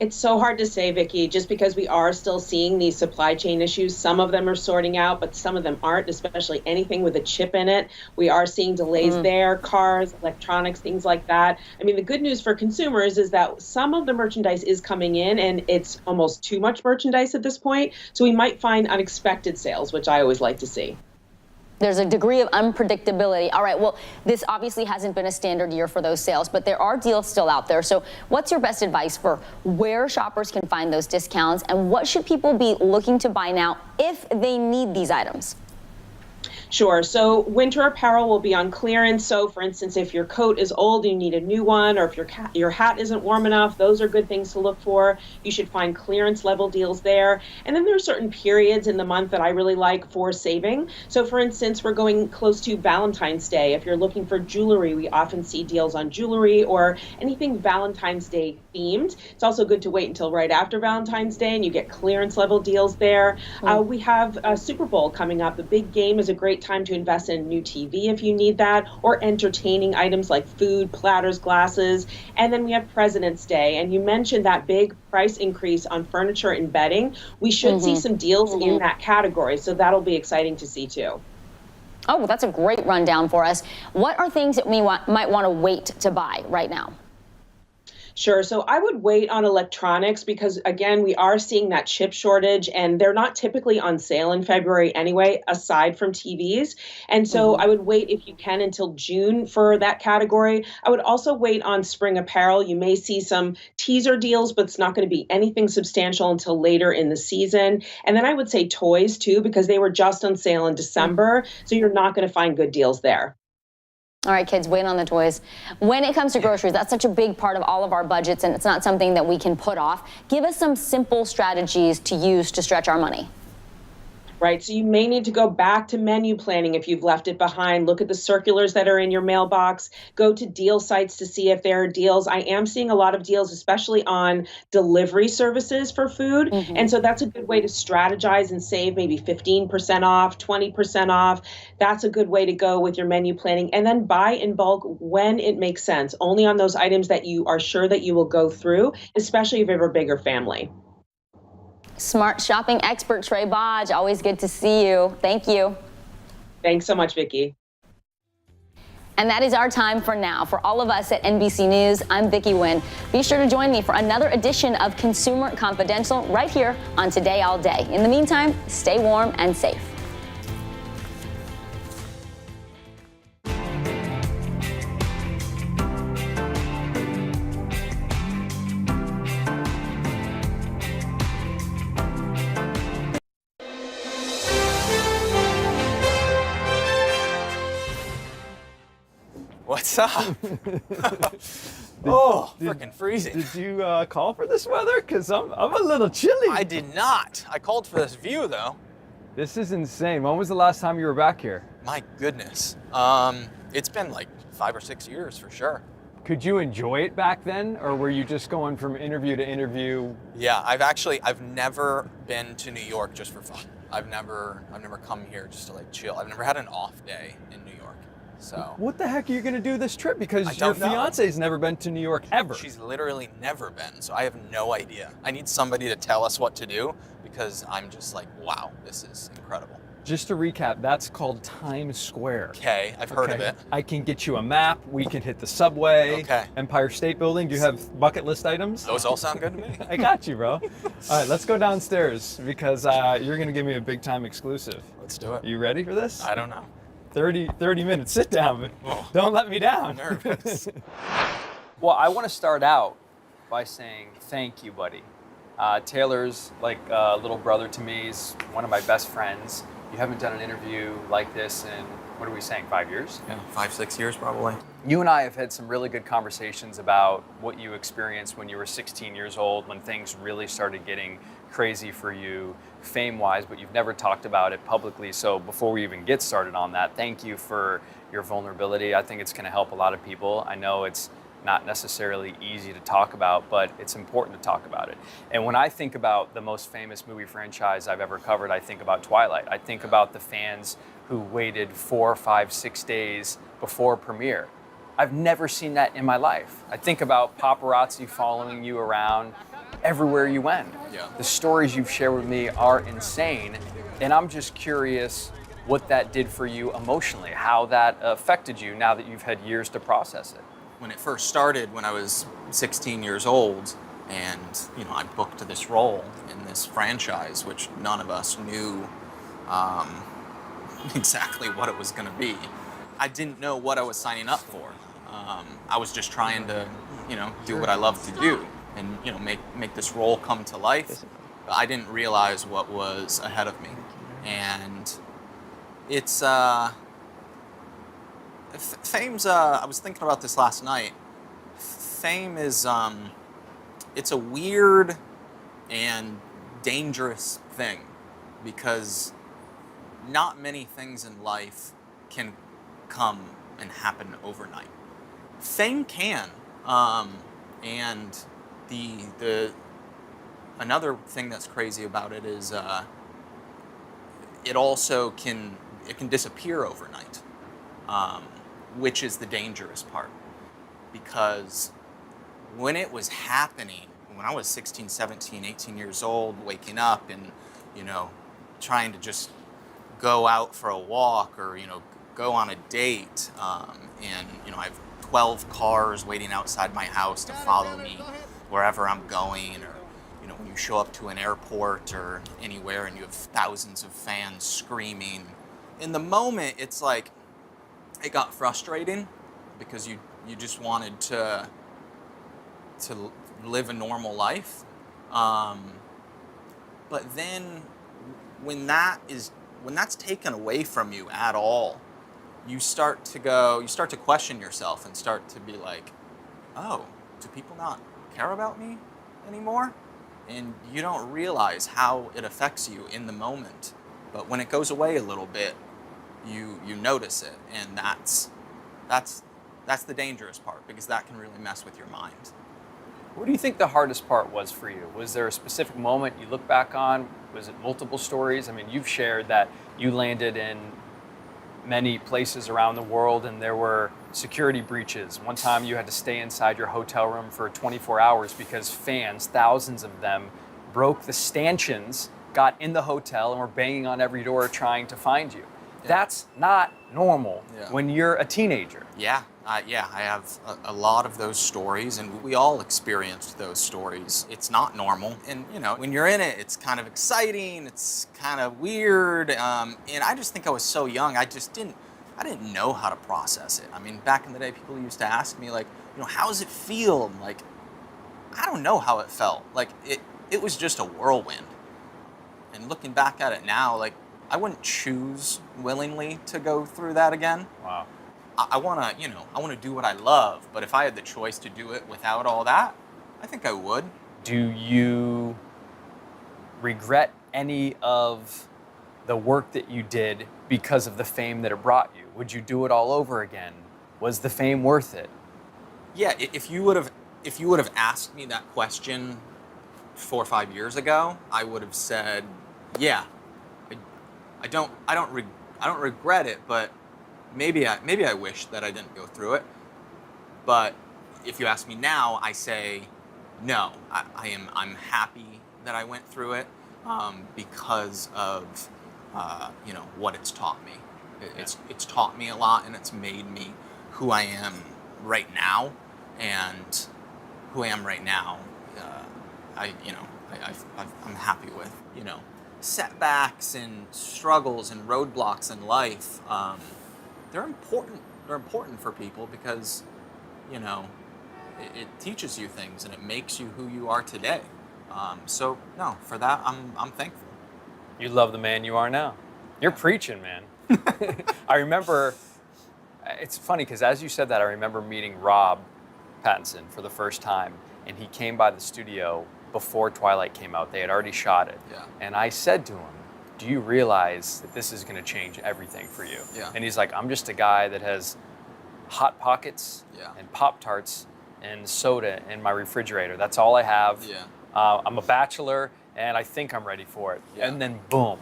It's so hard to say, Vicki, just because we are still seeing these supply chain issues. Some of them are sorting out, but some of them aren't, especially anything with a chip in it. We are seeing delays there, cars, electronics, things like that. I mean, the good news for consumers is that some of the merchandise is coming in, and it's almost too much merchandise at this point. So we might find unexpected sales, which I always like to see. There's a degree of unpredictability. All right, well, this obviously hasn't been a standard year for those sales, but there are deals still out there. So what's your best advice for where shoppers can find those discounts, and what should people be looking to buy now if they need these items? Sure. So winter apparel will be on clearance. So for instance, if your coat is old and you need a new one, or if your hat isn't warm enough, those are good things to look for. You should find clearance level deals there. And then there are certain periods in the month that I really like for saving. So for instance, we're going close to Valentine's Day. If you're looking for jewelry, we often see deals on jewelry or anything Valentine's Day themed. It's also good to wait until right after Valentine's Day and you get clearance level deals there. We have a Super Bowl coming up. The big game is a great time to invest in a new TV if you need that, or entertaining items like food, platters, glasses. And then we have President's Day. And you mentioned that big price increase on furniture and bedding. We should see some deals in that category. So that'll be exciting to see too. Oh, well, that's a great rundown for us. What are things that we might want to wait to buy right now? Sure. So I would wait on electronics because, again, we are seeing that chip shortage, and they're not typically on sale in February anyway, aside from TVs. And so I would wait, if you can, until June for that category. I would also wait on spring apparel. You may see some teaser deals, but it's not going to be anything substantial until later in the season. And then I would say toys, too, because they were just on sale in December. So you're not going to find good deals there. All right, kids, wait on the toys. When it comes to groceries, that's such a big part of all of our budgets, and it's not something that we can put off. Give us some simple strategies to use to stretch our money. Right. So you may need to go back to menu planning if you've left it behind. Look at the circulars that are in your mailbox. Go to deal sites to see if there are deals. I am seeing a lot of deals, especially on delivery services for food. And so that's a good way to strategize and save maybe 15% off, 20% off. That's a good way to go with your menu planning. And then buy in bulk when it makes sense, only on those items that you are sure that you will go through, especially if you have a bigger family. Smart shopping expert Trey Bodge, always good to see you. Thank you. Thanks so much, Vicki. And that is our time for now. For all of us at NBC News, I'm Vicki Nguyen. Be sure to join me for another edition of Consumer Confidential right here on Today All Day. In the meantime, stay warm and safe. What's up? Freaking freezing. Did you call for this weather? Because I'm a little chilly. I did not. I called for this view, though. This is insane. When was the last time you were back here? My goodness. It's been like 5 or 6 years for sure. Could you enjoy it back then, or were you just going from interview to interview? Yeah, I've never been to New York just for fun. I've never come here just to like chill. I've never had an off day in New York. So what the heck are you going to do this trip? Because I your don't know. fiance's never been to New York ever. She's literally never been, so I have no idea. I need somebody to tell us what to do because I'm just like, wow, this is incredible. Just to recap, that's called Times Square. Okay, I've heard of it. I can get you a map. We can hit the subway. Okay. Empire State Building. Do you have bucket list items? Those all sound good to me. I got you, bro. All right, let's go downstairs because you're going to give me a big time exclusive. Let's do it. You ready for this? I don't know. 30 minutes. Sit down. Oh. Don't let me down. I'm nervous. Well, I want to start out by saying thank you, buddy. Taylor's like a little brother to me. He's one of my best friends. You haven't done an interview like this in, what are we saying, 5 years? Yeah, 5-6 years probably. You and I have had some really good conversations about what you experienced when you were 16 years old, when things really started getting crazy for you fame-wise, but you've never talked about it publicly. So before we even get started on that, thank you for your vulnerability. I think it's going to help a lot of people. I know it's not necessarily easy to talk about, but it's important to talk about it. And when I think about the most famous movie franchise I've ever covered, I think about Twilight. I think about the fans who waited 4, 5, 6 days before premiere. I've never seen that in my life. I think about paparazzi following you around everywhere you went. Yeah. The stories you've shared with me are insane, and I'm just curious what that did for you emotionally, how that affected you now that you've had years to process it. When it first started, when I was 16 years old, and I booked this role in this franchise, which none of us knew exactly what it was going to be. I didn't know what I was signing up for. I was just trying to, do what I love to do, and make this role come to life. But I didn't realize what was ahead of me, and it's. Fame's, I was thinking about this last night. Fame is, it's a weird and dangerous thing because not many things in life can come and happen overnight. Fame can, and the another thing that's crazy about it is it also can disappear overnight. Which is the dangerous part. Because when it was happening, when I was 16, 17, 18 years old, waking up and, trying to just go out for a walk or, go on a date, and, I have 12 cars waiting outside my house to follow me wherever I'm going, or, when you show up to an airport or anywhere and you have thousands of fans screaming. In the moment, it's like, it got frustrating because you just wanted to live a normal life, but then when that's taken away from you at all, you start to question yourself and start to be like, oh, do people not care about me anymore? And you don't realize how it affects you in the moment, but when it goes away a little bit, you notice it, and that's the dangerous part because that can really mess with your mind. What do you think the hardest part was for you? Was there a specific moment you look back on? Was it multiple stories? I mean, you've shared that you landed in many places around the world and there were security breaches. One time you had to stay inside your hotel room for 24 hours because fans, thousands of them, broke the stanchions, got in the hotel, and were banging on every door trying to find you. That's not normal when you're a teenager. Yeah, I have a lot of those stories, and we all experienced those stories. It's not normal, and when you're in it, it's kind of exciting, it's kind of weird, and I just think I was so young, I didn't know how to process it. I mean, back in the day, people used to ask me, like, how does it feel? I'm like, I don't know how it felt. Like, it was just a whirlwind. And looking back at it now, like, I wouldn't choose willingly to go through that again. Wow. I want to do what I love, but if I had the choice to do it without all that, I think I would. Do you regret any of the work that you did because of the fame that it brought you? Would you do it all over again? Was the fame worth it? Yeah, if you would have asked me that question 4 or 5 years ago, I would have said, yeah. I don't regret it, but maybe I wish that I didn't go through it. But if you ask me now, I say no. I'm happy that I went through it because of what it's taught me. It's taught me a lot, and it's made me who I am right now, and who I am right now. I'm happy with. Setbacks and struggles and roadblocks in life. They're important. They're important for people because, it teaches you things and it makes you who you are today. For that, I'm thankful. You love the man you are now. You're preaching, man. I remember, it's funny because as you said that, I remember meeting Rob Pattinson for the first time, and he came by the studio before Twilight came out. They had already shot it. Yeah. And I said to him, do you realize that this is going to change everything for you? Yeah. And he's like, I'm just a guy that has Hot Pockets and Pop-Tarts and soda in my refrigerator. That's all I have. Yeah. I'm a bachelor, and I think I'm ready for it. Yeah. And then boom,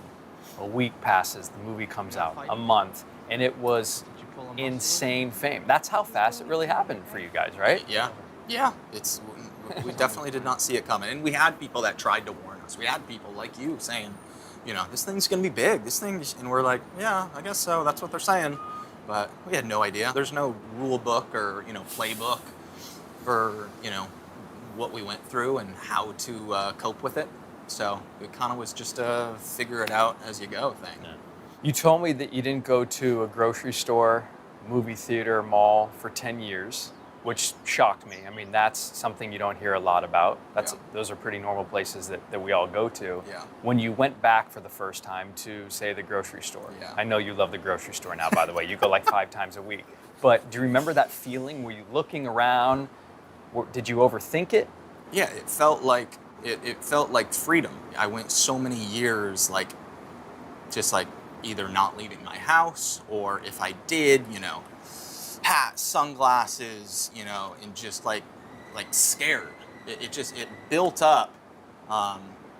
a week passes, the movie comes out, a month, and it was insane fame. That's how fast it really happened for you guys, right? Yeah. Yeah. We definitely did not see it coming. And we had people that tried to warn us. We had people like you saying, this thing's going to be big. And we're like, yeah, I guess so. That's what they're saying. But we had no idea. There's no rule book or, playbook for, what we went through and how to cope with it. So it kind of was just a figure it out as you go thing. Yeah. You told me that you didn't go to a grocery store, movie theater, mall for 10 years, which shocked me. I mean, that's something you don't hear a lot about. Those are pretty normal places that we all go to. Yeah. When you went back for the first time to, say, the grocery store, I know you love the grocery store now, by the way. You go like 5 times a week. But do you remember that feeling? Were you looking around? Did you overthink it? Yeah, it felt like freedom. I went so many years just either not leaving my house, or if I did, hat, sunglasses, and just like scared. It built up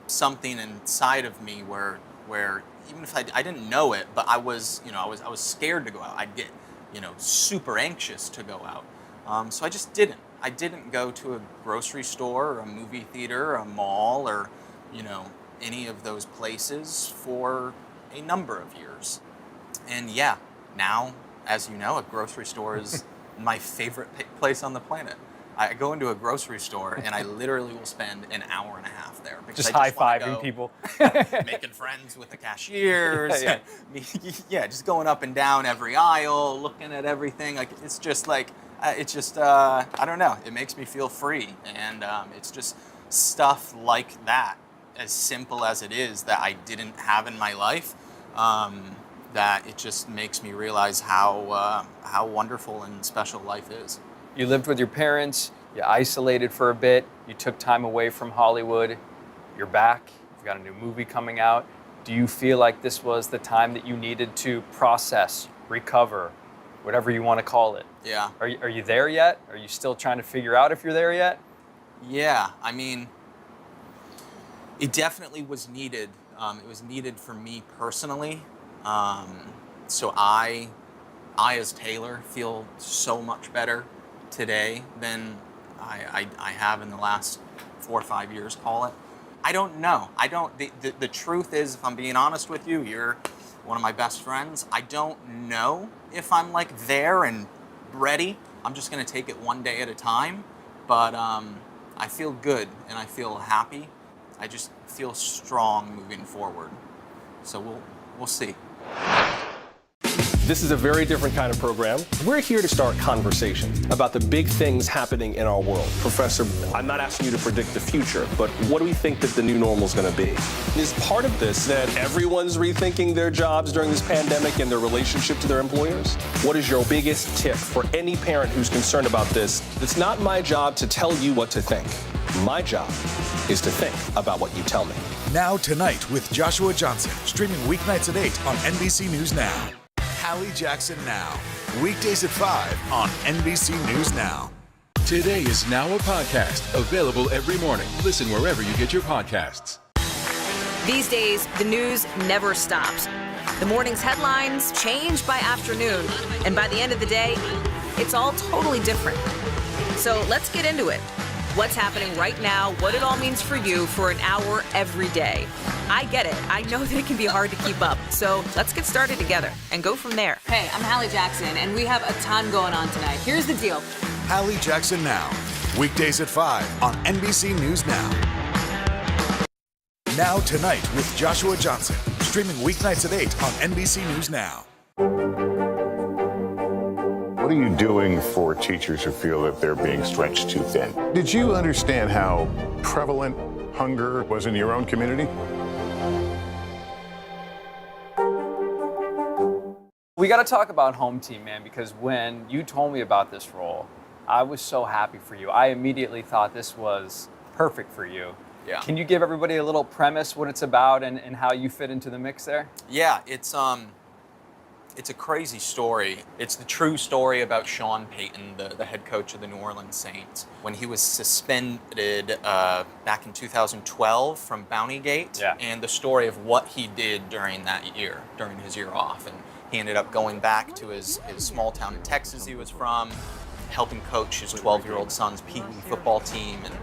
something inside of me where even if I didn't know it, but I was scared to go out. I'd get super anxious to go out. So I just didn't. I didn't go to a grocery store or a movie theater or a mall or any of those places for a number of years. And now, as you know, a grocery store is my favorite place on the planet. I go into a grocery store and I literally will spend an hour and a half there. Just high-fiving people. Making friends with the cashiers. Just going up and down every aisle, looking at everything. It's just I don't know. It makes me feel free. And it's just stuff like that, as simple as it is, that I didn't have in my life. That it just makes me realize how wonderful and special life is. You lived with your parents, you isolated for a bit, you took time away from Hollywood, you're back, you've got a new movie coming out. Do you feel like this was the time that you needed to process, recover, whatever you want to call it? Yeah. Are you there yet? Are you still trying to figure out if you're there yet? Yeah, I mean, it definitely was needed. It was needed for me personally. So I as Taylor feel so much better today than I have in the last 4 or 5 years, call it. I don't know. The truth is, if I'm being honest with you, you're one of my best friends. I don't know if I'm there and ready. I'm just going to take it one day at a time. But I feel good and I feel happy. I just feel strong moving forward. So we'll see. This is a very different kind of program. We're here to start conversations about the big things happening in our world. Professor, I'm not asking you to predict the future, but what do we think that the new normal is going to be? Is part of this that everyone's rethinking their jobs during this pandemic and their relationship to their employers? What is your biggest tip for any parent who's concerned about this? It's not my job to tell you what to think. My job is to think about what you tell me. Now Tonight with Joshua Johnson, streaming weeknights at 8 on NBC News Now. Hallie Jackson Now, weekdays at 5 on NBC News Now. Today is now a podcast available every morning. Listen wherever you get your podcasts. These days, the news never stops. The morning's headlines change by afternoon, and by the end of the day, it's all totally different. So let's get into it. what's happening right now, what it all means for you for an hour every day. I get it. I know that it can be hard to keep up. So let's get started together and go from there. Hey, I'm Hallie Jackson, and we have a ton going on tonight. Here's the deal. Hallie Jackson Now. Weekdays at 5 on NBC News Now. Now Tonight with Joshua Johnson. Streaming weeknights at 8 on NBC News Now. What are you doing for teachers who feel that they're being stretched too thin? Did you understand how prevalent hunger was in your own community? We got to talk about home team, man, because when you told me about this role, I was so happy for you. I immediately thought this was perfect for you. Yeah. Can you give everybody a little premise, what it's about, and how you fit into the mix there? Yeah, it's a crazy story. It's the true story about Sean Payton, the head coach of the New Orleans Saints, when he was suspended back in 2012 from Bountygate, and the story of what he did during that year, during his year off. And he ended up going back to his small town in Texas he was from, helping coach his 12-year-old son's Pee Wee football team, and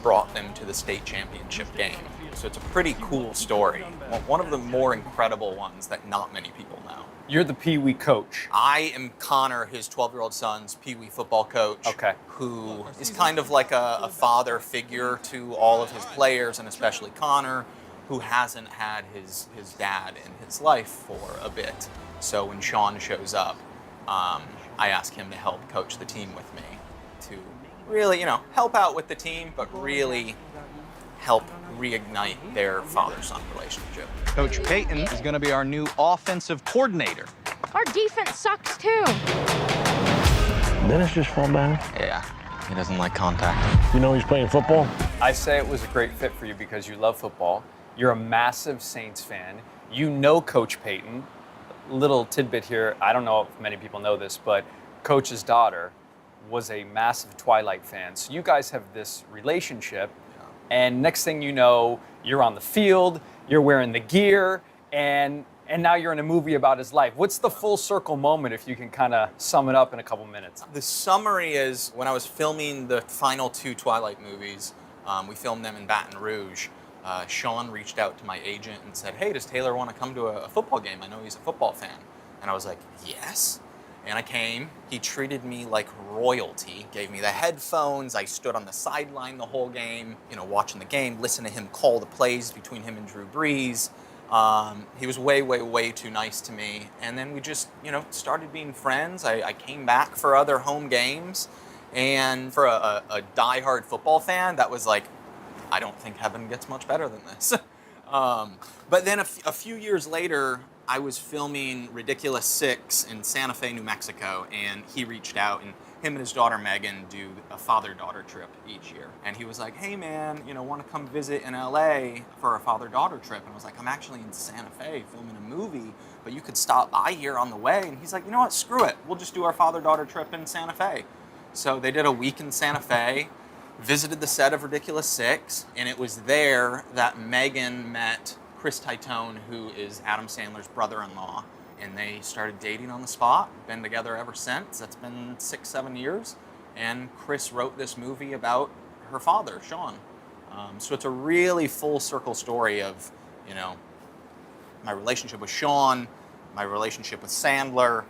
brought them to the state championship game. So it's a pretty cool story. One of the more incredible ones that not many people know. You're the Pee Wee coach. I am Connor, his 12-year-old son's Pee Wee football coach, who is kind of like a father figure to all of his players, and especially Connor, who hasn't had his dad in his life for a bit. So when Sean shows up, I ask him to help coach the team with me to really, help out with the team, but really help reignite their father-son relationship. Coach Payton is going to be our new offensive coordinator. Our defense sucks too. Dennis just fall down? Yeah, he doesn't like contact. You know he's playing football? I say it was a great fit for you because you love football. You're a massive Saints fan. You know Coach Payton. Little tidbit here, I don't know if many people know this, but Coach's daughter was a massive Twilight fan. So you guys have this relationship, and next thing you know, you're on the field, you're wearing the gear, and now you're in a movie about his life. What's the full circle moment, if you can kind of sum it up in a couple minutes? The summary is, when I was filming the final 2 Twilight movies, we filmed them in Baton Rouge, Sean reached out to my agent and said, hey, does Taylor want to come to a football game? I know he's a football fan. And I was like, yes. And I came. He treated me like royalty, gave me the headphones. I stood on the sideline the whole game, watching the game, listening to him call the plays between him and Drew Brees. He was way, way, way too nice to me. And then we just, started being friends. I came back for other home games. And for a diehard football fan, that was like, I don't think heaven gets much better than this. But then a few years later, I was filming Ridiculous 6 in Santa Fe, New Mexico, and he reached out, and him and his daughter Megan do a father-daughter trip each year. And he was like, hey man, want to come visit in LA for a father-daughter trip? And I was like, I'm actually in Santa Fe filming a movie, but you could stop by here on the way. And he's like, you know what, screw it. We'll just do our father-daughter trip in Santa Fe. So they did a week in Santa Fe, visited the set of Ridiculous 6, and it was there that Megan met Chris Titone, who is Adam Sandler's brother-in-law, and they started dating on the spot, been together ever since. That's been 6-7 years, and Chris wrote this movie about her father, Sean. So it's a really full circle story of, my relationship with Sean, my relationship with Sandler,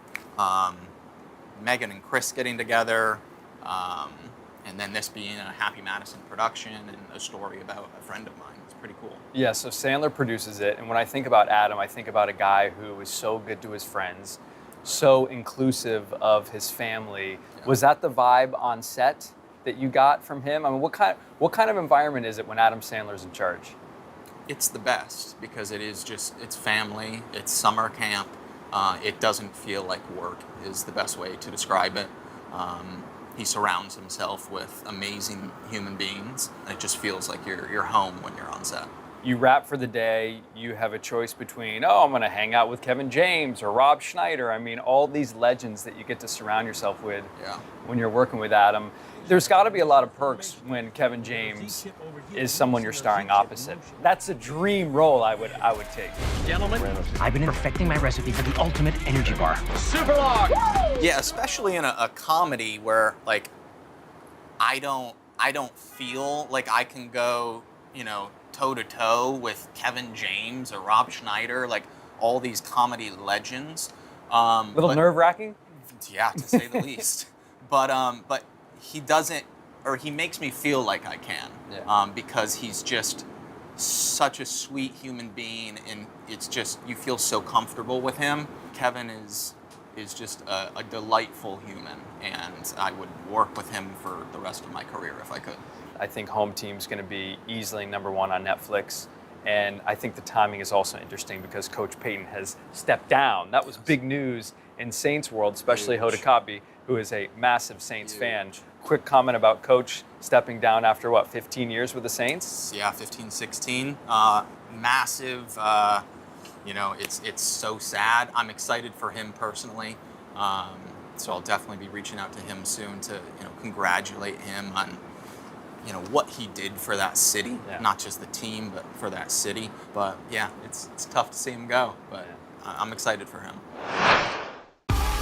Megan and Chris getting together, and then this being a Happy Madison production and a story about a friend of mine. It's pretty cool. Yeah, so Sandler produces it, and when I think about Adam, I think about a guy who is so good to his friends, so inclusive of his family. Yeah. Was that the vibe on set that you got from him? I mean, what kind of environment is it when Adam Sandler's in charge? It's the best because it's family, it's summer camp. It doesn't feel like work is the best way to describe it. He surrounds himself with amazing human beings. It just feels like you're home when you're on set. You wrap for the day, you have a choice between, I'm going to hang out with Kevin James or Rob Schneider. I mean, all these legends that you get to surround yourself with when you're working with Adam. There's got to be a lot of perks when Kevin James is someone you're starring opposite. That's a dream role I would take. Gentlemen, I've been perfecting my recipe for the ultimate energy bar. Super long! Yeah, especially in a comedy where, I don't I don't feel like I can go, toe to toe with Kevin James or Rob Schneider, like all these comedy legends. Little nerve-wracking? Yeah, to say the least. But he doesn't, or he makes me feel like I can, because he's just such a sweet human being, and it's just, you feel so comfortable with him. Kevin is just a delightful human, and I would work with him for the rest of my career if I could. I think Home Team's going to be easily #1 on Netflix. And I think the timing is also interesting because Coach Payton has stepped down. That was big news in Saints world, especially Hoda Kotb, who is a massive Saints fan. Quick comment about Coach stepping down after, 15 years with the Saints? Yeah, 15, 16. Massive, it's so sad. I'm excited for him personally. So I'll definitely be reaching out to him soon to, congratulate him on what he did for that city, not just the team, but for that city. But yeah, it's tough to see him go, but I'm excited for him.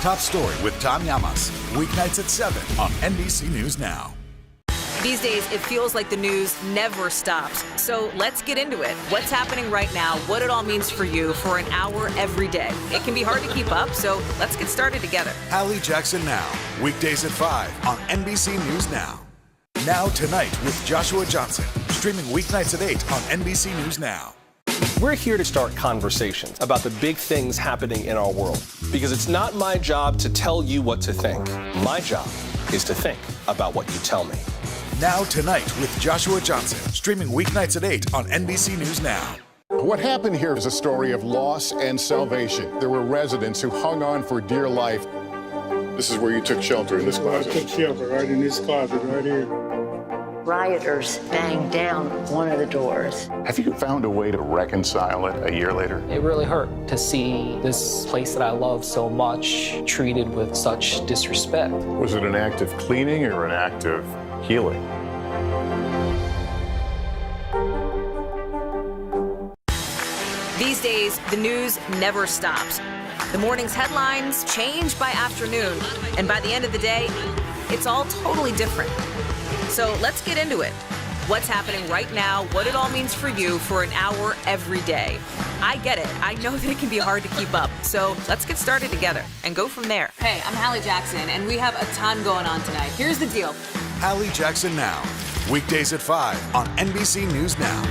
Top Story with Tom Llamas, weeknights at 7 on NBC News Now. These days, it feels like the news never stops. So let's get into it. What's happening right now, what it all means for you for an hour every day. It can be hard to keep up, so let's get started together. Hallie Jackson Now, weekdays at 5 on NBC News Now. Now Tonight with Joshua Johnson, streaming weeknights at 8 on NBC News Now. We're here to start conversations about the big things happening in our world, because it's not my job to tell you what to think. My job is to think about what you tell me. Now Tonight with Joshua Johnson, streaming weeknights at 8 on NBC News Now. What happened here is a story of loss and salvation. There were residents who hung on for dear life. This is where you took shelter, in this closet. I took shelter right in this closet right here. Rioters banged down one of the doors. Have you found a way to reconcile it a year later? It really hurt to see this place that I love so much treated with such disrespect. Was it an act of cleaning or an act of healing? These days, the news never stops. The morning's headlines change by afternoon, and by the end of the day, it's all totally different. So let's get into it. What's happening right now, what it all means for you for an hour every day. I get it. I know that it can be hard to keep up. So let's get started together and go from there. Hey, I'm Hallie Jackson, and we have a ton going on tonight. Here's the deal. Hallie Jackson Now, weekdays at 5 on NBC News Now.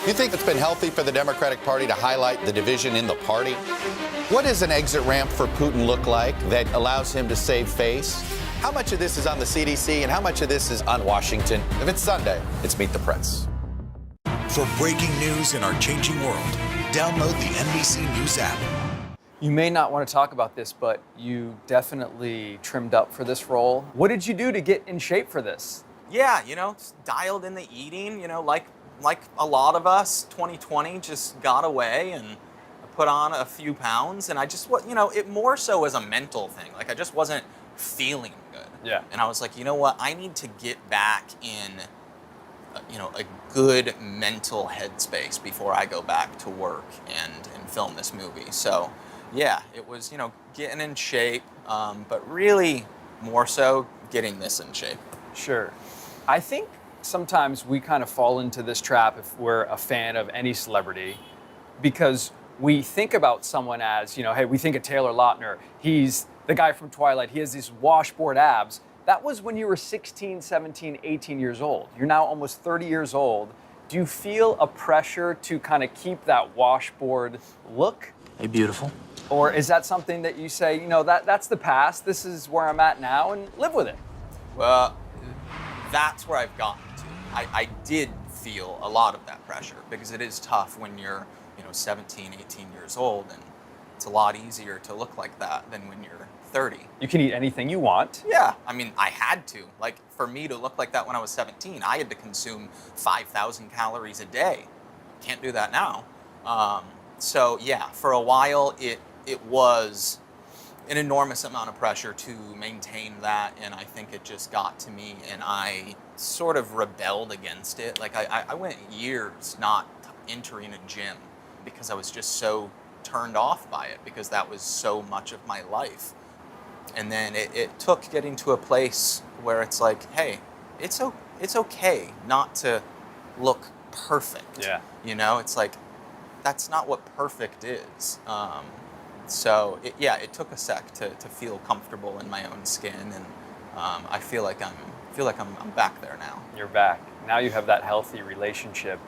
You think it's been healthy for the Democratic Party to highlight the division in the party? What does an exit ramp for Putin look like that allows him to save face? How much of this is on the CDC and how much of this is on Washington? If it's Sunday, it's Meet the Press. For breaking news in our changing world, download the NBC News app. You may not want to talk about this, but you definitely trimmed up for this role. What did you do to get in shape for this? Yeah, dialed in the eating, like a lot of us, 2020 just got away and I put on a few pounds, and I just, it more so was a mental thing. Like I just wasn't feeling good. Yeah. And I was like, you know what? I need to get back in, a good mental headspace before I go back to work and film this movie. So yeah, it was, getting in shape, but really more so getting this in shape. Sure. I think sometimes we kind of fall into this trap if we're a fan of any celebrity, because we think about someone as, hey, we think of Taylor Lautner. He's the guy from Twilight. He has these washboard abs. That was when you were 16, 17, 18 years old. You're now almost 30 years old. Do you feel a pressure to kind of keep that washboard look? Hey, beautiful. Or is that something that you say, that's the past, this is where I'm at now, and live with it? Well, that's where I've gotten to. I did feel a lot of that pressure because it is tough when you're, 17, 18 years old, and it's a lot easier to look like that than when you're 30. You can eat anything you want. Yeah, I mean, I had to. Like, for me to look like that when I was 17, I had to consume 5,000 calories a day. Can't do that now. So yeah, for a while, it was an enormous amount of pressure to maintain that, and I think it just got to me, and I sort of rebelled against it. Like, I went years not entering a gym because I was just so turned off by it, because that was so much of my life. And then it took getting to a place where it's like, hey, it's okay not to look perfect. Yeah. You know, it's like, that's not what perfect is. So it took a sec to feel comfortable in my own skin, and I feel like I'm back there now. You're back. Now you have that healthy relationship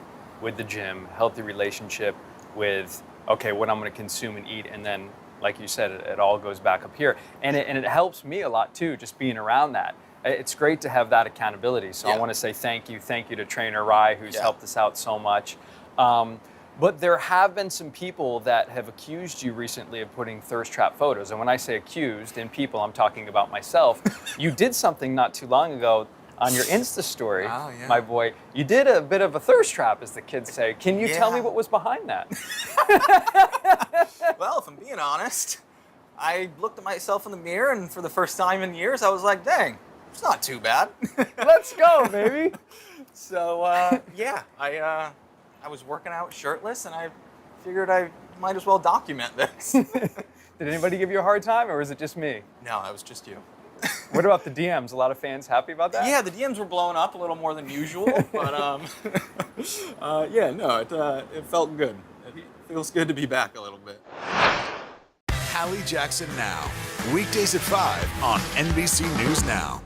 with the gym, healthy relationship with, okay, what I'm going to consume and eat, and then, like you said, it all goes back up here. And it helps me a lot too, just being around that. It's great to have that accountability. So I want to say thank you to Trainer Rye, who's helped us out so much. But there have been some people that have accused you recently of putting thirst trap photos. And when I say accused, in people, I'm talking about myself. You did something not too long ago on your Insta story, my boy. You did a bit of a thirst trap, as the kids say. Can you tell me what was behind that? Well, if I'm being honest, I looked at myself in the mirror, and for the first time in years, I was like, dang, it's not too bad. Let's go, baby. So, I was working out shirtless, and I figured I might as well document this. Did anybody give you a hard time, or was it just me? No, it was just you. What about the DMs? A lot of fans happy about that? Yeah, the DMs were blowing up a little more than usual, but it felt good. It feels good to be back a little bit. Hallie Jackson Now, weekdays at 5 on NBC News Now.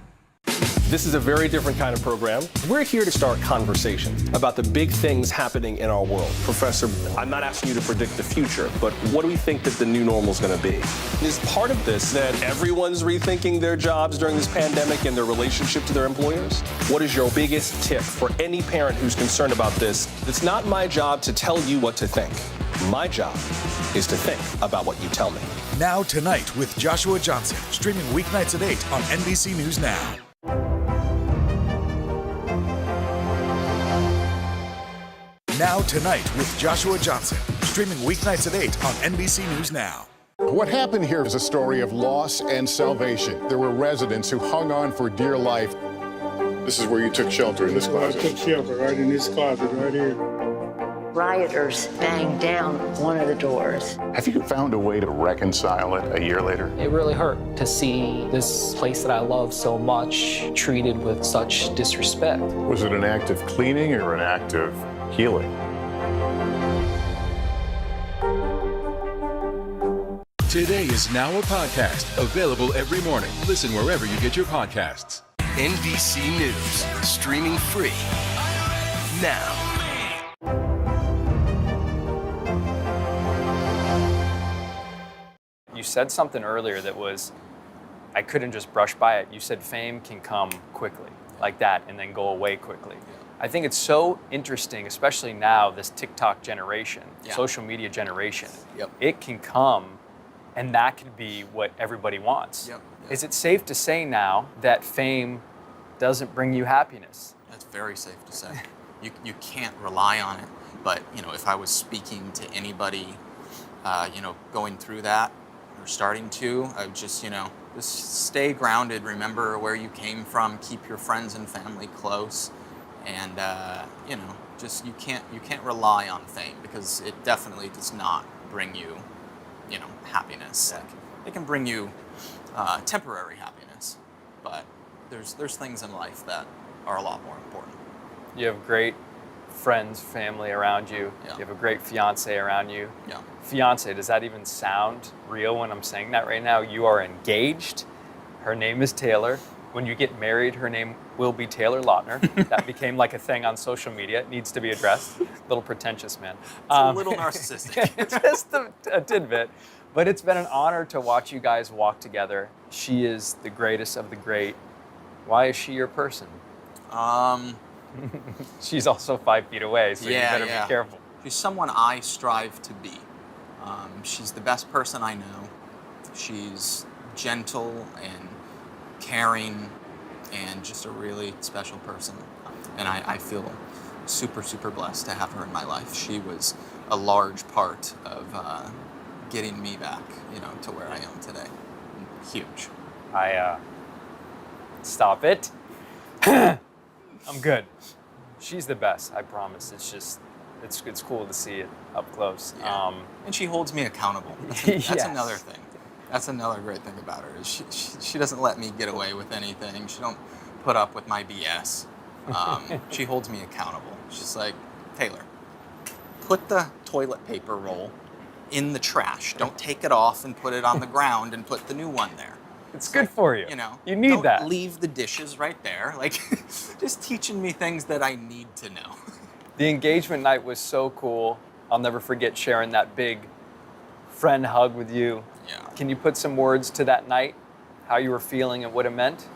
This is a very different kind of program. We're here to start conversation about the big things happening in our world. Professor, I'm not asking you to predict the future, but what do we think that the new normal is going to be? Is part of this that everyone's rethinking their jobs during this pandemic and their relationship to their employers? What is your biggest tip for any parent who's concerned about this? It's not my job to tell you what to think. My job is to think about what you tell me. Now Tonight with Joshua Johnson, streaming weeknights at 8 on NBC News Now. Now Tonight with Joshua Johnson, streaming weeknights at 8 on NBC News Now. What happened here is a story of loss and salvation. There were residents who hung on for dear life. This is where you took shelter, in this closet. I took shelter right in this closet right here. Rioters banged down one of the doors. Have you found a way to reconcile it a year later? It really hurt to see this place that I love so much treated with such disrespect. Was it an act of cleaning or an act of healing? Today is now a podcast, available every morning. Listen wherever you get your podcasts. NBC News, streaming free now. You said something earlier that was, I couldn't just brush by it. You said fame can come quickly, like that, and then go away quickly. I think it's so interesting, especially now, this TikTok generation, social media generation. It can come, and that could be what everybody wants. Is it safe to say now that fame doesn't bring you happiness? That's very safe to say. You can't rely on it. But, if I was speaking to anybody, going through that, or starting to, I would just stay grounded, remember where you came from, keep your friends and family close. And you can't rely on fame, because it definitely does not bring you, happiness. Like, it can bring you temporary happiness, but there's things in life that are a lot more important. You have great friends, family around you. You have a great fiance around you. Fiance, does that even sound real when I'm saying that right now? You are engaged. Her name is Taylor. When you get married, her name will be Taylor Lautner. That became like a thing on social media. It needs to be addressed. A little pretentious, man. It's a little narcissistic. Just a tidbit. But it's been an honor to watch you guys walk together. She is the greatest of the great. Why is she your person? She's also 5 feet away, so you better be careful. She's someone I strive to be. She's the best person I know. She's gentle and caring and just a really special person. And I feel super, super blessed to have her in my life. She was a large part of getting me back, to where I am today. Huge. Stop it. I'm good. She's the best, I promise. It's just, it's cool to see it up close. And she holds me accountable. That's another thing. That's another great thing about her. Is she doesn't let me get away with anything. She don't put up with my BS. She holds me accountable. She's like, Taylor, put the toilet paper roll in the trash. Don't take it off and put it on the ground and put the new one there. It's good for you. You know, you need don't that. Leave the dishes right there. Like, just teaching me things that I need to know. The engagement night was so cool. I'll never forget sharing that big friend hug with you. Yeah. Can you put some words to that night? How you were feeling and what it meant?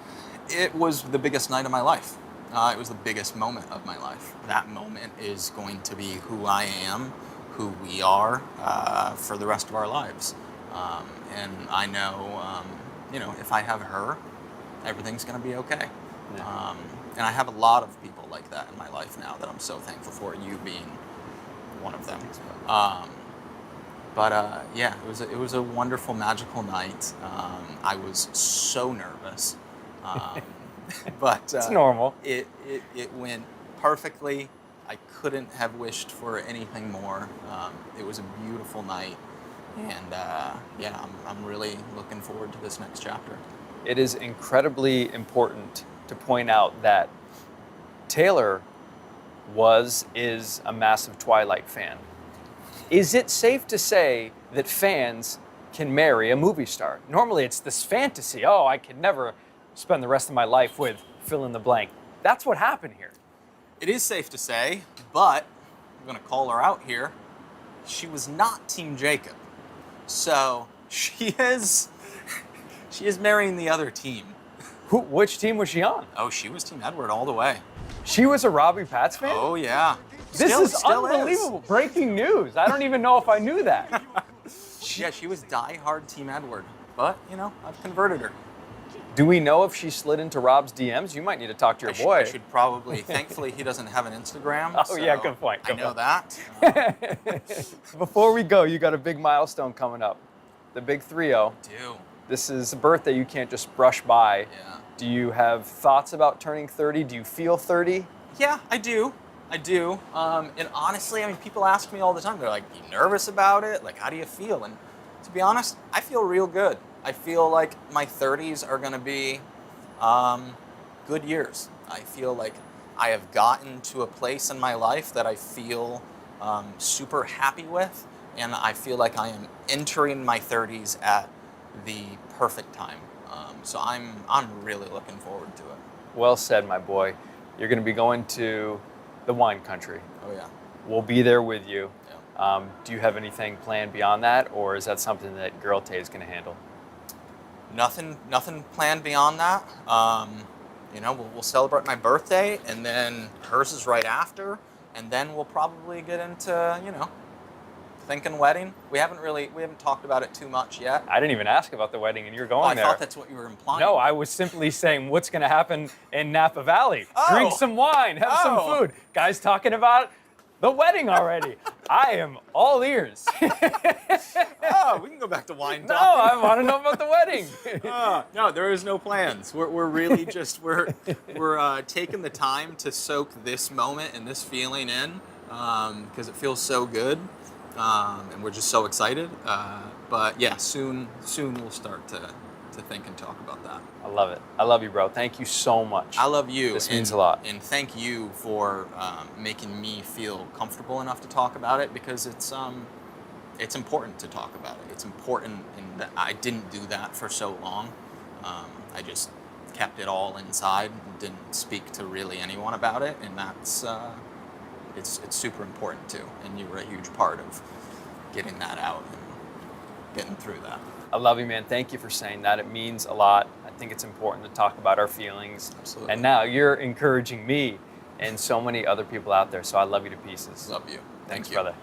It was the biggest night of my life. It was the biggest moment of my life. That moment is going to be who I am, who we are for the rest of our lives. And I know, you know, if I have her, everything's going to be okay. Yeah. And I have a lot of people like that in my life now that I'm so thankful for, you being one of them. Yeah, it was a wonderful, magical night. I was so nervous. But it's normal. It went perfectly. I couldn't have wished for anything more. It was a beautiful night, and yeah, I'm really looking forward to this next chapter. It is incredibly important to point out that Taylor is a massive Twilight fan. Is it safe to say that fans can marry a movie star? Normally it's this fantasy, oh, I could never spend the rest of my life with fill in the blank. That's what happened here. It is safe to say, but I'm going to call her out here. She was not Team Jacob. So she is marrying the other team. Which team was she on? Oh, she was Team Edward all the way. She was a Robbie Pats fan? Oh, yeah. This is unbelievable. Breaking news. I don't even know if I knew that. Yeah, she was diehard Team Edward. But, you know, I've converted her. Do we know if she slid into Rob's DMs? You might need to talk to your boy. I should probably. Thankfully, he doesn't have an Instagram. Oh, yeah, good point. I know that. Before we go, you got a big milestone coming up. The big 3-0. Do. This is a birthday you can't just brush by. Yeah. Do you have thoughts about turning 30? Do you feel 30? Yeah, I do. And honestly, I mean, people ask me all the time, they're like, you nervous about it? Like, how do you feel? And to be honest, I feel real good. I feel like my 30s are going to be good years. I feel like I have gotten to a place in my life that I feel super happy with, and I feel like I am entering my 30s at the perfect time. So I'm really looking forward to it. Well said, my boy. You're going to be going to the wine country. Oh, yeah. We'll be there with you. Yeah. Do you have anything planned beyond that, or is that something that Girl Tay is going to handle? Nothing planned beyond that. You know, we'll celebrate my birthday, and then hers is right after, and then we'll probably get into, you know, thinking wedding. We haven't talked about it too much yet. I didn't even ask about the wedding, and you're going there. I thought that's what you were implying. No, I was simply saying what's going to happen in Napa Valley. Oh. Drink some wine, have some food. Guys talking about the wedding already. I am all ears. Oh, we can go back to wine No, talking. I want to know about the wedding. No, there is no plans. We're really just we're taking the time to soak this moment and this feeling in because it feels so good, and we're just so excited. But yeah, soon we'll start to think and talk about that. I love it. I love you, bro. Thank you so much. I love you. This means a lot. And thank you for making me feel comfortable enough to talk about it, because it's important to talk about it. It's important, and I didn't do that for so long. I just kept it all inside and didn't speak to really anyone about it, and that's it's super important too. And you were a huge part of getting that out and getting through that. I love you, man. Thank you for saying that. It means a lot. I think it's important to talk about our feelings. Absolutely. And now you're encouraging me and so many other people out there. So I love you to pieces. Love you. Thanks, you. brother.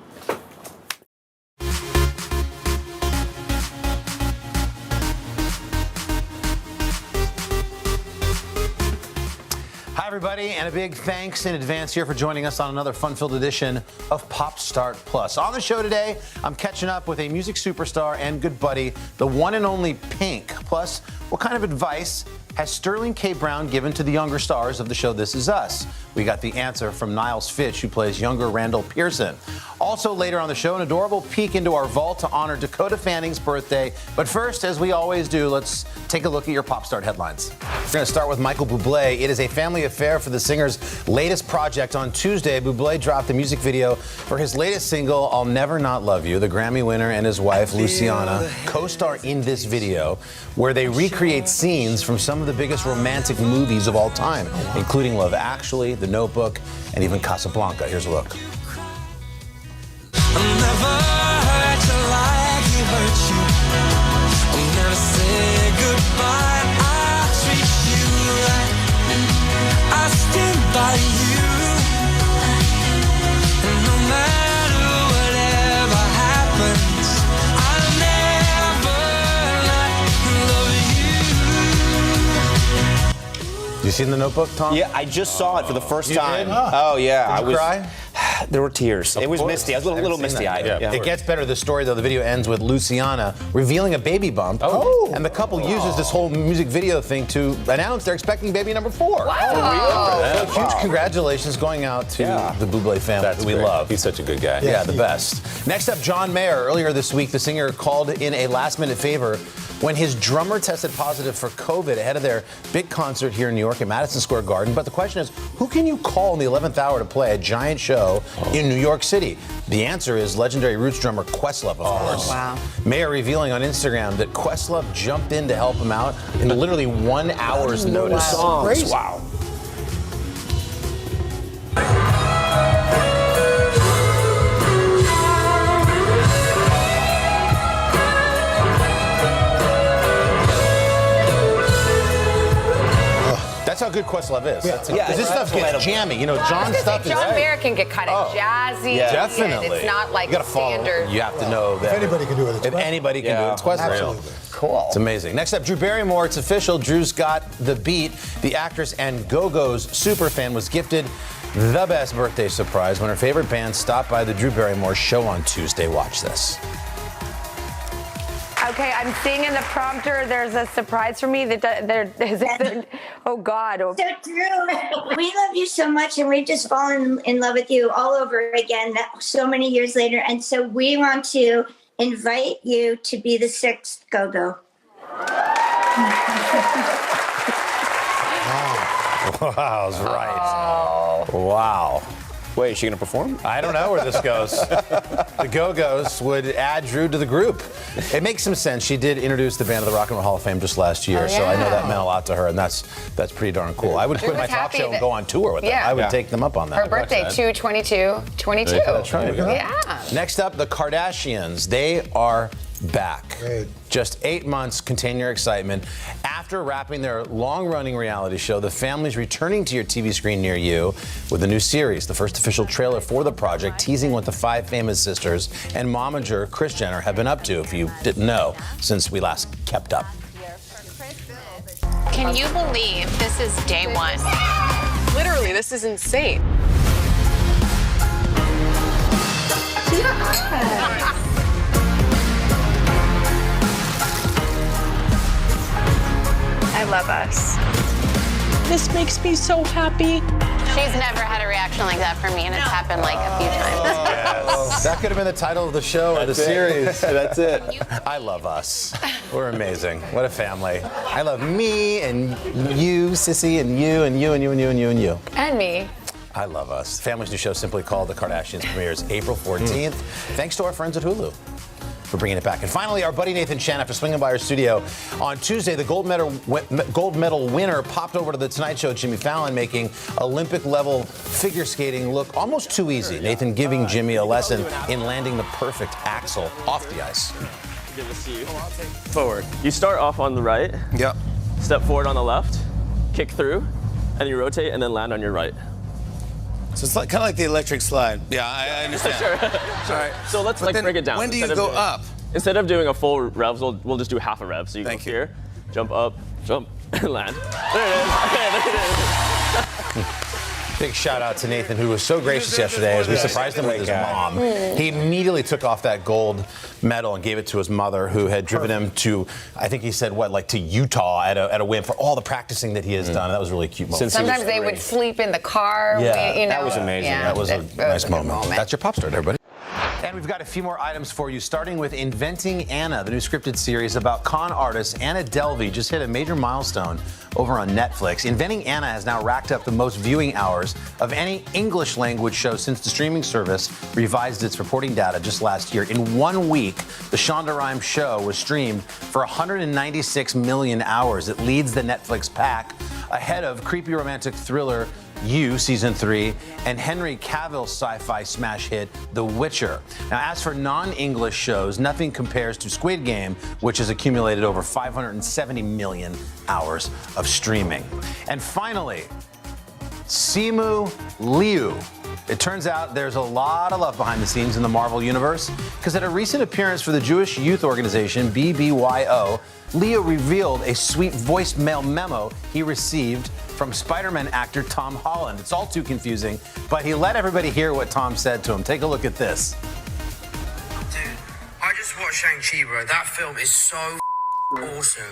Hi, everybody, and a big thanks in advance here for joining us on another fun-filled edition of Pop Start Plus. On the show today, I'm catching up with a music superstar and good buddy, the one and only Pink. Plus, what kind of advice has Sterling K. Brown given to the younger stars of the show This Is Us? We We got the answer from Niles Fitch, who plays younger Randall Pearson. Also later on the show, an adorable peek into our vault to honor Dakota Fanning's birthday. But first, as we always do, let's take a look at your Pop Start headlines. We're going to start with Michael Bublé. It is a family affair for the singer's latest project. On Tuesday, Bublé dropped a music video for his latest single, I'll Never Not Love You. The Grammy winner and his wife, Luciana, co-star in this video, where they recreate scenes from some of the biggest romantic movies of all time, including Love Actually, The Notebook, and even Casablanca. Here's a look. I'll never hurt you like he hurt you. I'll never say goodbye. I'll treat you right. I'll stand by you. And no matter whatever happens, I'll never not love you. You seen The Notebook, Tom? Yeah, I just saw it for the first You time. did? Oh, yeah. Did you cry? There were tears. Of It was course. misty. I was a little misty-eyed. Yeah. It gets better. The story, though, the video ends with Luciana revealing a baby bump. Oh. And the couple uses this whole music video thing to announce they're expecting baby number 4. Wow. So huge congratulations going out to the Bublé family that we love. He's such a good guy. Yeah, the best. Next up, John Mayer. Earlier this week, the singer called in a last-minute favor when his drummer tested positive for COVID ahead of their big concert here in New York at Madison Square Garden. But the question is, who can you call in the 11th hour to play a giant show in New York City? The answer is legendary Roots drummer Questlove, of course. Wow. Mayer revealing on Instagram that Questlove jumped in to help him out in literally 1 hour's notice. Crazy. Wow. That's how good Questlove is. Because this stuff gets jammy. You know, John's stuff is... John Mayer can get kind of jazzy. Yeah. Definitely. And it's not like you gotta standard. Follow. You have to know that. If anybody can do it, it's If anybody can do it, it's Questlove. Absolutely. Cool. It's amazing. Next up, Drew Barrymore. It's official. Drew's got the beat. The actress and Go-Go's superfan was gifted the best birthday surprise when her favorite band stopped by the Drew Barrymore show on Tuesday. Watch this. Okay, I'm seeing in the prompter there's a surprise for me that oh God. So Drew, we love you so much, and we've just fallen in love with you all over again so many years later. And so we want to invite you to be the 6th Go-Go. Wow, that's right. Wow. Wait, is she going to perform? I don't know where this goes. The Go-Go's would add Drew to the group. It makes some sense. She did introduce the band to the Rock and Roll Hall of Fame just last year, so I know that meant a lot to her, and that's pretty darn cool. I would quit my talk show and go on tour with them. I would take them up on that. Her birthday, 2/22/22. That's right. Yeah. Next up, the Kardashians. They are back. Great. Just 8 months, contain your excitement. After wrapping their long-running reality show, the family's returning to your TV screen near you with a new series. The first official trailer for the project, teasing what the 5 famous sisters and momager Kris Jenner have been up to, if you didn't know, since we last kept up. Can you believe this is day 1? Literally, this is insane. I love us. This makes me so happy. She's never had a reaction like that from me, and it's happened like a few times. That could have been the title of the show or the That's it. series. That's it. I love us. We're amazing. What a family. I love me and you, Sissy, and you, and you, and you, and you, and you, and you. And me. I love us. The family's new show, simply called The Kardashians, premieres April 14th. Thanks to our friends at Hulu for bringing it back. And finally, our buddy Nathan Chen, after swinging by our studio on Tuesday, the gold medal winner popped over to the Tonight Show, Jimmy Fallon, making Olympic-level figure skating look almost too easy. Nathan giving Jimmy a lesson in landing the perfect axel off the ice. Give this to you. Forward. You start off on the right. Yep. Step forward on the left. Kick through, and you rotate, and then land on your right. So it's like, kind of like the electric slide. Yeah, I understand. Sure. All right. So let's But then break it down. when do you Instead of go doing- up? Instead of doing a full rev, we'll just do half a rev. So you go here, jump up, jump, and land. There it is. Okay, there it is. Big shout out to Nathan, who was so gracious yesterday as we surprised him with his mom. He immediately took off that gold medal and gave it to his mother, who had driven him to, I think he said, to Utah at a whim for all the practicing that he has done. That was a really cute moment. Sometimes they would sleep in the car. Yeah, you know, that was amazing. Yeah, that was a nice moment. moment. That's your pop start, everybody. And we've got a few more items for you, starting with Inventing Anna, the new scripted series about con artist Anna Delvey just hit a major milestone over on Netflix. Inventing Anna has now racked up the most viewing hours of any English language show since the streaming service revised its reporting data just last year. In 1 week, the Shonda Rhimes show was streamed for 196 million hours. It leads the Netflix pack, ahead of creepy romantic thriller You, Season 3, and Henry Cavill's sci-fi smash hit, The Witcher. Now, as for non-English shows, nothing compares to Squid Game, which has accumulated over 570 million hours of streaming. And finally, Simu Liu. It turns out there's a lot of love behind the scenes in the Marvel Universe, because at a recent appearance for the Jewish youth organization BBYO, Leo revealed a sweet voicemail memo he received from Spider-Man actor Tom Holland. It's all too confusing, but he let everybody hear what Tom said to him. Take a look at this. Dude, I just watched Shang-Chi, bro. That film is so awesome.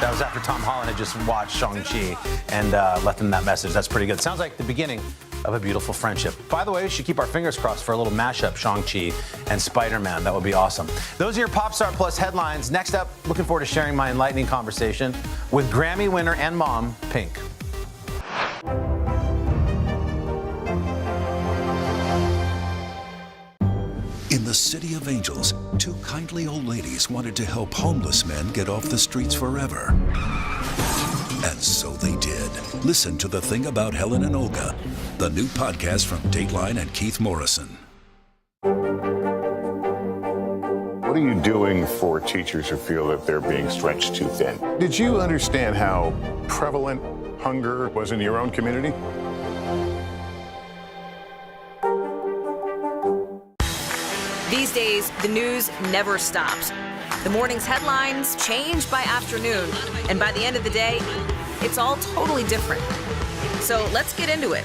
That was after Tom Holland had just watched Shang-Chi and left him that message. That's pretty good. Sounds like the beginning of a beautiful friendship. By the way, we should keep our fingers crossed for a little mashup, Shang-Chi and Spider-Man. That would be awesome. Those are your Pop Star Plus headlines. Next up, looking forward to sharing my enlightening conversation with Grammy winner and mom, Pink. In the City of Angels, two kindly old ladies wanted to help homeless men get off the streets forever. And so they did. Listen to The Thing About Helen and Olga, the new podcast from Dateline and Keith Morrison. What are you doing for teachers who feel that they're being stretched too thin? Did you understand how prevalent hunger was in your own community? These days, the news never stops. The morning's headlines change by afternoon, and by the end of the day, it's all totally different. So let's get into it.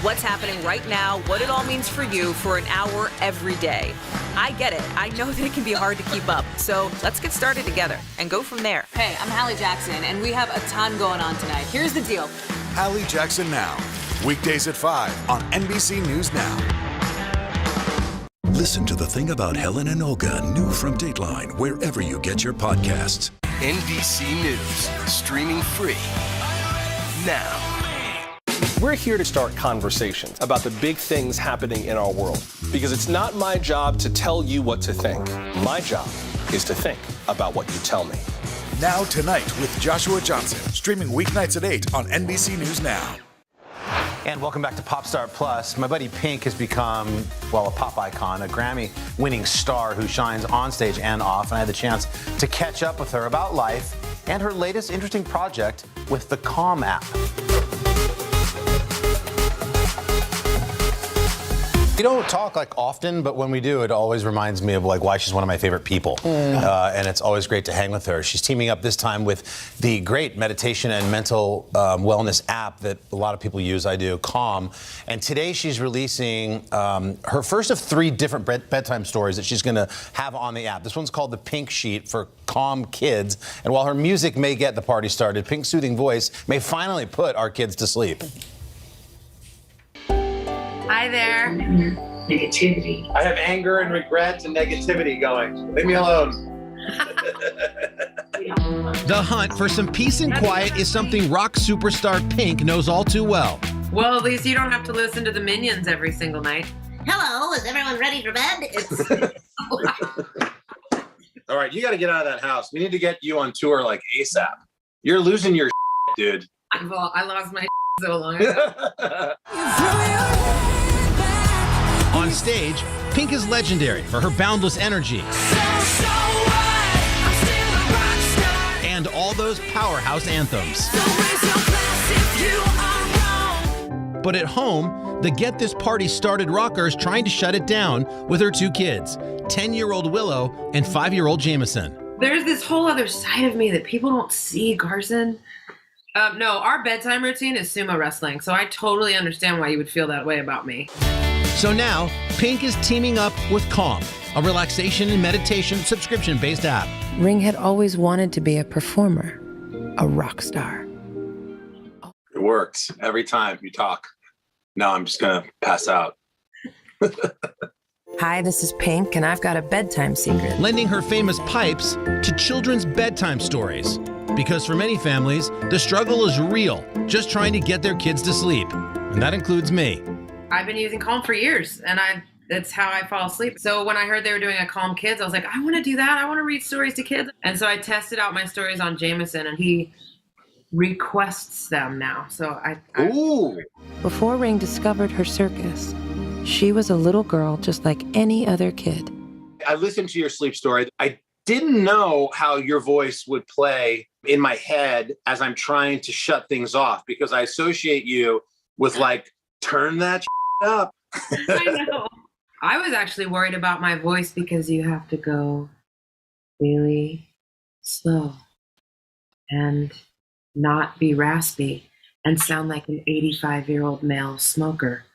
What's happening right now, what it all means for you for an hour every day. I get it. I know that it can be hard to keep up. So let's get started together and go from there. Hey, I'm Hallie Jackson, and we have a ton going on tonight. Here's the deal. Hallie Jackson Now, weekdays at 5 on NBC News Now. Listen to The Thing About Helen and Olga, new from Dateline, wherever you get your podcasts. NBC News, streaming free now. We're here to start conversations about the big things happening in our world, because it's not my job to tell you what to think. My job is to think about what you tell me. Now Tonight with Joshua Johnson, streaming weeknights at 8 on NBC News Now. And welcome back to Pop Star Plus. My buddy Pink has become, well, a pop icon, a Grammy-winning star who shines on stage and off. And I had the chance to catch up with her about life and her latest interesting project with the Calm app. We don't talk often, but when we do, it always reminds me of why she's one of my favorite people. And it's always great to hang with her. She's teaming up this time with the great meditation and mental wellness app that a lot of people use. I do, Calm. And today she's releasing her first of 3 different bedtime stories that she's going to have on the app. This one's called The Pink Sheet for Calm Kids. And while her music may get the party started, Pink's soothing voice may finally put our kids to sleep. Hi there. Negativity. I have anger and regret and negativity going. Leave me alone. The hunt for some peace and quiet is something rock superstar Pink knows all too well. Well, at least you don't have to listen to the Minions every single night. Hello, is everyone ready for bed? All right, you got to get out of that house. We need to get you on tour ASAP. You're losing your dude. I lost my so long ago. On stage, Pink is legendary for her boundless energy and all those powerhouse anthems. But at home, the Get This Party Started rocker is trying to shut it down with her 2 kids, 10-year-old Willow and 5-year-old Jameson. There's this whole other side of me that people don't see, Carson. No, our bedtime routine is sumo wrestling, so I totally understand why you would feel that way about me. So now, Pink is teaming up with Calm, a relaxation and meditation subscription-based app. Ring had always wanted to be a performer, a rock star. It works every time you talk. Now I'm just gonna pass out. Hi, this is Pink, and I've got a bedtime secret. Lending her famous pipes to children's bedtime stories. Because for many families, the struggle is real, just trying to get their kids to sleep. And that includes me. I've been using Calm for years, and that's how I fall asleep. So when I heard they were doing a Calm Kids, I was like, I want to do that. I want to read stories to kids. And so I tested out my stories on Jameson, and he requests them now. So Ooh. Before Ring discovered her circus, she was a little girl just like any other kid. I listened to your sleep story. I didn't know how your voice would play in my head as I'm trying to shut things off, because I associate you with like, turn that up. I know. I was actually worried about my voice because you have to go really slow and not be raspy and sound like an 85-year-old male smoker.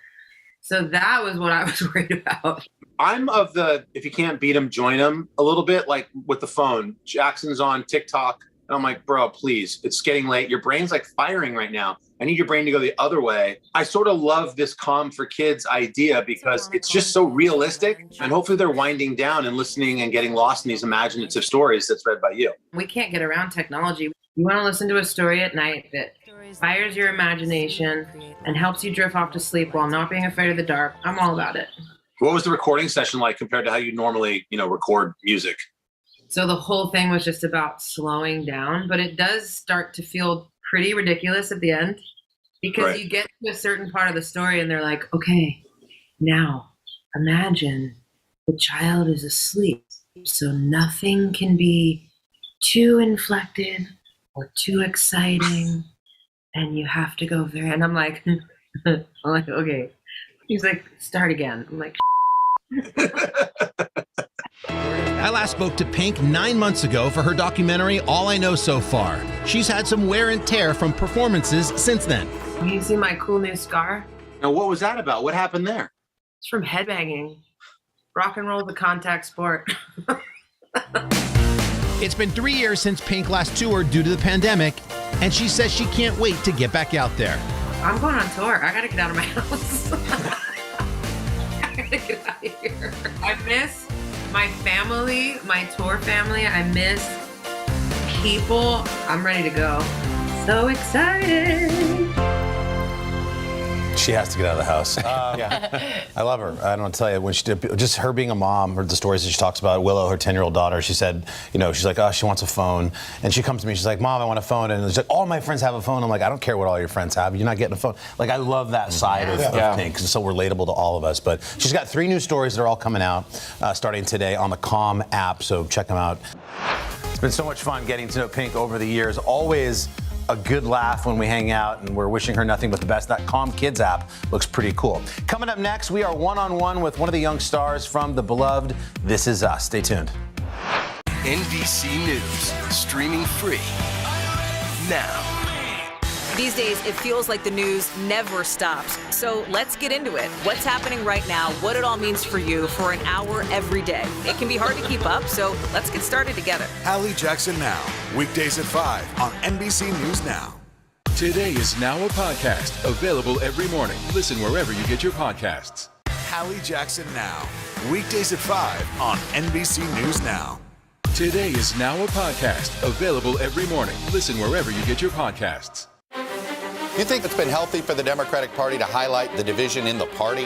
So that was what I was worried about. I'm of the, if you can't beat them, join them a little bit, like with the phone. Jackson's on TikTok, and I'm like, bro, please, it's getting late. Your brain's like firing right now. I need your brain to go the other way. I sort of love this Calm for Kids idea because it's just so realistic, and hopefully they're winding down and listening and getting lost in these imaginative stories that's read by you. We can't get around technology. You want to listen to a story at night that fires your imagination and helps you drift off to sleep while not being afraid of the dark. I'm all about it. What was the recording session like compared to how you normally, record music? So the whole thing was just about slowing down, but it does start to feel pretty ridiculous at the end because you get to a certain part of the story and they're like, okay, now imagine the child is asleep, so nothing can be too inflected or too exciting, and you have to go very, and I'm like, okay. He's like, start again. I'm like, I last spoke to Pink 9 months ago for her documentary, All I Know So Far. She's had some wear and tear from performances since then. You see my cool new scar? Now, what was that about? What happened there? It's from headbanging. Rock and roll is a contact sport. It's been 3 years since Pink last toured due to the pandemic, and she says she can't wait to get back out there. I'm going on tour. I gotta get out of my house. I gotta get out of here. I miss my family, my tour family. I miss people. I'm ready to go. So excited. She has to get out of the house. Yeah, I love her. I don't know to tell you, when she did, just her being a mom, or the stories that she talks about, Willow, her 10-year-old daughter, she said, she's like, oh, she wants a phone. And she comes to me, she's like, Mom, I want a phone. And she's like, all my friends have a phone. I'm like, I don't care what all your friends have. You're not getting a phone. Like, I love that side of Pink, because it's so relatable to all of us. But she's got 3 new stories that are all coming out starting today on the Calm app, so check them out. It's been so much fun getting to know Pink over the years. Always a good laugh when we hang out, and we're wishing her nothing but the best. That Calm Kids app looks pretty cool. Coming up next, we are one-on-one with one of the young stars from the beloved This Is Us. Stay tuned. NBC News, streaming free now. These days, it feels like the news never stops. So let's get into it. What's happening right now, what it all means for you for an hour every day. It can be hard to keep up, so let's get started together. Hallie Jackson Now, weekdays at 5 on NBC News Now. Today is now a podcast, available every morning. Listen wherever you get your podcasts. Hallie Jackson Now, weekdays at 5 on NBC News Now. Today is now a podcast, available every morning. Listen wherever you get your podcasts. You think it's been healthy for the Democratic Party to highlight the division in the party?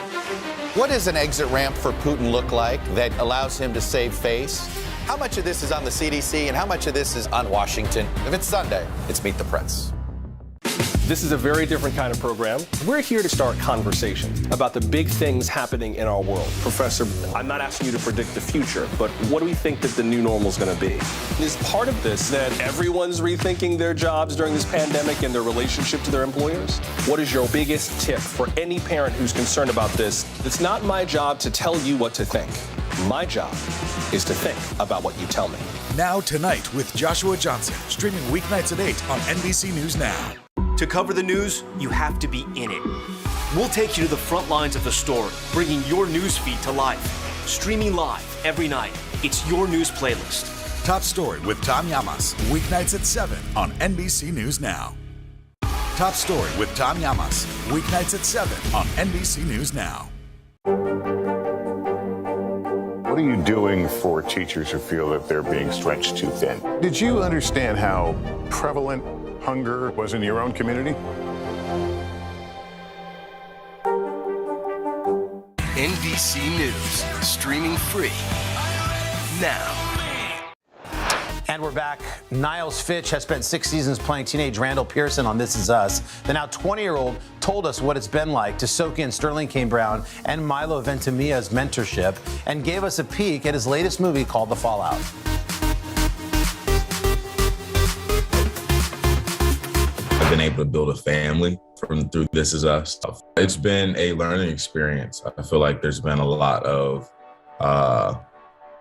What does an exit ramp for Putin look like that allows him to save face? How much of this is on the CDC and how much of this is on Washington? If it's Sunday, it's Meet the Press. This is a very different kind of program. We're here to start conversation about the big things happening in our world. Professor, I'm not asking you to predict the future, but what do we think that the new normal is going to be? Is part of this that everyone's rethinking their jobs during this pandemic and their relationship to their employers? What is your biggest tip for any parent who's concerned about this? It's not my job to tell you what to think. My job is to think about what you tell me. Now Tonight with Joshua Johnson, streaming weeknights at 8 on NBC News Now. To cover the news, you have to be in it. We'll take you to the front lines of the story, bringing your news feed to life. Streaming live every night. It's your news playlist. Top Story with Tom Llamas, weeknights at 7 on NBC News Now. Top Story with Tom Llamas, weeknights at 7 on NBC News Now. What are you doing for teachers who feel that they're being stretched too thin? Did you understand how prevalent hunger was in your own community? NBC News, streaming free now. And we're back. Niles Fitch has spent 6 seasons playing teenage Randall Pearson on This Is Us. The now 20-year-old told us what it's been like to soak in Sterling K. Brown and Milo Ventimia's mentorship and gave us a peek at his latest movie called The Fallout. I've been able to build a family through This Is Us stuff. It's been a learning experience. I feel like there's been a lot of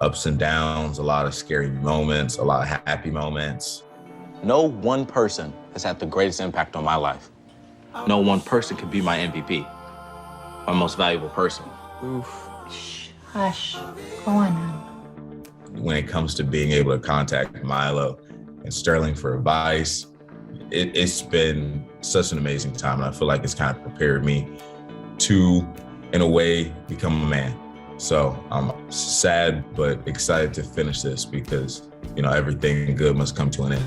ups and downs, a lot of scary moments, a lot of happy moments. No one person has had the greatest impact on my life. No one person could be my MVP, my most valuable person. Oof. Shh, hush, go on now. When it comes to being able to contact Milo and Sterling for advice, it's been such an amazing time. And I feel like it's kind of prepared me to, in a way, become a man. So I'm sad, but excited to finish this because, you know, everything good must come to an end.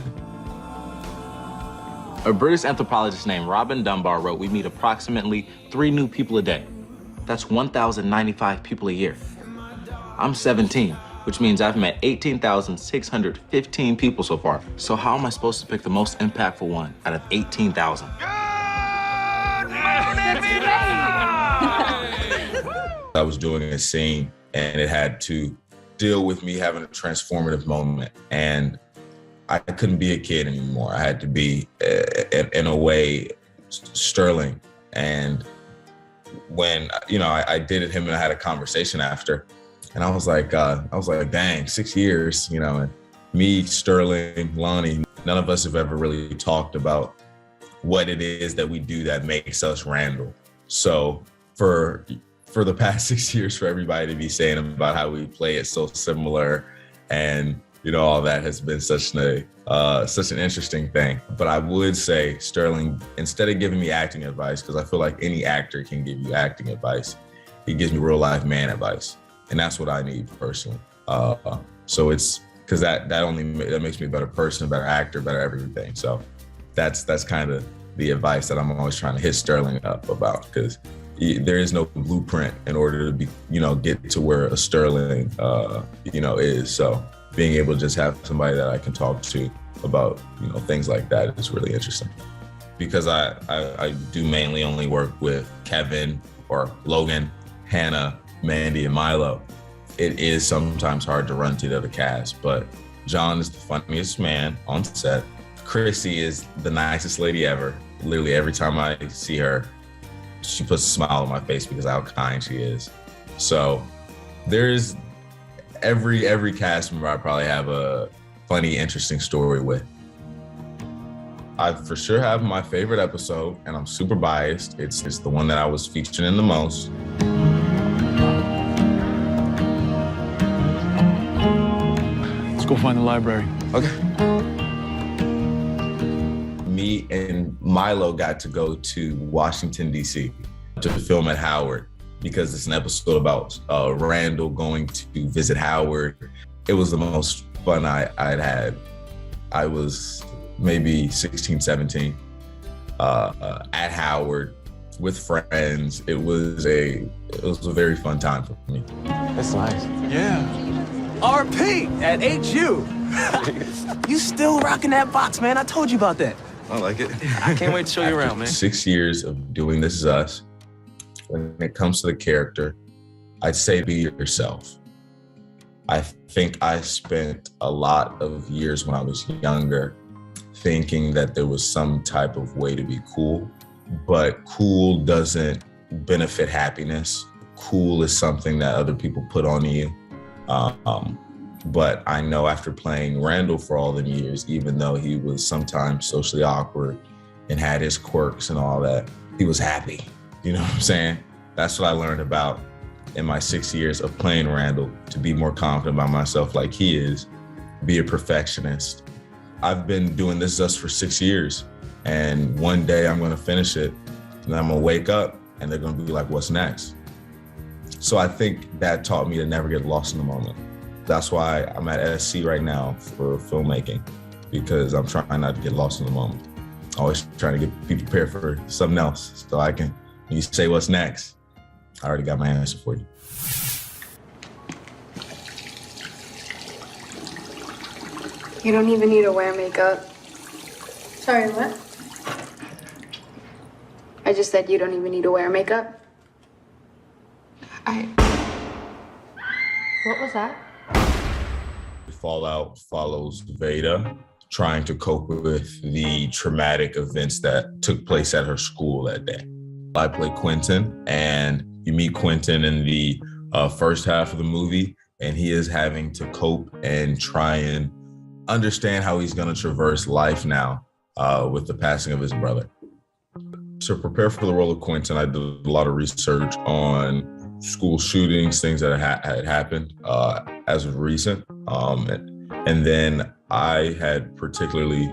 A British anthropologist named Robin Dunbar wrote, "We meet approximately 3 new people a day. That's 1,095 people a year. I'm 17, which means I've met 18,615 people so far. So how am I supposed to pick the most impactful one out of 18,000? I was doing a scene and it had to deal with me having a transformative moment, and I couldn't be a kid anymore. I had to be, in a way, Sterling. And when, you know, I did it, him and I had a conversation after, and I was like, dang, 6 years, you know, and me, Sterling, Lonnie, none of us have ever really talked about what it is that we do that makes us Randall. So for the past 6 years, for everybody to be saying about how we play it so similar, and you know, all that has been such an interesting thing. But I would say, Sterling, instead of giving me acting advice, because I feel like any actor can give you acting advice, he gives me real life man advice, and that's what I need personally. So it's because that makes me a better person, a better actor, better everything. So that's kind of the advice that I'm always trying to hit Sterling up about, because there is no blueprint in order to be, you know, get to where a Sterling, you know, is. So being able to just have somebody that I can talk to about, you know, things like that is really interesting. Because I do mainly only work with Kevin or Logan, Hannah, Mandy, and Milo. It is sometimes hard to run to the other cast, but John is the funniest man on set. Chrissy is the nicest lady ever. Literally every time I see her, she puts a smile on my face because of how kind she is. So there's every cast member I probably have a funny, interesting story with. I for sure have my favorite episode, and I'm super biased. It's the one that I was featured in the most. Let's go find the library. Okay. Me and Milo got to go to Washington, D.C. to film at Howard because it's an episode about Randall going to visit Howard. It was the most fun I'd had. I was maybe 16, 17 at Howard with friends. It was a very fun time for me. That's nice. Yeah. RP at HU. You still rocking that box, man. I told you about that. I like it. I can't wait to show you around, man. 6 years of doing This Is Us, when it comes to the character, I'd say be yourself. I think I spent a lot of years when I was younger thinking that there was some type of way to be cool, but cool doesn't benefit happiness. Cool is something that other people put on you. But I know after playing Randall for all them years, even though he was sometimes socially awkward and had his quirks and all that, he was happy. You know what I'm saying? That's what I learned about in my 6 years of playing Randall, to be more confident about myself like he is, be a perfectionist. I've been doing this just for 6 years, and one day I'm gonna finish it, and I'm gonna wake up and they're gonna be like, what's next? So I think that taught me to never get lost in the moment. That's why I'm at SC right now for filmmaking, because I'm trying not to get lost in the moment. Always trying to be prepared for something else, so I can, when you say what's next, I already got my answer for you. You don't even need to wear makeup. Sorry, what? I just said you don't even need to wear makeup. What was that? Fallout follows Veda trying to cope with the traumatic events that took place at her school that day. I play Quentin, and you meet Quentin in the first half of the movie, and he is having to cope and try and understand how he's going to traverse life now with the passing of his brother. To prepare for the role of Quentin, I did a lot of research on school shootings, things that had happened as of recent. And then I had personally,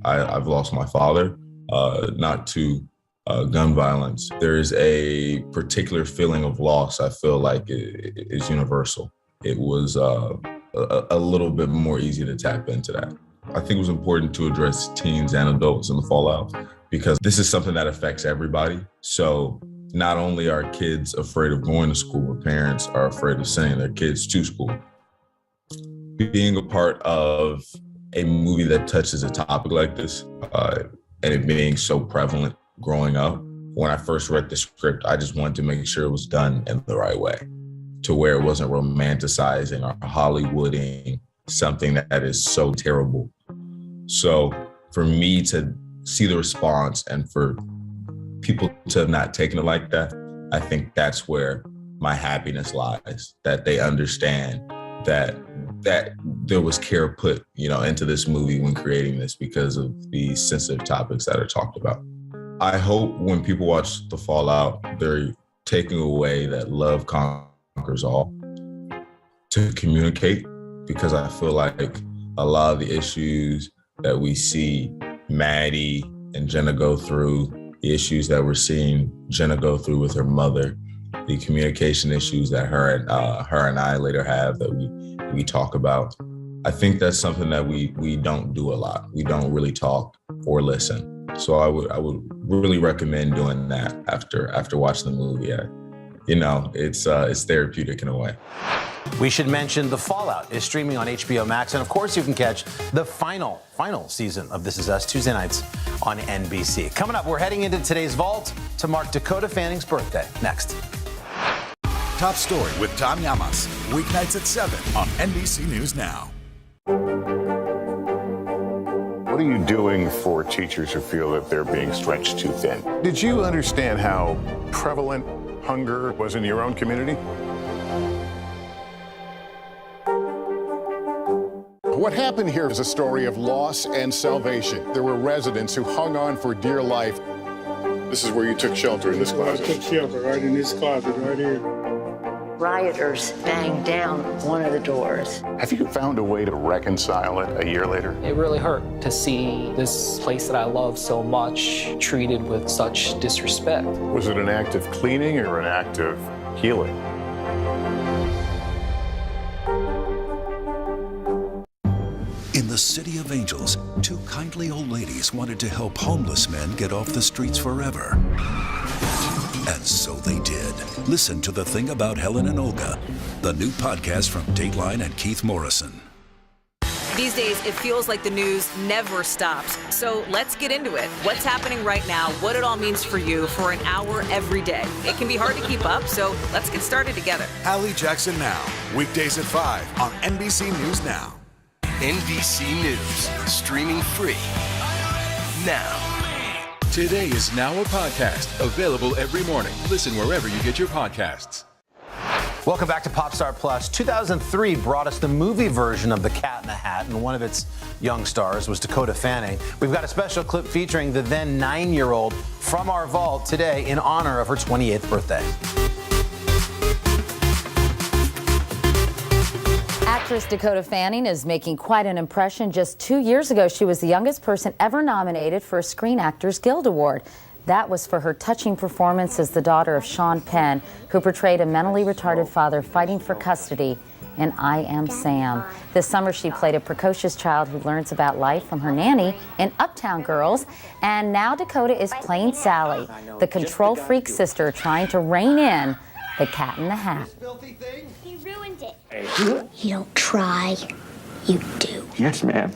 I've lost my father, not to gun violence. There is a particular feeling of loss I feel like is universal. It was a little bit more easy to tap into that. I think it was important to address teens and adults in the fallout, because this is something that affects everybody. So not only are kids afraid of going to school, but parents are afraid of sending their kids to school. Being a part of a movie that touches a topic like this, and it being so prevalent growing up, when I first read the script, I just wanted to make sure it was done in the right way, to where it wasn't romanticizing or Hollywooding something that is so terrible. So for me to see the response and for people to have not taken it like that, I think that's where my happiness lies, that they understand that there was care put, into this movie when creating this because of the sensitive topics that are talked about. I hope when people watch The Fallout, they're taking away that love conquers all, to communicate, because I feel like a lot of the issues that we see Maddie and Jenna go through, the issues that we're seeing Jenna go through with her mother, the communication issues that her and I later have that we talk about. I think that's something that we don't do a lot. We don't really talk or listen. So I would really recommend doing that after watching the movie. It's therapeutic in a way. We should mention The Fallout is streaming on HBO Max, and of course you can catch the final season of This Is Us Tuesday nights on NBC. Coming up, we're heading into today's vault to mark Dakota Fanning's birthday. Next. Top Story with Tom Llamas, weeknights at 7 on NBC News Now. What are you doing for teachers who feel that they're being stretched too thin? Did you understand how prevalent hunger was in your own community? What happened here is a story of loss and salvation. There were residents who hung on for dear life. This is where you took shelter, in this closet. I took shelter right in this closet right here. Rioters banged down one of the doors. Have you found a way to reconcile it a year later? It really hurt to see this place that I love so much treated with such disrespect. Was it an act of cleaning or an act of healing? In the City of Angels, two kindly old ladies wanted to help homeless men get off the streets forever. And so they did. Listen to The Thing About Helen and Olga, the new podcast from Dateline and Keith Morrison. These days, it feels like the news never stops. So let's get into it. What's happening right now, what it all means for you for an hour every day. It can be hard to keep up, so let's get started together. Hallie Jackson Now, weekdays at 5 on NBC News Now. NBC News, streaming free now. Today is now a podcast, available every morning. Listen wherever you get your podcasts. Welcome back to Popstar Plus. 2003 brought us the movie version of The Cat in the Hat, and one of its young stars was Dakota Fanning. We've got a special clip featuring the then 9-year-old from our vault today in honor of her 28th birthday. Actress Dakota Fanning is making quite an impression. Just 2 years ago, she was the youngest person ever nominated for a Screen Actors Guild Award. That was for her touching performance as the daughter of Sean Penn, who portrayed a mentally retarded father fighting for custody in I Am Sam. This summer, she played a precocious child who learns about life from her nanny in Uptown Girls. And now Dakota is playing Sally, the control freak sister trying to rein in the Cat in the Hat. He ruined it. You don't try, you do. Yes, ma'am.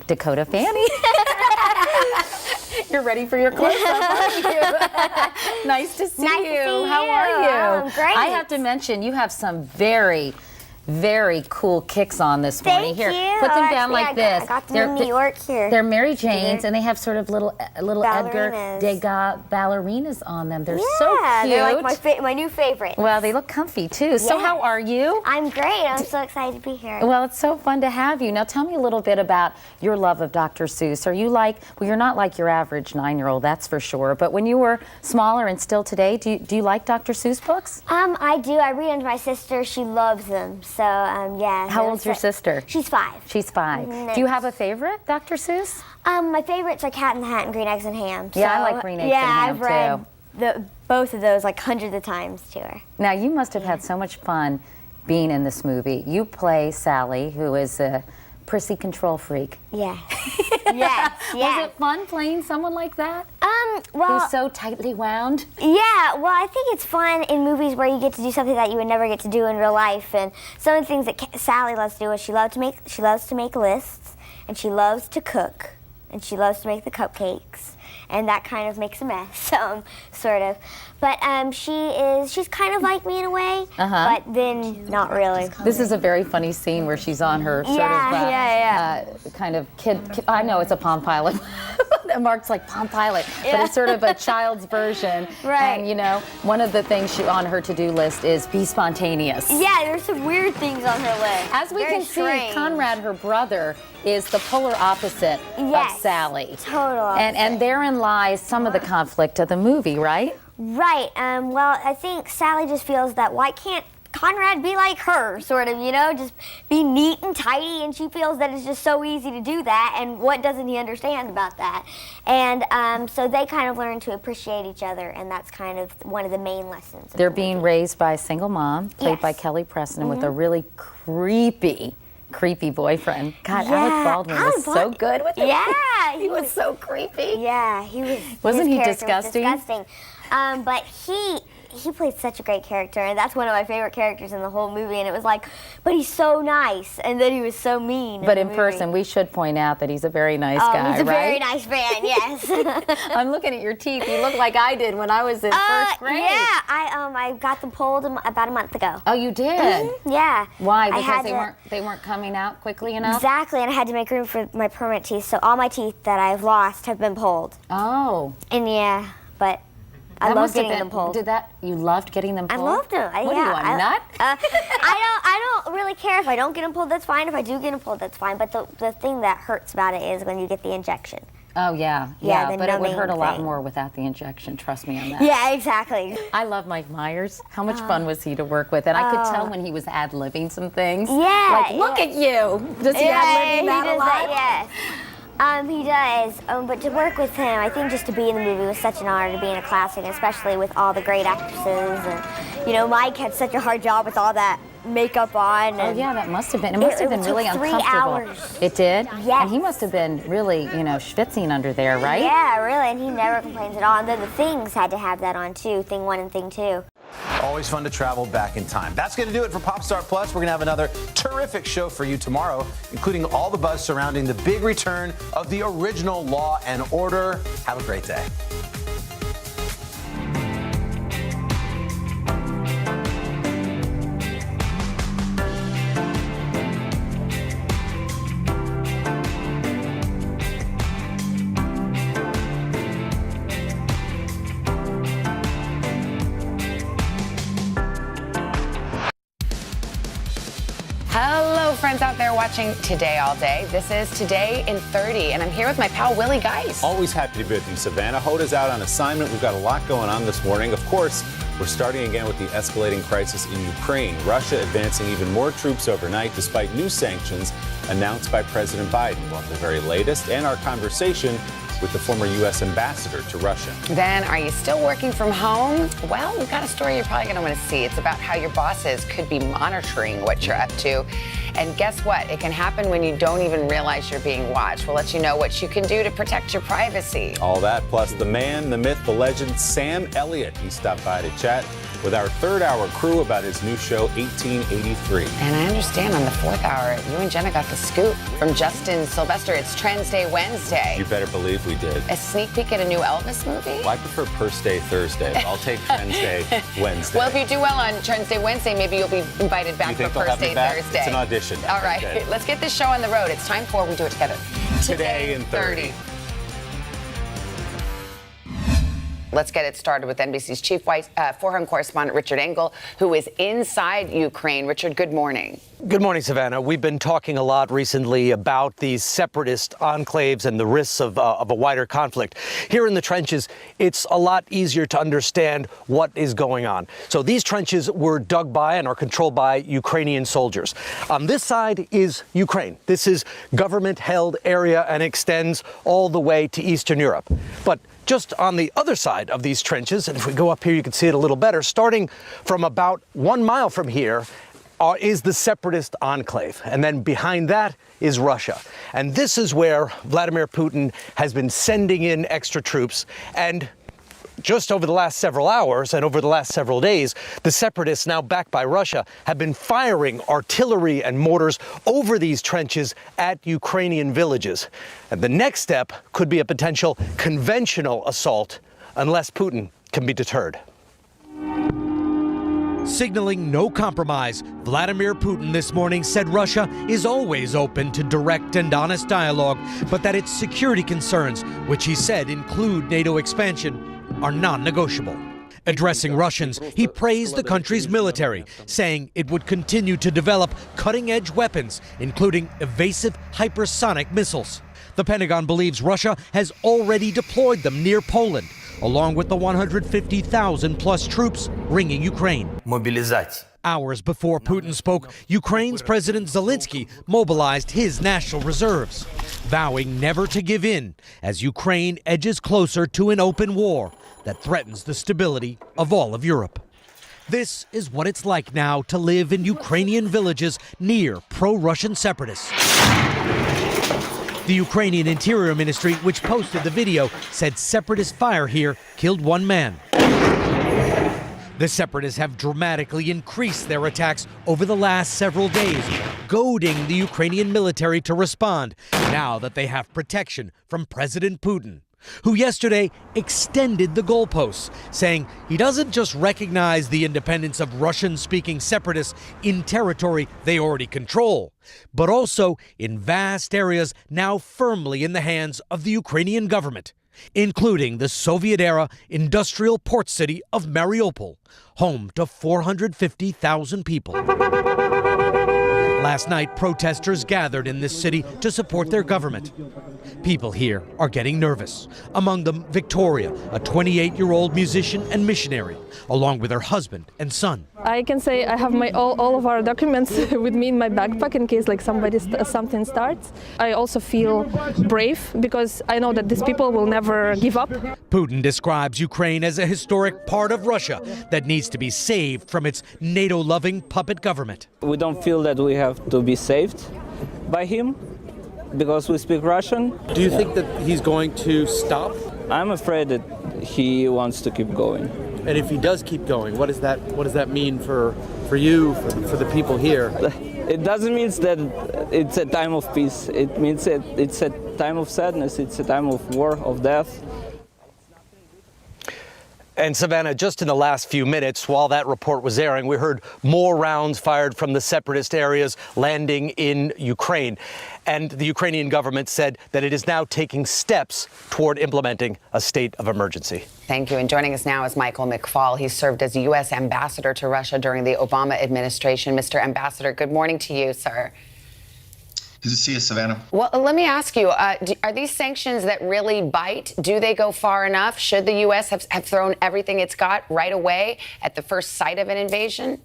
Dakota Fanning. You're ready for your close-up, aren't you? Nice to see you. How are you? I'm great. I have to mention, you have some very cool kicks on this morning. Here, put them down like this. I got them in New York here. They're Mary Janes, and they have sort of little Edgar Ballerinas. Degas ballerinas on them. They're so cute. They're like my new favorite. Well, they look comfy too. So Yes. how are you? I'm great. I'm so excited to be here. Well, it's so fun to have you. Now tell me a little bit about your love of Dr. Seuss. Are you like, well, you're not like your average 9-year-old, that's for sure, but when you were smaller and still today, do you like Dr. Seuss books? I do. I read them to my sister. She loves them. So, yeah. How old's your sister? She's 5. She's 5. Mhm. Do you have a favorite, Dr. Seuss? My favorites are Cat in the Hat and Green Eggs and Ham. Yeah, I So, like Green Eggs and Ham, I've read both of those like hundreds of times to her. Now, you must have had so much fun being in this movie. You play Sally, who is a prissy control freak. Yeah. yes. Was it fun playing someone like that? Well, who's so tightly wound? Yeah, well, I think it's fun in movies where you get to do something that you would never get to do in real life. And some of the things that Sally loves to do is she loves to make lists, and she loves to cook, and she loves to make the cupcakes, and that kind of makes a mess, sort of. But she's kind of like me in a way, but then not really. This is a very funny scene where she's on her sort of kind of kid. I know it's a Palm Pilot. Mark's like Palm Pilot, but it's sort of a child's version. Right. And you know, one of the things on her to-do list is be spontaneous. Yeah, there's some weird things on her list. As we Very can strange. see, Conrad, her brother, is the polar opposite of Sally. Total opposite. And therein lies some of the conflict of the movie, right? Right. Well, I think Sally just feels that why can't Conrad be like her, sort of, you know, just be neat and tidy, and she feels that it's just so easy to do that, and what doesn't he understand about that? And so they kind of learn to appreciate each other, and that's kind of one of the main lessons. They're being raised by a single mom, played by Kelly Preston, with a really creepy boyfriend. God, Alec Baldwin was so good with him. Yeah, he was so creepy. Yeah, he was. Wasn't his he character was disgusting? disgusting. But he played such a great character, and that's one of my favorite characters in the whole movie. And it was like, but he's so nice, and then he was so mean. But in person, we should point out that he's a very nice guy, he's a right? very nice man, yes. I'm looking at your teeth. You look like I did when I was in first grade. Yeah, I got them pulled about a month ago. Oh, you did? Mm-hmm, yeah. Why? Because they weren't coming out quickly enough? Exactly, and I had to make room for my permanent teeth, so all my teeth that I've lost have been pulled. Oh. And yeah, but I love getting them pulled. You loved getting them pulled? I loved them. What are you, a nut? I don't really care if I don't get them pulled. That's fine. If I do get them pulled, that's fine. But the thing that hurts about it is when you get the injection. Oh yeah, Yeah, the but it would numbing hurt a lot thing. more without the injection. Trust me on that. Yeah, exactly. I love Mike Myers. How much fun was he to work with? And I could tell when he was ad-libbing some things. Yeah. Like, look at you. Does he ad-libbing that a lot? Yes. He does, but to work with him, I think just to be in the movie was such an honor, to be in a classic, especially with all the great actresses. And, you know, Mike had such a hard job with all that makeup on. Oh, yeah, that must have been. It must have been really took 3 uncomfortable. hours. It did? Yes. And he must have been really, schwitzing under there, right? Yeah, really, and he never complains at all. And then the Things had to have that on, too, Thing 1 and Thing 2. Always fun to travel back in time. That's going to do it for Popstar Plus. We're going to have another terrific show for you tomorrow, including all the buzz surrounding the big return of the original Law and Order. Have a great day. Hello, friends out there watching Today All Day. This is Today in 30, and I'm here with my pal Willie Geist. Always happy to be with you, Savannah. Hoda's out on assignment. We've got a lot going on this morning. Of course, we're starting again with the escalating crisis in Ukraine. Russia advancing even more troops overnight despite new sanctions announced by President Biden. We'll have the very latest and our conversation with the former U.S. ambassador to Russia. Then, are you still working from home? Well, we've got a story you're probably going to want to see. It's about how your bosses could be monitoring what you're up to. And guess what? It can happen when you don't even realize you're being watched. We'll let you know what you can do to protect your privacy. All that, plus the man, the myth, the legend, Sam Elliott. He stopped by to chat with our third-hour crew about his new show, 1883. And I understand on the fourth hour, you and Jenna got the scoop from Justin Sylvester. It's Trends Day Wednesday. You better believe we did. A sneak peek at a new Elvis movie? Well, I prefer Purse Day Thursday. I'll take Trends Day Wednesday. Well, if you do well on Trends Day Wednesday, maybe you'll be invited back for Purse Day Thursday. It's an audition. All right, let's get this show on the road. It's time for We Do It Together. Today in 30. Let's get it started with NBC's chief foreign correspondent, Richard Engel, who is inside Ukraine. Richard, good morning. Good morning, Savannah. We've been talking a lot recently about these separatist enclaves and the risks of a wider conflict. Here in the trenches, it's a lot easier to understand what is going on. So these trenches were dug by and are controlled by Ukrainian soldiers. On this side is Ukraine. This is government-held area and extends all the way to Eastern Europe. But just on the other side of these trenches, and if we go up here, you can see it a little better, starting from about 1 mile from here is the separatist enclave. And then behind that is Russia. And this is where Vladimir Putin has been sending in extra troops. And just over the last several hours and over the last several days, the separatists, now backed by Russia, have been firing artillery and mortars over these trenches at Ukrainian villages. And the next step could be a potential conventional assault unless Putin can be deterred. Signaling no compromise, Vladimir Putin this morning said Russia is always open to direct and honest dialogue, but that its security concerns, which he said include NATO expansion, are non-negotiable. Addressing Russians, he praised the country's military, saying it would continue to develop cutting-edge weapons, including evasive hypersonic missiles. The Pentagon believes Russia has already deployed them near Poland, along with the 150,000-plus troops ringing Ukraine. Hours before Putin spoke, Ukraine's President Zelensky mobilized his national reserves, vowing never to give in as Ukraine edges closer to an open war that threatens the stability of all of Europe. This is what it's like now to live in Ukrainian villages near pro-Russian separatists. The Ukrainian Interior Ministry, which posted the video, said separatist fire here killed 1 man. The separatists have dramatically increased their attacks over the last several days, goading the Ukrainian military to respond now that they have protection from President Putin, who yesterday extended the goalposts, saying he doesn't just recognize the independence of Russian-speaking separatists in territory they already control, but also in vast areas now firmly in the hands of the Ukrainian government, including the Soviet-era industrial port city of Mariupol, home to 450,000 people. Last night, protesters gathered in this city to support their government. People here are getting nervous. Among them, Victoria, a 28-year-old musician and missionary, along with her husband and son. I can say I have all of our documents with me in my backpack in case something starts. I also feel brave because I know that these people will never give up. Putin describes Ukraine as a historic part of Russia that needs to be saved from its NATO-loving puppet government. We don't feel that we have to be saved by him because we speak Russian. Do you think that he's going to stop? I'm afraid that he wants to keep going. And if he does keep going, what does that mean for you, for the people here? It doesn't mean that it's a time of peace. It means it's a time of sadness. It's a time of war, of death. And Savannah, just in the last few minutes, while that report was airing, we heard more rounds fired from the separatist areas landing in Ukraine. And the Ukrainian government said that it is now taking steps toward implementing a state of emergency. Thank you. And joining us now is Michael McFaul. He served as U.S. ambassador to Russia during the Obama administration. Mr. Ambassador, good morning to you, sir. Good to see you, Savannah. Well, let me ask you, are these sanctions that really bite? Do they go far enough? Should the U.S. have thrown everything it's got right away at the first sight of an invasion?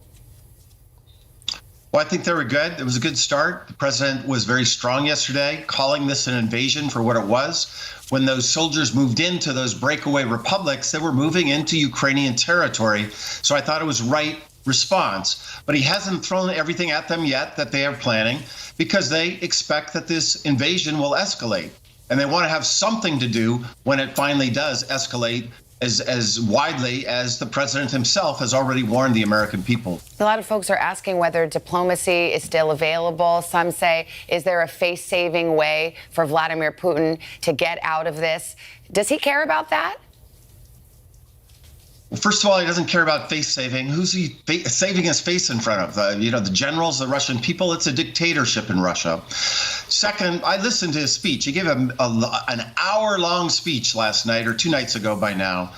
Well, I think they were good. It was a good start. The president was very strong yesterday, calling this an invasion for what it was. When those soldiers moved into those breakaway republics, they were moving into Ukrainian territory. So I thought it was right response. But he hasn't thrown everything at them yet that they are planning, because they expect that this invasion will escalate. And they want to have something to do when it finally does escalate as widely as the president himself has already warned the American people. A lot of folks are asking whether diplomacy is still available. Some say, is there a face-saving way for Vladimir Putin to get out of this? Does he care about that? Well, first of all, he doesn't care about face saving. Who's he saving his face in front of? The generals, the Russian people. It's a dictatorship in Russia. Second, I listened to his speech. He gave an hour-long speech last night, or 2 nights ago by now.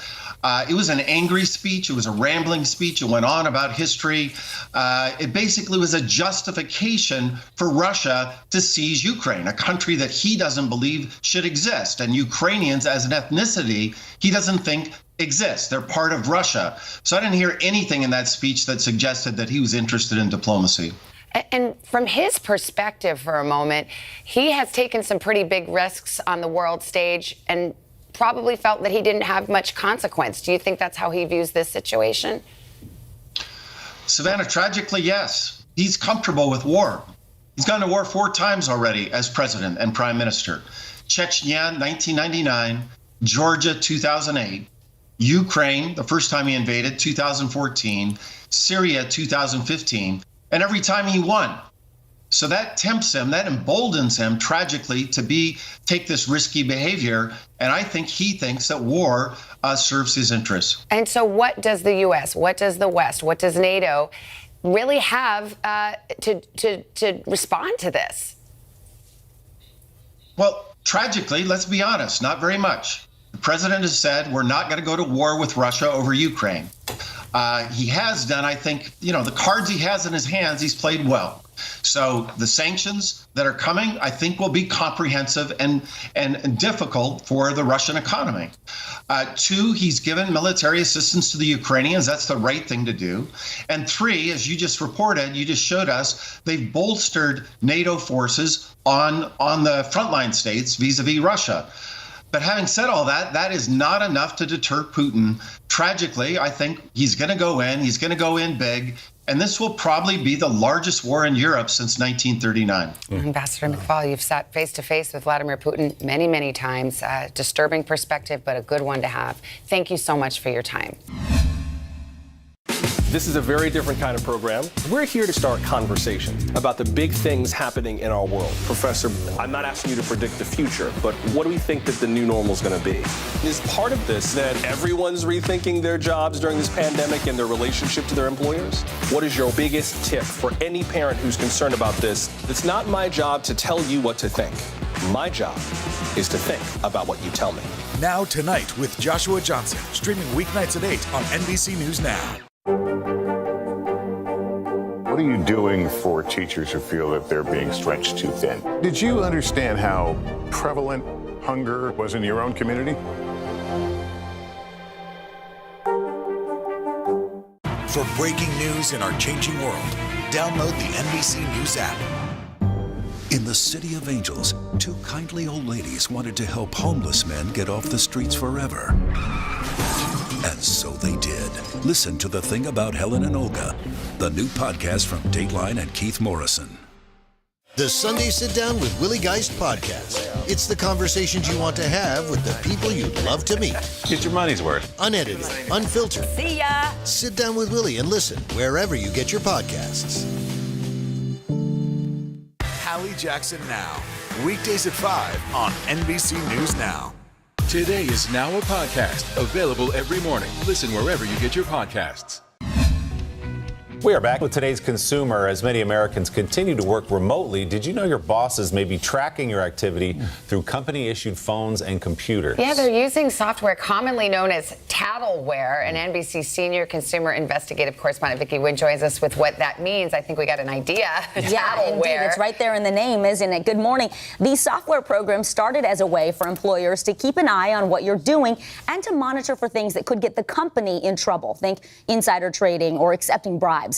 It was an angry speech. It was a rambling speech. It went on about history. It basically was a justification for Russia to seize Ukraine, a country that he doesn't believe should exist. And Ukrainians as an ethnicity, he doesn't think exists. They're part of Russia. So I didn't hear anything in that speech that suggested that he was interested in diplomacy. And from his perspective for a moment, he has taken some pretty big risks on the world stage and probably felt that he didn't have much consequence. Do you think that's how he views this situation? Savannah, tragically, yes. He's comfortable with war. He's gone to war 4 times already as president and prime minister. Chechnya, 1999, Georgia, 2008, Ukraine, the first time he invaded, 2014, Syria, 2015, and every time he won. So that tempts him, that emboldens him tragically to take this risky behavior. And I think he thinks that war serves his interests. And so what does the U.S., what does the West, what does NATO really have to respond to this? Well, tragically, let's be honest, not very much. The president has said we're not going to go to war with Russia over Ukraine. He has done, I think, the cards he has in his hands, he's played well. So the sanctions that are coming, I think, will be comprehensive and difficult for the Russian economy. 2, he's given military assistance to the Ukrainians. That's the right thing to do. And 3, as you just reported, you just showed us, they've bolstered NATO forces on the frontline states vis-a-vis Russia. But having said all that, that is not enough to deter Putin. Tragically, I think he's going to go in. He's going to go in big. And this will probably be the largest war in Europe since 1939. Ambassador McFaul, you've sat face-to-face with Vladimir Putin many, many times. Disturbing perspective, but a good one to have. Thank you so much for your time. This is a very different kind of program. We're here to start conversation about the big things happening in our world. Professor, I'm not asking you to predict the future, but what do we think that the new normal is going to be? Is part of this that everyone's rethinking their jobs during this pandemic and their relationship to their employers? What is your biggest tip for any parent who's concerned about this? It's not my job to tell you what to think. My job is to think about what you tell me. Now Tonight with Joshua Johnson, streaming weeknights at 8 on NBC News Now. What are you doing for teachers who feel that they're being stretched too thin? Did you understand how prevalent hunger was in your own community? For breaking news in our changing world, download the NBC News app. In the City of Angels, 2 kindly old ladies wanted to help homeless men get off the streets forever. And so they did. Listen to The Thing About Helen and Olga, the new podcast from Dateline and Keith Morrison. The Sunday Sit Down with Willie Geist podcast. It's the conversations you want to have with the people you'd love to meet. Get your money's worth. Unedited, unfiltered. See ya! Sit down with Willie and listen wherever you get your podcasts. Hallie Jackson Now. Weekdays at 5 on NBC News Now. Today is now a podcast, available every morning. Listen wherever you get your podcasts. We are back with today's consumer. As many Americans continue to work remotely, did you know your bosses may be tracking your activity through company-issued phones and computers? Yeah, they're using software commonly known as tattleware. And NBC senior consumer investigative correspondent Vicki Wynn joins us with what that means. I think we got an idea. Yeah, indeed. It's right there in the name, isn't it? Good morning. These software programs started as a way for employers to keep an eye on what you're doing and to monitor for things that could get the company in trouble. Think insider trading or accepting bribes.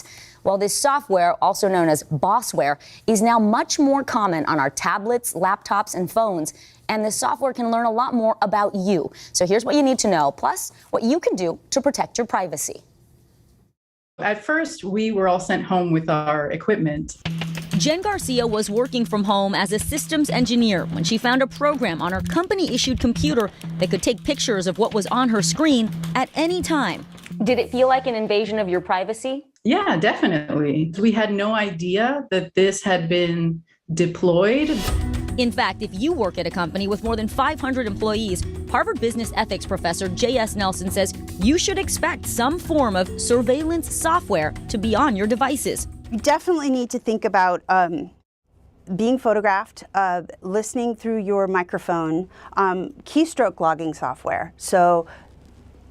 Well, this software, also known as bossware, is now much more common on our tablets, laptops, and phones. And the software can learn a lot more about you. So here's what you need to know, plus what you can do to protect your privacy. At first, we were all sent home with our equipment. Jen Garcia was working from home as a systems engineer when she found a program on her company-issued computer that could take pictures of what was on her screen at any time. Did it feel like an invasion of your privacy? Yeah, definitely. We had no idea that this had been deployed. In fact, if you work at a company with more than 500 employees, Harvard business ethics professor J.S. Nelson says you should expect some form of surveillance software to be on your devices. You definitely need to think about being photographed, listening through your microphone, keystroke logging software. So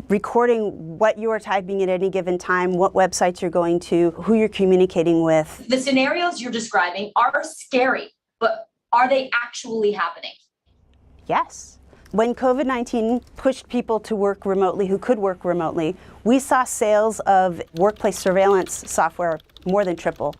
recording what you are typing at any given time, what websites you're going to, who you're communicating with. The scenarios you're describing are scary, but are they actually happening? Yes. When COVID-19 pushed people to work remotely who could work remotely, we saw sales of workplace surveillance software more than triple.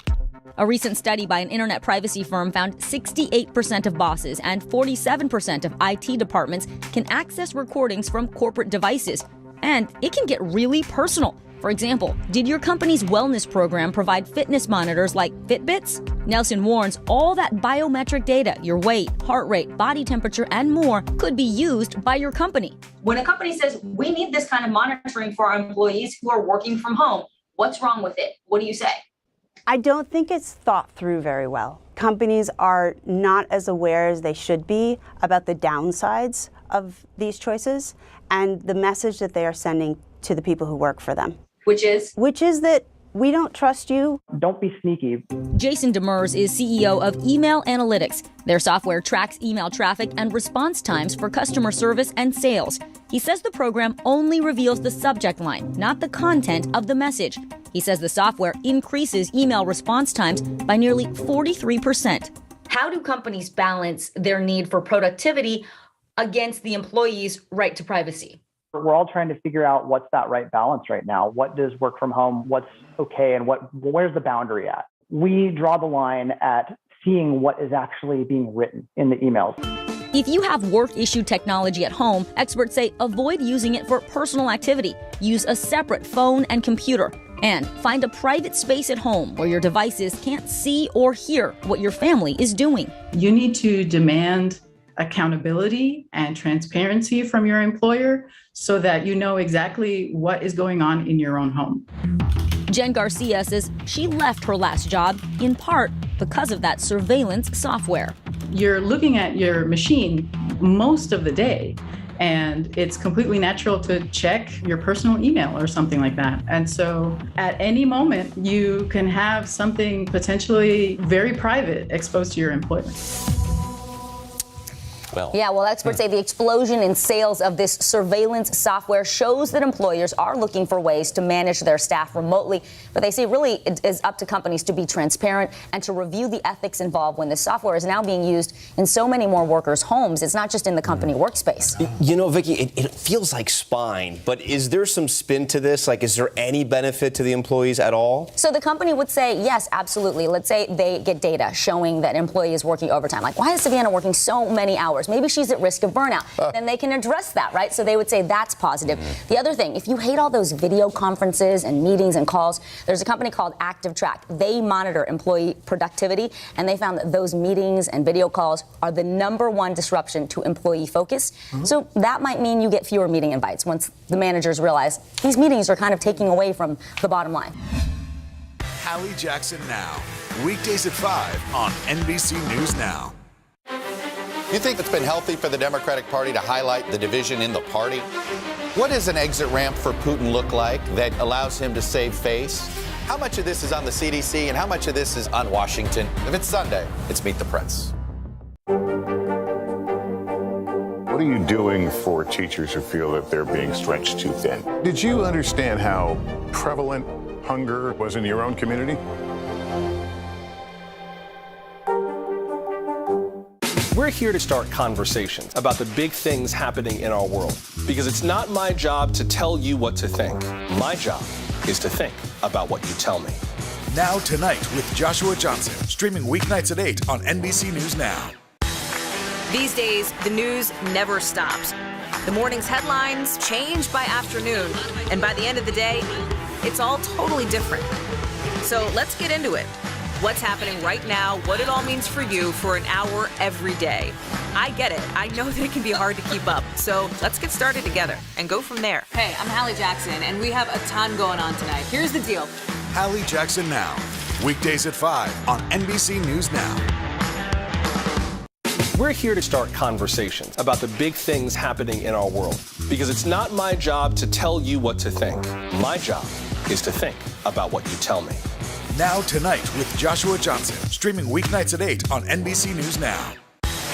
A recent study by an internet privacy firm found 68% of bosses and 47% of IT departments can access recordings from corporate devices. And it can get really personal. For example, did your company's wellness program provide fitness monitors like Fitbits? Nelson warns all that biometric data, your weight, heart rate, body temperature, and more, could be used by your company. When a company says, we need this kind of monitoring for our employees who are working from home, what's wrong with it? What do you say? I don't think it's thought through very well. Companies are not as aware as they should be about the downsides of these choices and the message that they are sending to the people who work for them. Which is that we don't trust you. Don't be sneaky. Jason Demers is CEO of Email Analytics. Their software tracks email traffic and response times for customer service and sales. He says the program only reveals the subject line, not the content of the message. He says the software increases email response times by nearly 43%. How do companies balance their need for productivity against the employees' right to privacy? We're all trying to figure out what's that right balance right now. What does work from home? What's okay? And where's the boundary at? We draw the line at seeing what is actually being written in the emails. If you have work-issued technology at home, experts say avoid using it for personal activity. Use a separate phone and computer. And find a private space at home where your devices can't see or hear what your family is doing. You need to demand accountability and transparency from your employer so that you know exactly what is going on in your own home. Jen Garcia says she left her last job in part because of that surveillance software. You're looking at your machine most of the day, and it's completely natural to check your personal email or something like that. And so at any moment, you can have something potentially very private exposed to your employer. Well, experts say the explosion in sales of this surveillance software shows that employers are looking for ways to manage their staff remotely. But they say really it is up to companies to be transparent and to review the ethics involved when this software is now being used in so many more workers' homes. It's not just in the company workspace. You know, Vicki, it feels like spying, but is there some spin to this? Like, is there any benefit to the employees at all? So the company would say, yes, absolutely. Let's say they get data showing that employee is working overtime. Like, why is Savannah working so many hours? Maybe she's at risk of burnout. Then they can address that, right? So they would say that's positive. The other thing, if you hate all those video conferences and meetings and calls, there's a company called ActiveTrack. They monitor employee productivity, and they found that those meetings and video calls are the #1 disruption to employee focus. So that might mean you get fewer meeting invites once the managers realize these meetings are kind of taking away from the bottom line. Hallie Jackson Now, weekdays at 5 on NBC News Now. You think it's been healthy for the Democratic Party to highlight the division in the party? What does an exit ramp for Putin look like that allows him to save face? How much of this is on the CDC and how much of this is on Washington? If it's Sunday, it's Meet the Press. What are you doing for teachers who feel that they're being stretched too thin? Did you understand how prevalent hunger was in your own community? We're here to start conversations about the big things happening in our world, because it's not my job to tell you what to think. My job is to think about what you tell me. Now Tonight with Joshua Johnson, streaming weeknights at 8 on NBC News Now. These days, the news never stops. The morning's headlines change by afternoon, and by the end of the day, it's all totally different. So let's get into it. What's happening right now, what it all means for you for an hour every day. I get it. I know that it can be hard to keep up. So let's get started together and go from there. Hey, I'm Hallie Jackson, and we have a ton going on tonight. Here's the deal. Hallie Jackson Now, weekdays at 5 on NBC News Now. We're here to start conversations about the big things happening in our world, because it's not my job to tell you what to think. My job is to think about what you tell me. Now Tonight with Joshua Johnson, streaming weeknights at 8 on NBC News Now.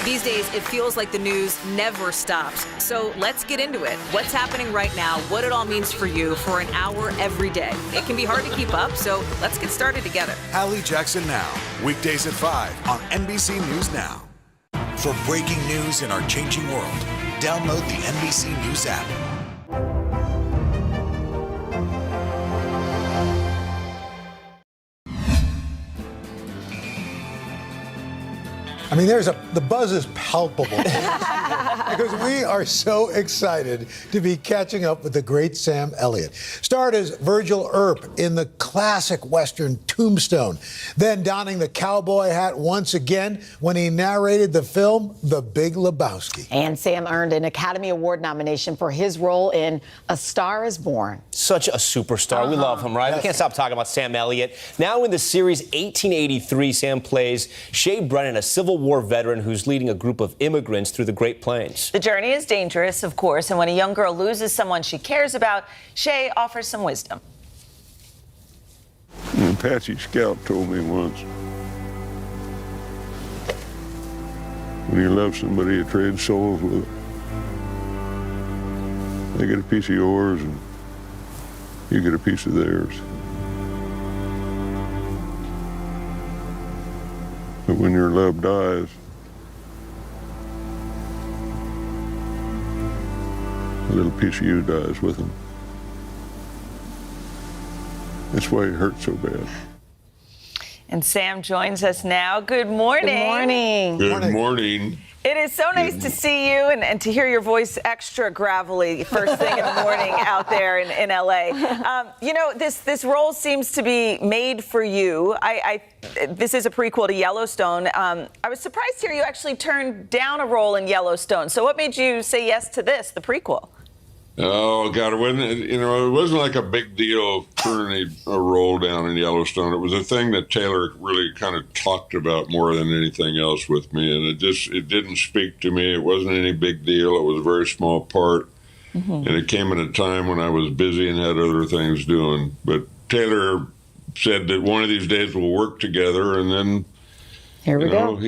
These days, it feels like the news never stops. So let's get into it. What's happening right now, what it all means for you for an hour every day. It can be hard to keep up, so let's get started together. Hallie Jackson Now, weekdays at 5 on NBC News Now. For breaking news in our changing world, download the NBC News app. I mean, the buzz is palpable because we are so excited to be catching up with the great Sam Elliott. Starred as Virgil Earp in the classic Western Tombstone, then donning the cowboy hat once again when he narrated the film The Big Lebowski. And Sam earned an Academy Award nomination for his role in A Star is Born. Such a superstar. We love him, right? Yes. We can't stop talking about Sam Elliott. Now in the series 1883, Sam plays Shea Brennan, a Civil War veteran who's leading a group of immigrants through the Great Plains. The journey is dangerous, of course, and when a young girl loses someone she cares about, Shea offers some wisdom. An Apache scout told me once, when you love somebody, you trade souls with them. They get a piece of yours and you get a piece of theirs. But when your love dies, a little piece of you dies with them. That's why it hurts so bad. And Sam joins us now. Good morning. Good morning. Good morning. It is so nice to see you and to hear your voice extra gravelly first thing in the morning out there in LA. You know, this role seems to be made for you. This is a prequel to Yellowstone. I was surprised to hear you actually turned down a role in Yellowstone. So what made you say yes to this, the prequel? Oh God, it wasn't like a big deal turning a role down in Yellowstone. It was a thing that Taylor really kind of talked about more than anything else with me, and it didn't speak to me. It wasn't any big deal. It was a very small part, and it came at a time when I was busy and had other things doing. But Taylor said that one of these days we'll work together, and then here we go.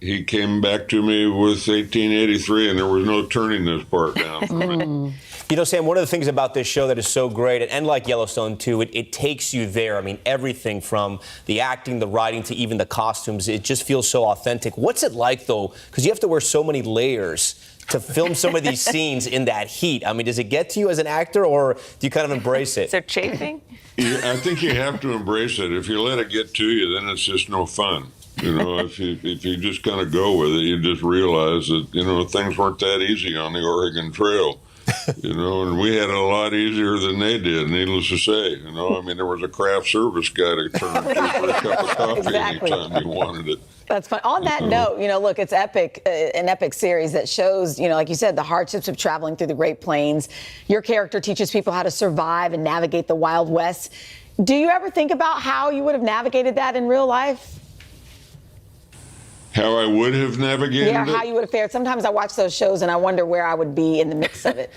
He came back to me with 1883, and there was no turning this part down. You know, Sam, one of the things about this show that is so great, and like Yellowstone too, it takes you there. I mean, everything from the acting, the writing, to even the costumes, it just feels so authentic. What's it like, though? Because you have to wear so many layers to film some of these scenes in that heat. I mean, does it get to you as an actor, or do you kind of embrace it? Is there chafing? Yeah, I think you have to embrace it. If you let it get to you, then it's just no fun. You know, if you just kind of go with it, you just realize that, you know, things weren't that easy on the Oregon Trail. You know, and we had it a lot easier than they did, needless to say. You know, I mean, there was a craft service guy to turn to for a cup of coffee anytime you wanted it. That's fun. On that note, you know, look, it's epic, an epic series that shows, you know, like you said, the hardships of traveling through the Great Plains. Your character teaches people how to survive and navigate the Wild West. Do you ever think about how you would have navigated that in real life? How I would have navigated Yeah, it? how you would have fared. Sometimes I watch those shows and I wonder where I would be in the mix of it.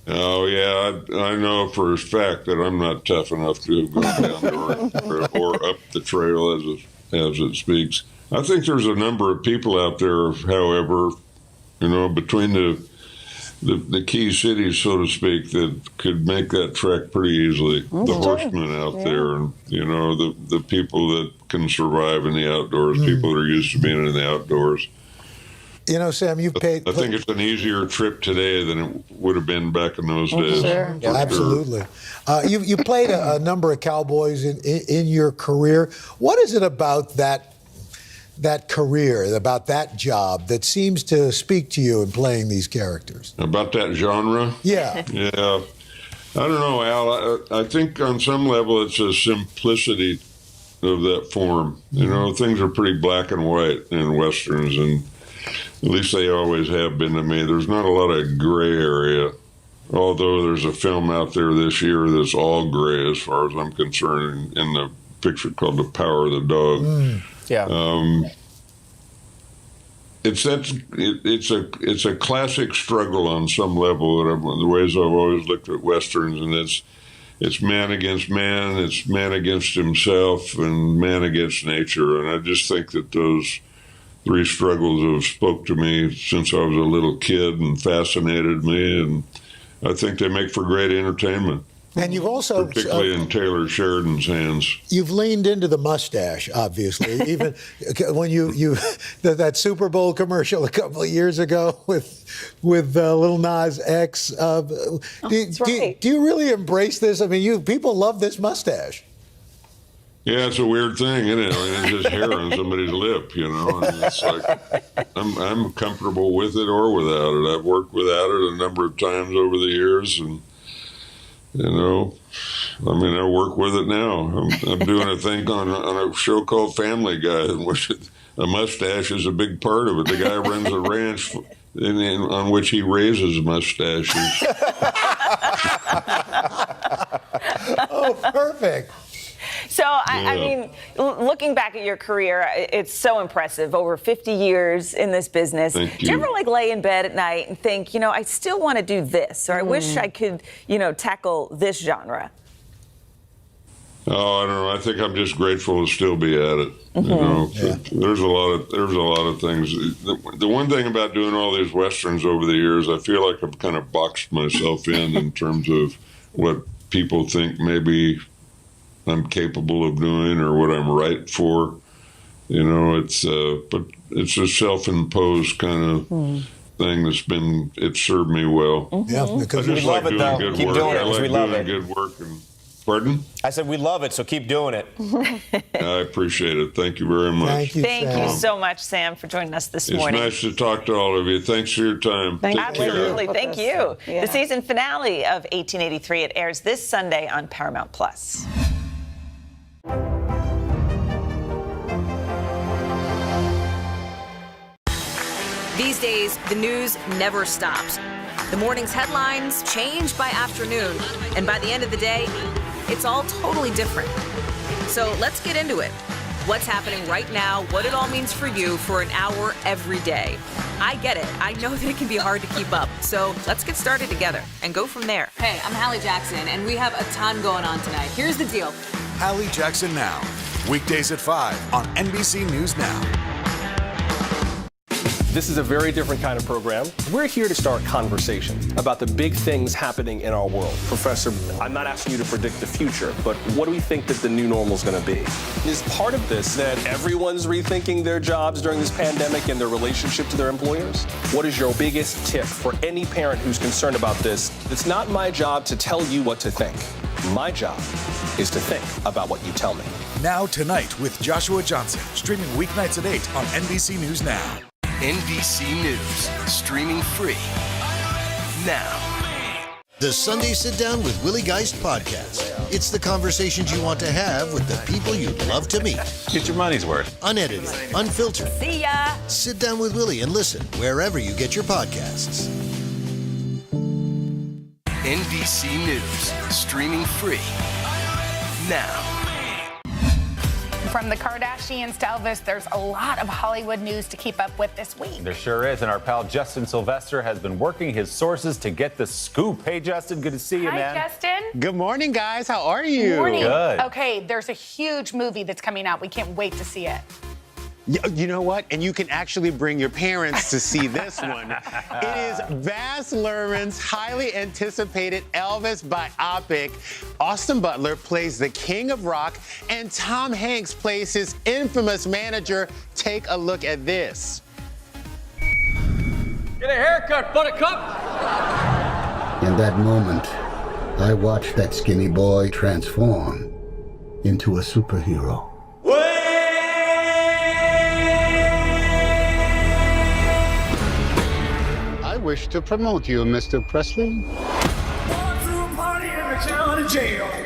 Oh, yeah, I know for a fact that I'm not tough enough to have gone down or up the trail as it speaks. I think there's a number of people out there, however, between the key cities, so to speak, that could make that trek pretty easily. The horsemen out there, and the people that can survive in the outdoors, people that are used to being in the outdoors. Sam, you've paid. I think it's an easier trip today than it would have been back in those days. Sure. Yeah, absolutely. You played a number of cowboys in your career. What is it about that career, about that job, that seems to speak to you in playing these characters? About that genre? Yeah. Yeah. I don't know, Al. I think on some level it's a simplicity of that form. Things are pretty black and white in Westerns, and at least they always have been to me. There's not a lot of gray area, although there's a film out there this year that's all gray as far as I'm concerned, in the picture called The Power of the Dog. Yeah. It's a classic struggle on some level. The ways I've always looked at Westerns, and it's man against man, it's man against himself, and man against nature. And I just think that those three struggles have spoke to me since I was a little kid and fascinated me, and I think they make for great entertainment. And you've also, particularly in Taylor Sheridan's hands, you've leaned into the mustache, obviously. Even when you that Super Bowl commercial a couple of years ago with Lil Nas X. Do you really embrace this? I mean, people love this mustache. Yeah, it's a weird thing, isn't it? I mean, it's just hair on somebody's lip, And it's like I'm comfortable with it or without it. I've worked without it a number of times over the years, and I work with it now. I'm doing a thing on a show called Family Guy, in which a mustache is a big part of it. The guy runs a ranch on which he raises mustaches. Oh, perfect. So, I mean, looking back at your career, it's so impressive. Over 50 years in this business. Thank Do you ever lay in bed at night and think, I still want to do this, or I wish I could, tackle this genre? Oh, I don't know. I think I'm just grateful to still be at it. There's a lot of things. The one thing about doing all these Westerns over the years, I feel like I've kind of boxed myself in terms of what people think maybe I'm capable of doing or what I'm right for. But it's a self-imposed kind of thing it's served me well. Yeah, because I just we love like it, doing though. good Keep work. doing it, I like we love doing it. good work. Pardon? I said we love it, so keep doing it. I appreciate it. Thank you very much. Thank you so much, Sam, for joining us this morning. It's nice to talk to all of you. Thanks for your time. Absolutely. Thank you. Yeah. The season finale of 1883, it airs this Sunday on Paramount+. These days, the news never stops. The morning's headlines change by afternoon, and by the end of the day, it's all totally different. So let's get into it. What's happening right now, what it all means for you for an hour every day. I get it. I know that it can be hard to keep up. So let's get started together and go from there. Hey, I'm Hallie Jackson, and we have a ton going on tonight. Here's the deal. Hallie Jackson Now, weekdays at 5 on NBC News Now. This is a very different kind of program. We're here to start conversation about the big things happening in our world. Professor, I'm not asking you to predict the future, but what do we think that the new normal is going to be? Is part of this that everyone's rethinking their jobs during this pandemic and their relationship to their employers? What is your biggest tip for any parent who's concerned about this? It's not my job to tell you what to think. My job is to think about what you tell me. Now Tonight with Joshua Johnson, streaming weeknights at 8 on NBC News Now. NBC News, streaming free now. The Sunday Sit Down with Willie Geist podcast. It's the conversations you want to have with the people you'd love to meet. Get your money's worth. Unedited, unfiltered. See ya! Sit down with Willie and listen wherever you get your podcasts. NBC News, streaming free now. From the Kardashians to Elvis, there's a lot of Hollywood news to keep up with this week. There sure is, and our pal Justin Sylvester has been working his sources to get the scoop. Hey, Justin, good to see you, man. Hi, Justin. Good morning, guys. How are you? Morning. Good. Okay, there's a huge movie that's coming out. We can't wait to see it. You know what? And you can actually bring your parents to see this one. It is Baz Luhrmann's highly anticipated Elvis biopic. Austin Butler plays the King of Rock, and Tom Hanks plays his infamous manager. Take a look at this. Get a haircut, buttercup! In that moment, I watched that skinny boy transform into a superhero. I wish to promote you, Mr. Presley.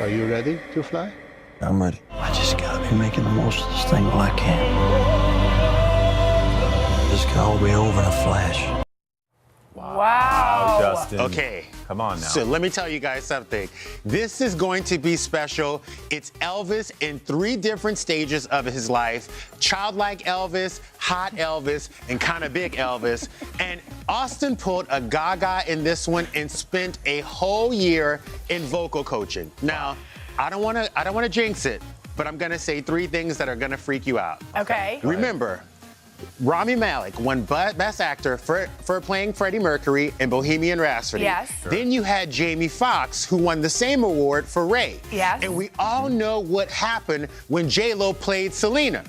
Are you ready to fly? I'm ready. I just gotta be making the most of this thing while I can. This can all be over in a flash. Wow. Justin. Okay. Come on now. So let me tell you guys something. This is going to be special. It's Elvis in 3 different stages of his life. Childlike Elvis, hot Elvis, and kind of big Elvis. And Austin pulled a Gaga in this one and spent a whole year in vocal coaching. Now, I don't want to jinx it, but I'm going to say 3 things that are going to freak you out. Okay. Remember, Rami Malek won Best Actor for playing Freddie Mercury in Bohemian Rhapsody. Yes. Then you had Jamie Foxx, who won the same award for Ray. Yes. And we all know what happened when J-Lo played Selena.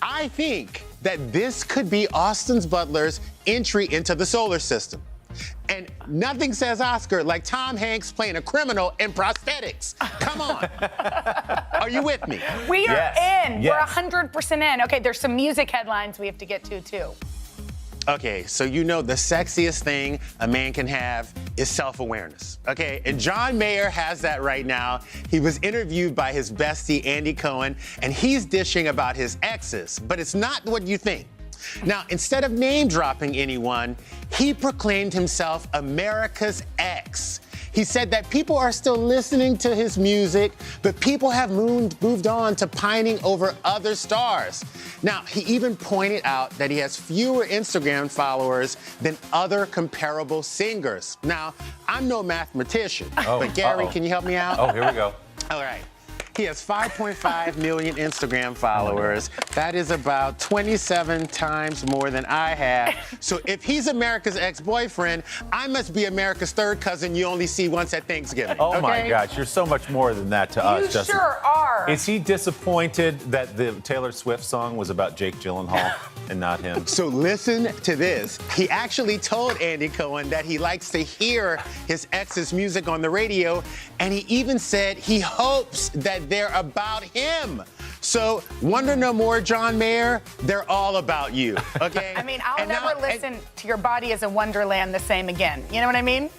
I think that this could be Austin Butler's entry into the solar system. And nothing says Oscar like Tom Hanks playing a criminal in prosthetics. Come on. Are you with me? We are in. Yes. We're 100% in. Okay, there's some music headlines we have to get to, too. Okay, so you know the sexiest thing a man can have is self-awareness, okay? And John Mayer has that right now. He was interviewed by his bestie, Andy Cohen, and he's dishing about his exes, but it's not what you think. Now, instead of name-dropping anyone, he proclaimed himself America's ex. He said that people are still listening to his music, but people have moved on to pining over other stars. Now, he even pointed out that he has fewer Instagram followers than other comparable singers. Now, I'm no mathematician, but Gary, can you help me out? Oh, here we go. All right. He has 5.5 million Instagram followers. That is about 27 times more than I have. So if he's America's ex-boyfriend, I must be America's third cousin you only see once at Thanksgiving. Oh my gosh, you're so much more than that to us, You Justin. sure are. Is he disappointed that the Taylor Swift song was about Jake Gyllenhaal and not him? So listen to this. He actually told Andy Cohen that he likes to hear his ex's music on the radio, and he even said he hopes that they're about him. So wonder no more, John Mayer, they're all about you, okay? I mean, I'll never listen to Your Body is a Wonderland the same again. You know what I mean?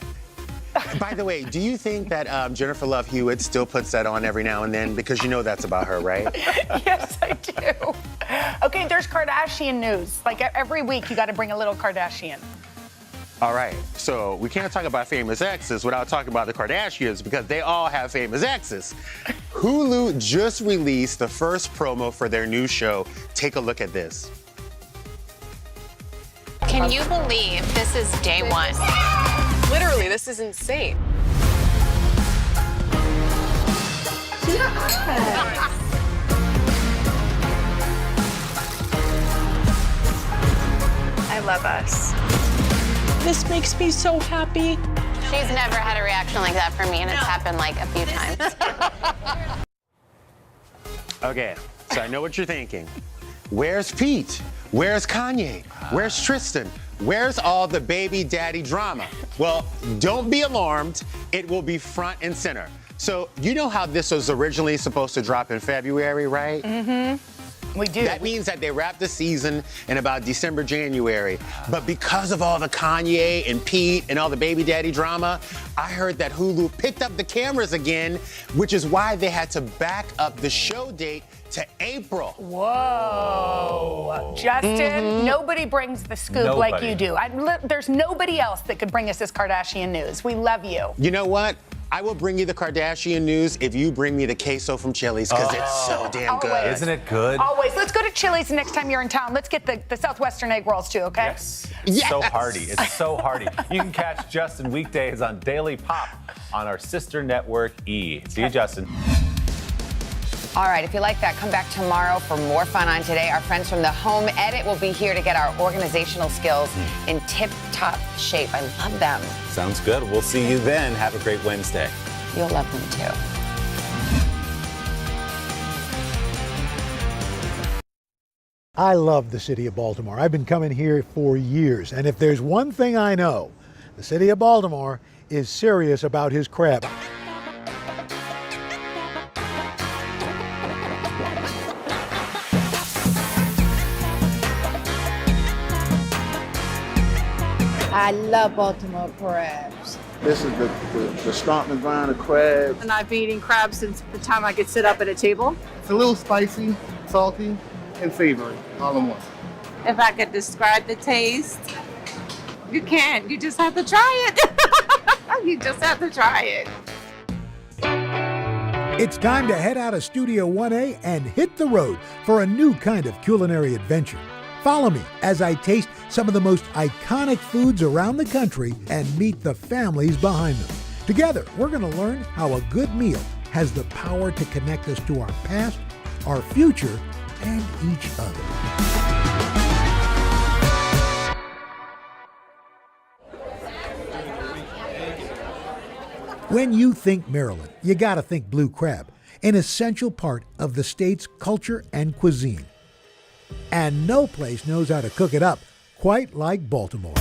By the way, do you think that Jennifer Love Hewitt still puts that on every now and then? Because you know that's about her, right? Yes, I do. Okay, there's Kardashian news. Like every week, you got to bring a little Kardashian. All right, so we can't talk about famous exes without talking about the Kardashians because they all have famous exes. Hulu just released the first promo for their new show. Take a look at this. Can you believe this is day 1? Literally, this is insane. I love us. This makes me so happy. She's never had a reaction like that for me, and it's happened like a few times. Okay, so I know what you're thinking. Where's Pete? Where's Kanye? Where's Tristan? Where's all the baby daddy drama? Well, don't be alarmed. It will be front and center. So you know how this was originally supposed to drop in February, right? Mm-hmm. We do. That means that they wrap the season in about December, January. But because of all the Kanye and Pete and all the baby daddy drama, I heard that Hulu picked up the cameras again, which is why they had to back up the show date to April. Whoa. Justin, nobody brings the scoop like you do. There's nobody else that could bring us this Kardashian news. We love you. You know what? I will bring you the Kardashian news if you bring me the queso from Chili's, because it's so damn good. Always. Isn't it good? Always. Let's go to Chili's the next time you're in town. Let's get the Southwestern egg rolls too, okay? Yes. It's so hearty. It's so hearty. You can catch Justin weekdays on Daily Pop on our sister network E. See you, Justin. All right, if you like that, come back tomorrow for more fun on Today. Our friends from the Home Edit will be here to get our organizational skills in tip-top shape. I love them. Sounds good. We'll see you then. Have a great Wednesday. You'll love them too. I love the city of Baltimore. I've been coming here for years, and if there's one thing I know, the city of Baltimore is serious about his crab. I love Baltimore crabs. This is the starting vine of crabs. And I've been eating crabs since the time I could sit up at a table. It's a little spicy, salty, and savory all in one. If I could describe the taste, you can't. You just have to try it. You just have to try it. It's time to head out of Studio 1A and hit the road for a new kind of culinary adventure. Follow me as I taste some of the most iconic foods around the country and meet the families behind them. Together, we're going to learn how a good meal has the power to connect us to our past, our future, and each other. When you think Maryland, you got to think blue crab, an essential part of the state's culture and cuisine. And no place knows how to cook it up quite like Baltimore.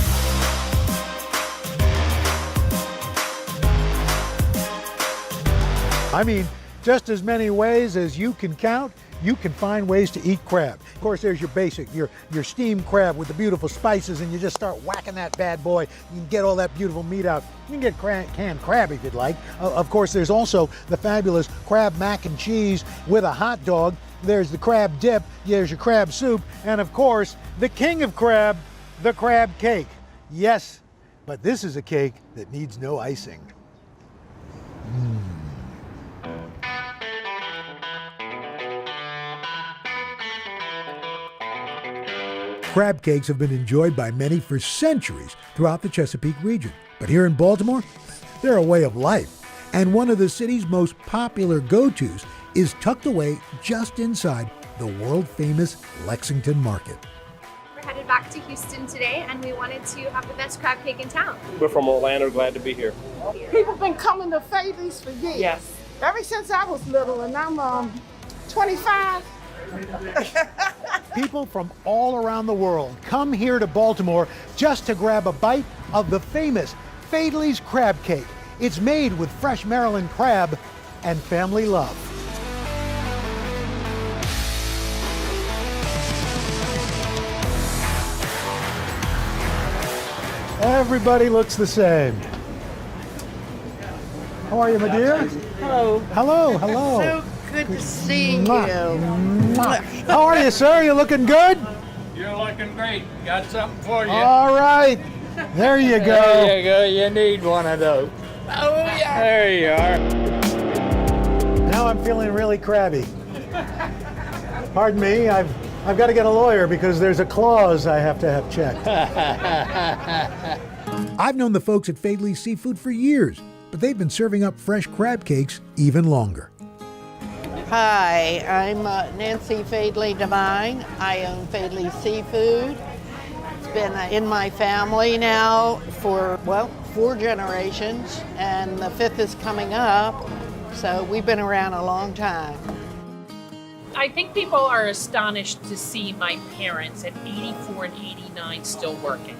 I mean, just as many ways as you can count, you can find ways to eat crab. Of course, there's your basic, your steamed crab with the beautiful spices, and you just start whacking that bad boy. You can get all that beautiful meat out. You can get canned crab if you'd like. Of course, there's also the fabulous crab mac and cheese with a hot dog. There's the crab dip, there's your crab soup, and of course, the king of crab, the crab cake. Yes, but this is a cake that needs no icing. Crab cakes have been enjoyed by many for centuries throughout the Chesapeake region. But here in Baltimore, they're a way of life. And one of the city's most popular go-tos is tucked away just inside the world-famous Lexington Market. We're headed back to Houston today, and we wanted to have the best crab cake in town. We're from Orlando, glad to be here. People have been coming to Fayetteville's for years. Yes. Ever since I was little, and I'm 25. People from all around the world come here to Baltimore just to grab a bite of the famous Fayetteville's crab cake. It's made with fresh Maryland crab and family love. Everybody looks the same. How are you, my dear? Hello. Hello, hello. So good to see you. How are you, sir? You looking good? You're looking great. Got something for you. All right. There you go. There you go. You need one of those. Oh, yeah. There you are. Now I'm feeling really crabby. Pardon me, I've got to get a lawyer because there's a clause I have to have checked. I've known the folks at Fayetteville's Seafood for years, but they've been serving up fresh crab cakes even longer. Hi, I'm Nancy Faidley Devine. I own Faidley Seafood. It's been in my family now for, 4 generations, and the 5th is coming up, so we've been around a long time. I think people are astonished to see my parents at 84 and 89 still working.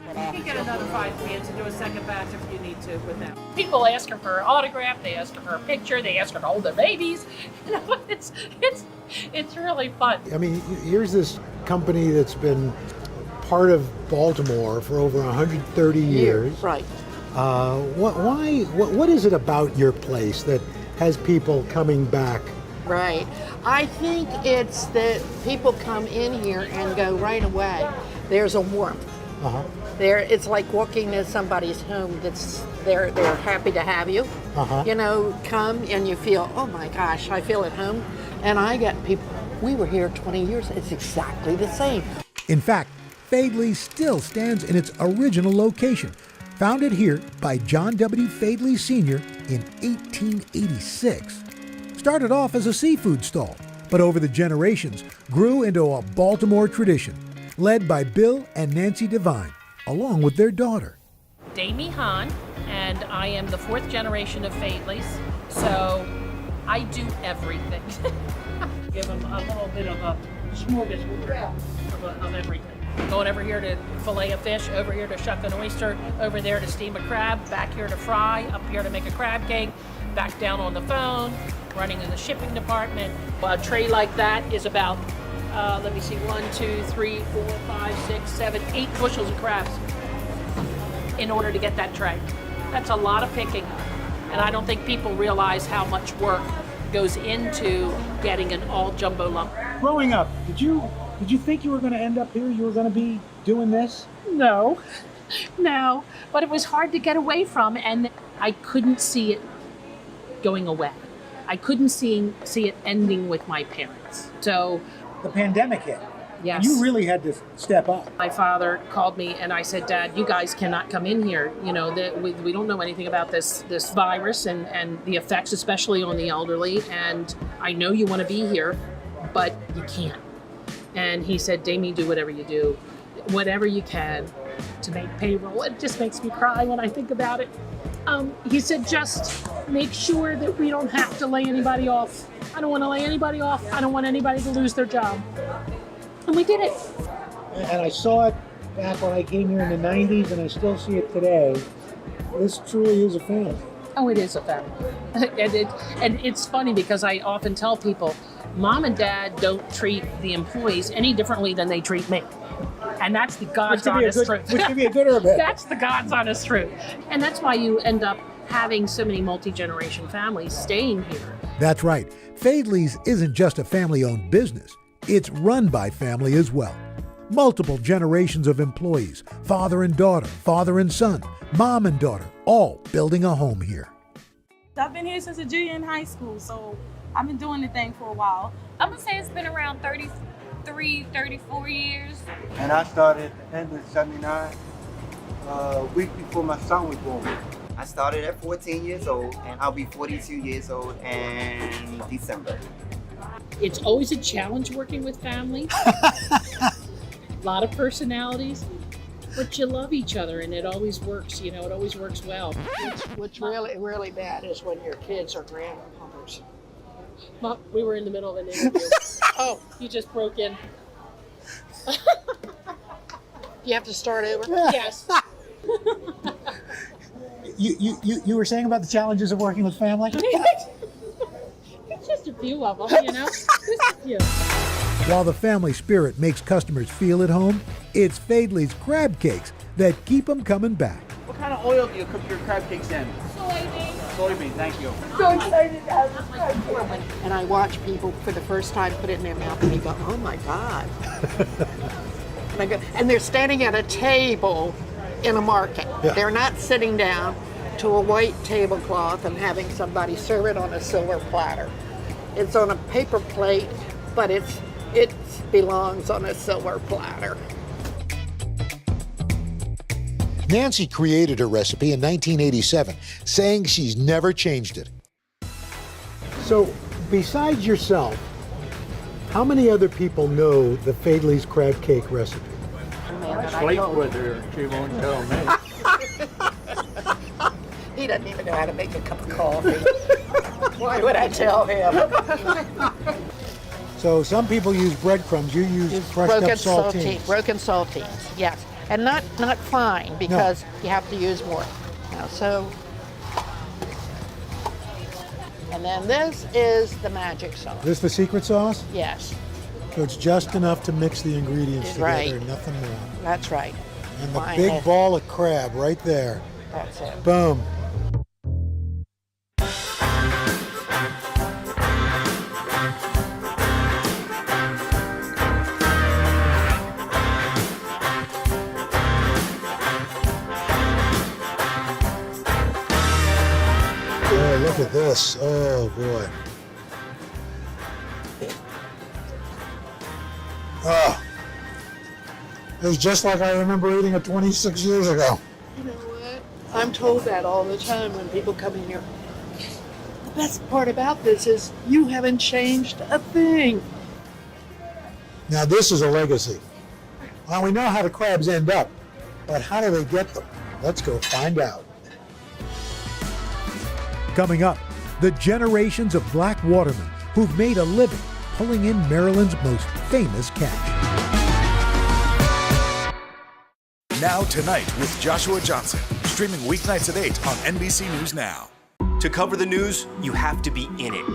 You can get another 5 cans and do a second batch if you need to with them. People ask her for an autograph, they ask her for a picture, they ask her to hold their babies. You know, it's really fun. I mean, here's this company that's been part of Baltimore for over 130 years. Right. What is it about your place that has people coming back? Right. I think it's that people come in here and go right away. There's a warmth. It's like walking into somebody's home they're happy to have you. You know, come and you feel, oh my gosh, I feel at home. And I get people, we were here 20 years, it's exactly the same. In fact, Fadley's still stands in its original location, founded here by John W. Fadley Sr. in 1886. Started off as a seafood stall, but over the generations grew into a Baltimore tradition, led by Bill and Nancy Devine, along with their daughter. Damie Hahn, and I am the 4th generation of Fadleys, so I do everything. Give them a little bit of a smorgasbord of everything. Going over here to fillet a fish, over here to shuck an oyster, over there to steam a crab, back here to fry, up here to make a crab cake, back down on the phone, running in the shipping department. A tray like that is about, 1, 2, 3, 4, 5, 6, 7, 8 bushels of crabs in order to get that tray. That's a lot of picking, and I don't think people realize how much work goes into getting an all jumbo lump. Growing up, did you think you were going to end up here? You were going to be doing this? No, but it was hard to get away from, and I couldn't see it going away. I couldn't see it ending with my parents. So the pandemic hit. Yes. You really had to step up. My father called me and I said, Dad, you guys cannot come in here. You know, we don't know anything about this virus and the effects, especially on the elderly. And I know you want to be here, but you can't. And he said, Damie, do whatever you do, whatever you can to make payroll. It just makes me cry when I think about it. He said, just make sure that we don't have to lay anybody off. I don't want to lay anybody off. I don't want anybody to lose their job. And we did it. And I saw it back when I came here in the 90s, and I still see it today. This truly is a family. Oh, it is a family. and it's funny because I often tell people, Mom and Dad don't treat the employees any differently than they treat me. And that's the God's honest truth. Which could be a good or a bad. That's the God's honest truth. And that's why you end up having so many multi-generation families staying here. That's right. Fadley's isn't just a family-owned business. It's run by family as well. Multiple generations of employees, father and daughter, father and son, mom and daughter, all building a home here. I've been here since a junior in high school, so I've been doing the thing for a while. I'm gonna say it's been around 33, 34 years. And I started at the end of '79, a week before my son was born. I started at 14 years old, and I'll be 42 years old in December. It's always a challenge working with family. A lot of personalities, but you love each other, and it always works. You know, it always works well. What's really, really bad is when your kids are grandmothers. Mom, we were in the middle of an interview. Oh, you just broke in. You have to start over? Yes. You were saying about the challenges of working with family? Just a few of them, you know? Just a few. While the family spirit makes customers feel at home, it's Fadley's crab cakes that keep them coming back. What kind of oil do you cook your crab cakes in? Soybean. Soybean, thank you. So excited to have this crab cake. And I watch people for the first time put it in their mouth and they go, oh my God. And they're standing at a table in a market. Yeah. They're not sitting down to a white tablecloth and having somebody serve it on a silver platter. It's on a paper plate, but it belongs on a silver platter. Nancy created her recipe in 1987, saying she's never changed it. So, besides yourself, how many other people know the Fadley's crab cake recipe? Sleep with her, she won't tell me. He doesn't even know how to make a cup of coffee. Why would I tell him? So some people use breadcrumbs. You use crushed up saltines. Broken saltines, yes. And not fine, because you have to use more. So, and then this is the magic sauce. This the secret sauce? Yes. So it's just enough to mix the ingredients Right. together, nothing more. That's right. And the Mine big has- ball of crab right there. That's it. Boom. Look at this. Oh, boy. Oh. It was just like I remember eating it 26 years ago. You know what? I'm told that all the time when people come in here. The best part about this is you haven't changed a thing. Now, this is a legacy. Well, we know how the crabs end up, but how do they get them? Let's go find out. Coming up, the generations of black watermen who've made a living pulling in Maryland's most famous catch. Now Tonight with Joshua Johnson, streaming weeknights at 8 on NBC News Now. To cover the news, you have to be in it.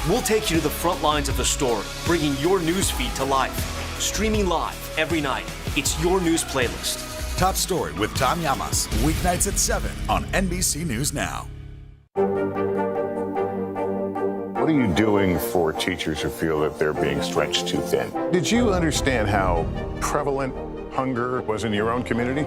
We'll take you to the front lines of the story, bringing your news feed to life. Streaming live every night. It's your news playlist. Top Story with Tom Llamas, weeknights at 7 on NBC News Now. What are you doing for teachers who feel that they're being stretched too thin? Did you understand how prevalent hunger was in your own community?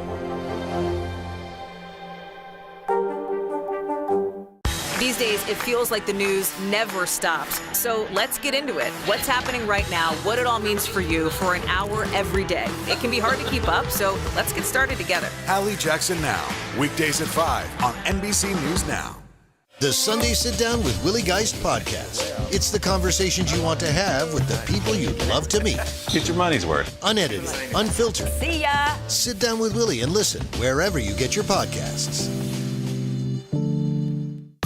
These days, it feels like the news never stops. So let's get into it. What's happening right now, what it all means for you for an hour every day. It can be hard to keep up, so let's get started together. Hallie Jackson Now, weekdays at 5 on NBC News Now. The Sunday Sit Down with Willie Geist podcast. It's the conversations you want to have with the people you'd love to meet. Get your money's worth. Unedited, unfiltered. See ya! Sit down with Willie and listen wherever you get your podcasts.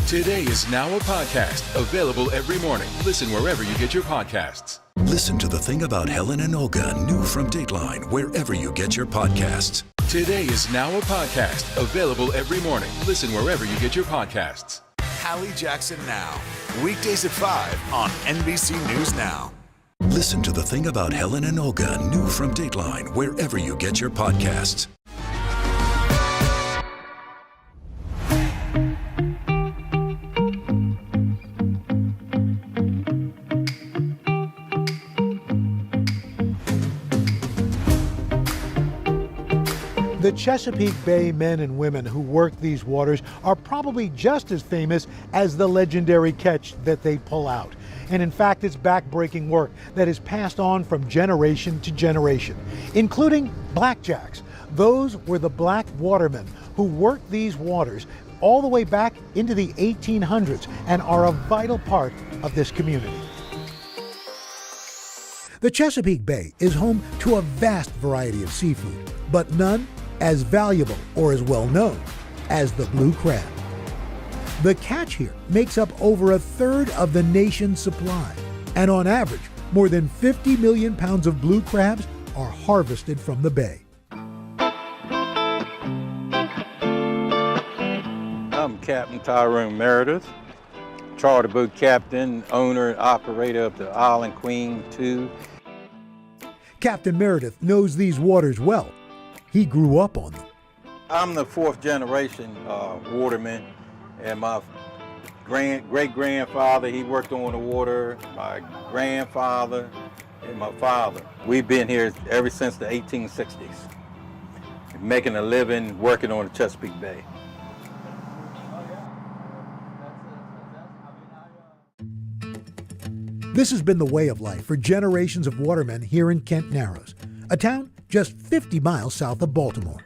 Today is now a podcast, available every morning. Listen wherever you get your podcasts. Listen to The Thing About Helen and Olga, new from Dateline, wherever you get your podcasts. Today is now a podcast, available every morning. Listen wherever you get your podcasts. Hallie Jackson Now, weekdays at 5 on NBC News Now. Listen to The Thing About Helen and Olga, new from Dateline, wherever you get your podcasts. The Chesapeake Bay men and women who work these waters are probably just as famous as the legendary catch that they pull out. And in fact, it's backbreaking work that is passed on from generation to generation, including Blackjacks. Those were the black watermen who worked these waters all the way back into the 1800s and are a vital part of this community. The Chesapeake Bay is home to a vast variety of seafood, but none as valuable or as well known as the blue crab. The catch here makes up over a third of the nation's supply, and on average, more than 50 million pounds of blue crabs are harvested from the bay. I'm Captain Tyrone Meredith, charter boat captain, owner and operator of the Island Queen II. Captain Meredith knows these waters well. He grew up on them. I'm the fourth generation waterman, and my great-grandfather, he worked on the water, my grandfather, and my father. We've been here ever since the 1860s, making a living, working on the Chesapeake Bay. This has been the way of life for generations of watermen here in Kent Narrows, a town just 50 miles south of Baltimore.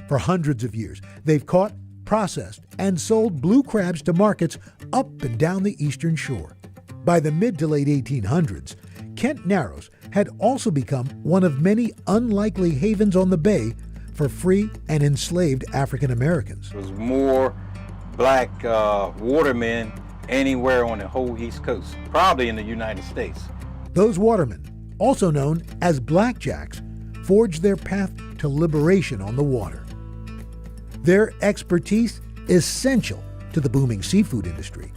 For hundreds of years, they've caught, processed, and sold blue crabs to markets up and down the eastern shore. By the mid to late 1800s, Kent Narrows had also become one of many unlikely havens on the bay for free and enslaved African Americans. There was more black watermen anywhere on the whole East Coast, probably in the United States. Those watermen, also known as Blackjacks, forged their path to liberation on the water. Their expertise essential to the booming seafood industry.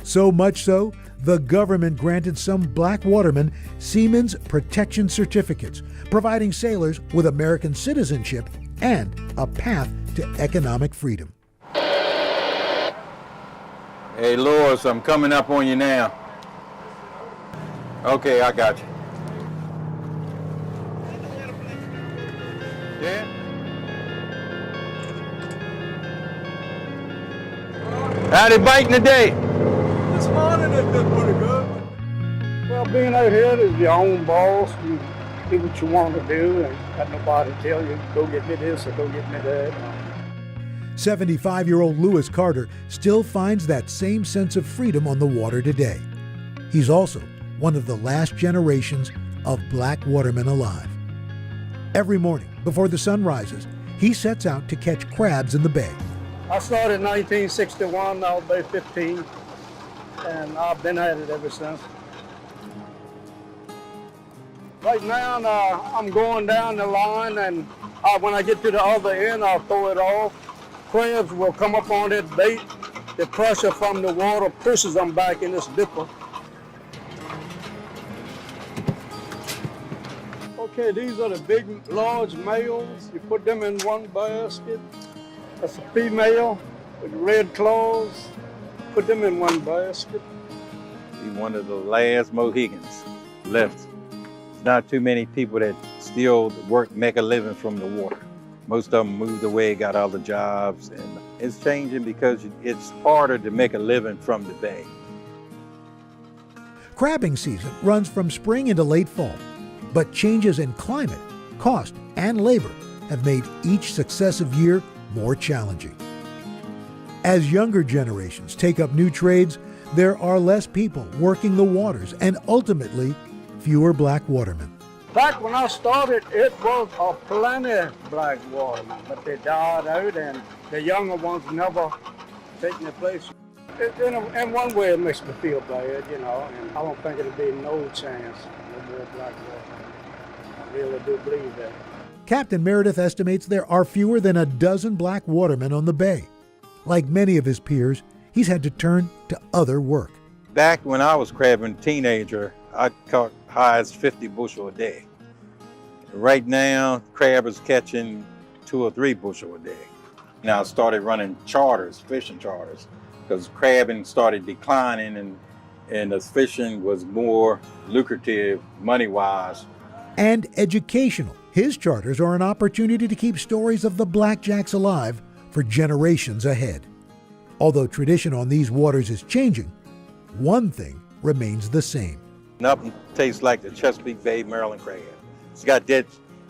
So much so, the government granted some black watermen Seamen's Protection Certificates, providing sailors with American citizenship and a path to economic freedom. Hey, Lois, I'm coming up on you now. Okay, I got you. Yeah? Howdy biting today? This morning it did pretty good. Well, being out here is your own boss. You do what you want to do and got nobody to tell you, go get me this or go get me that. 75-year-old Lewis Carter still finds that same sense of freedom on the water today. He's also one of the last generations of black watermen alive. Every morning before the sun rises, he sets out to catch crabs in the bay. I started in 1961, I was about 15, and I've been at it ever since. Right now, I'm going down the line, and when I get to the other end, I'll throw it off. Crabs will come up on that bait. The pressure from the water pushes them back in this dipper. Okay, these are the big, large males. You put them in one basket. That's a female with red claws. Put them in one basket. He's one of the last Mohegans left. There's not too many people that still make a living from the water. Most of them moved away, got other jobs, and it's changing because it's harder to make a living from the bay. Crabbing season runs from spring into late fall, but changes in climate, cost, and labor have made each successive year more challenging. As younger generations take up new trades, there are less people working the waters and ultimately fewer black watermen. Back when I started, it was a plenty black watermen, but they died out and the younger ones never taken their place. In one way, it makes me feel bad, you know, and I don't think it'll be no chance no more black watermen. I really do believe that. Captain Meredith estimates there are fewer than a dozen black watermen on the bay. Like many of his peers, he's had to turn to other work. Back when I was crabbing teenager, I caught high as 50 bushel a day. Right now, crab is catching 2 or 3 bushel a day. Now I started running charters, fishing charters, because crabbing started declining and the fishing was more lucrative money-wise. And educational. His charters are an opportunity to keep stories of the Blackjacks alive for generations ahead. Although tradition on these waters is changing, one thing remains the same. Nothing tastes like the Chesapeake Bay Maryland crab. It's got that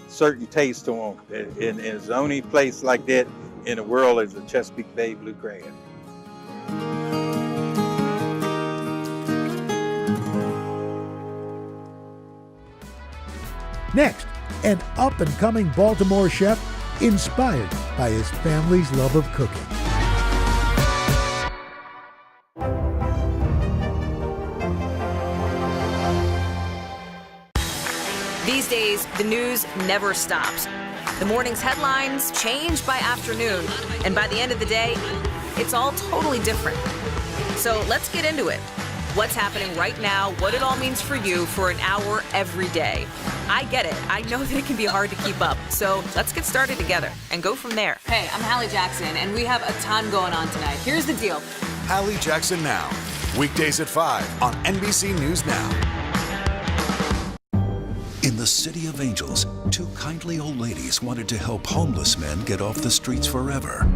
certain taste to them, and it's the only place like that in the world is the Chesapeake Bay blue crab. Next, an up-and-coming Baltimore chef inspired by his family's love of cooking. These days, the news never stops. The morning's headlines change by afternoon, and by the end of the day, it's all totally different. So let's get into it. What's happening right now, what it all means for you for an hour every day. I get it. I know that it can be hard to keep up. So let's get started together and go from there. Hey, I'm Hallie Jackson, and we have a ton going on tonight. Here's the deal. Hallie Jackson Now, weekdays at 5 on NBC News Now. In the City of Angels, 2 kindly old ladies wanted to help homeless men get off the streets forever.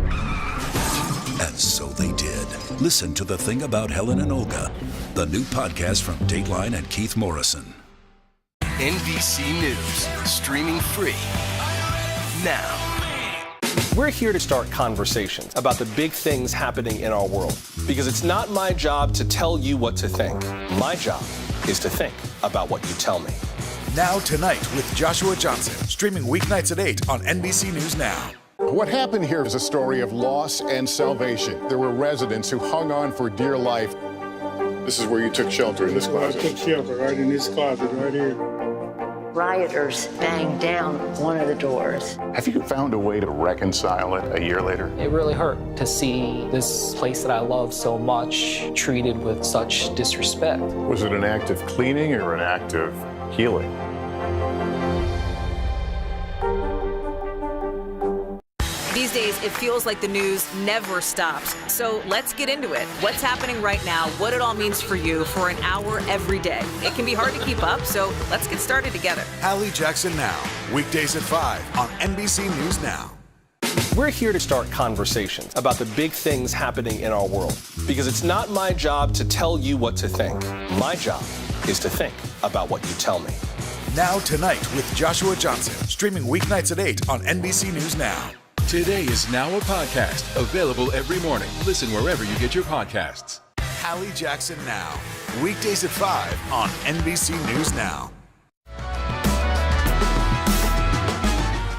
And so they did. Listen to The Thing About Helen and Olga, the new podcast from Dateline and Keith Morrison. NBC News, streaming free now. We're here to start conversations about the big things happening in our world, because it's not my job to tell you what to think. My job is to think about what you tell me. Now Tonight with Joshua Johnson, streaming weeknights at 8 on NBC News Now. What happened here is a story of loss and salvation. There were residents who hung on for dear life. This is where you took shelter, in this closet. I took shelter right in this closet right here. Rioters banged down one of the doors. Have you found a way to reconcile it a year later? It really hurt to see this place that I love so much treated with such disrespect. Was it an act of cleaning or an act of healing? These days, it feels like the news never stops. So let's get into it. What's happening right now, what it all means for you for an hour every day. It can be hard to keep up, so let's get started together. Hallie Jackson Now, weekdays at 5 on NBC News Now. We're here to start conversations about the big things happening in our world because it's not my job to tell you what to think. My job is to think about what you tell me. Now Tonight with Joshua Johnson, streaming weeknights at 8 on NBC News Now. Today is now a podcast available every morning. Listen wherever you get your podcasts. Hallie Jackson Now, weekdays at 5 on NBC News Now.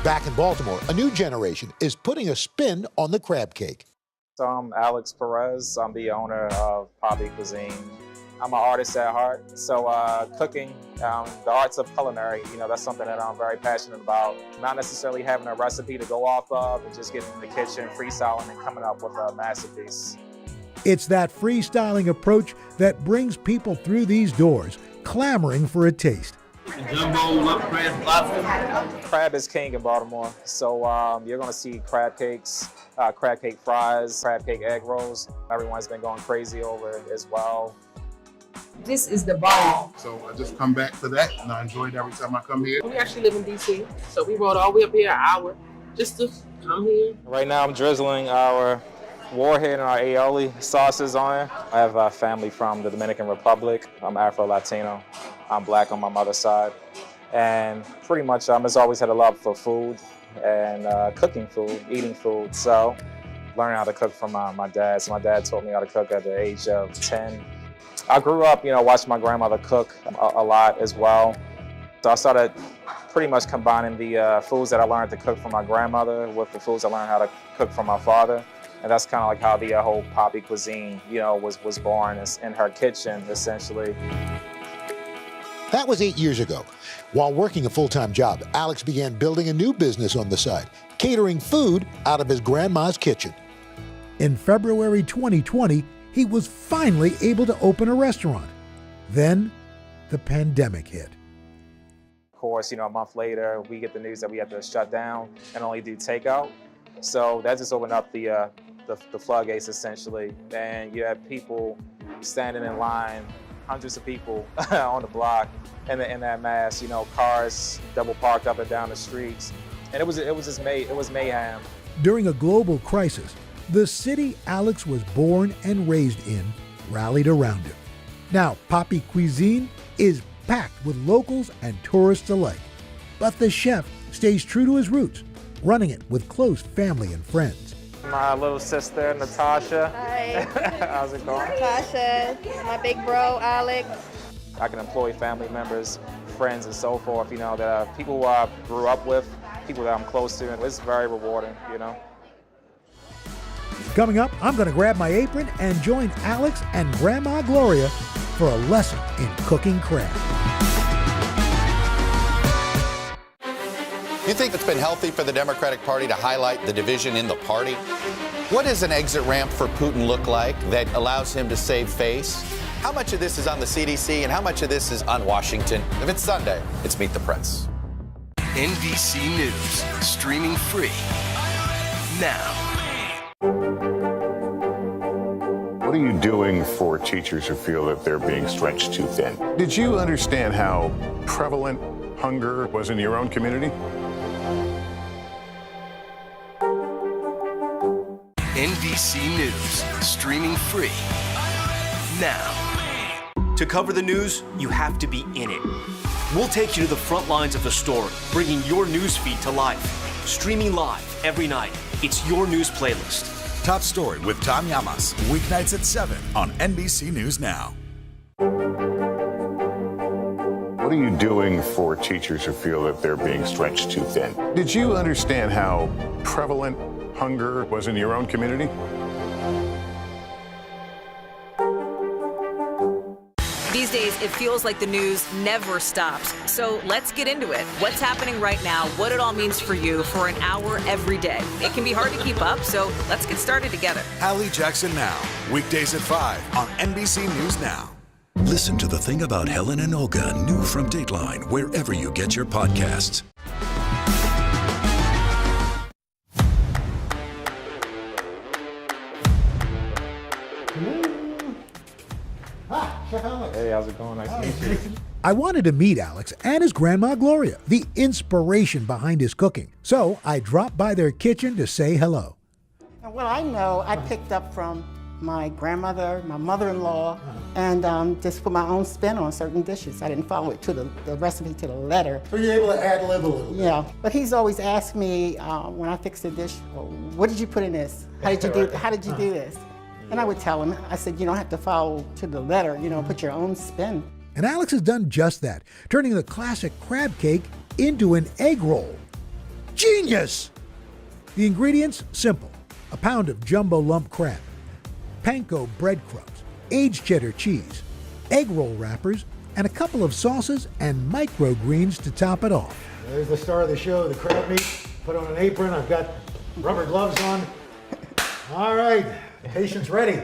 Back in Baltimore, a new generation is putting a spin on the crab cake. So I'm Alex Perez. I'm the owner of Poppy Cuisine. I'm an artist at heart, so cooking, the arts of culinary, that's something that I'm very passionate about. Not necessarily having a recipe to go off of and just getting in the kitchen, freestyling and coming up with a masterpiece. It's that freestyling approach that brings people through these doors, clamoring for a taste. Jumbo, crab, lobster. Crab is king in Baltimore, so you're going to see crab cakes, crab cake fries, crab cake egg rolls. Everyone's been going crazy over it as well. This is the bomb. So I just come back for that, and I enjoy it every time I come here. We actually live in D.C., so we rode all the way up here an hour just to come here. Right now I'm drizzling our warhead and our aioli sauces on it. I have family from the Dominican Republic. I'm Afro-Latino. I'm black on my mother's side. And pretty much I just always had a love for food and cooking food, eating food. So learning how to cook from my dad. So my dad taught me how to cook at the age of 10. I grew up, watching my grandmother cook a lot as well. So I started pretty much combining the foods that I learned to cook from my grandmother with the foods I learned how to cook from my father. And that's kind of like how the whole Poppy Cuisine, was born in her kitchen, essentially. That was 8 years ago. While working a full-time job, Alex began building a new business on the side, catering food out of his grandma's kitchen. In February 2020, he was finally able to open a restaurant. Then, the pandemic hit. Of course, a month later, we get the news that we had to shut down and only do takeout. So that just opened up the floodgates, essentially. And you had people standing in line, hundreds of people on the block in that mass, cars double parked up and down the streets. And it was mayhem. During a global crisis, the city Alex was born and raised in rallied around him. Now, Poppy Cuisine is packed with locals and tourists alike. But the chef stays true to his roots, running it with close family and friends. My little sister, Natasha. Hi. How's it going? Natasha, my big bro, Alex. I can employ family members, friends, and so forth, that people who I grew up with, people that I'm close to, and it's very rewarding, Coming up, I'm going to grab my apron and join Alex and Grandma Gloria for a lesson in cooking crab. You think it's been healthy for the Democratic Party to highlight the division in the party? What does an exit ramp for Putin look like that allows him to save face? How much of this is on the CDC and how much of this is on Washington? If it's Sunday, it's Meet the Press. NBC News, streaming free now. What are you doing for teachers who feel that they're being stretched too thin? Did you understand how prevalent hunger was in your own community? NBC News, streaming free now. To cover the news, you have to be in it. We'll take you to the front lines of the story, bringing your news feed to life. Streaming live every night. It's your news playlist. Top Story with Tom Llamas, weeknights at 7 on NBC News Now. What are you doing for teachers who feel that they're being stretched too thin? Did you understand how prevalent hunger was in your own community? These days, it feels like the news never stops. So let's get into it. What's happening right now, what it all means for you for an hour every day. It can be hard to keep up, so let's get started together. Hallie Jackson Now, weekdays at 5 on NBC News Now. Listen to The Thing About Helen and Olga, new from Dateline, wherever you get your podcasts. Hey, how's it going? Nice to meet you. I wanted to meet Alex and his grandma Gloria, the inspiration behind his cooking. So I dropped by their kitchen to say hello. What I know, I picked up from my grandmother, my mother-in-law, and just put my own spin on certain dishes. I didn't follow it to the recipe to the letter. So you're able to ad-lib a little bit. Yeah, but he's always asked me when I fix a dish, well, what did you put in this? How did you do this? And I would tell him, I said, you don't have to follow to the letter, put your own spin. And Alex has done just that, turning the classic crab cake into an egg roll. Genius! The ingredients, simple. A pound of jumbo lump crab, panko breadcrumbs, aged cheddar cheese, egg roll wrappers, and a couple of sauces and microgreens to top it off. There's the star of the show, the crab meat. Put on an apron. I've got rubber gloves on. All right, patient's ready.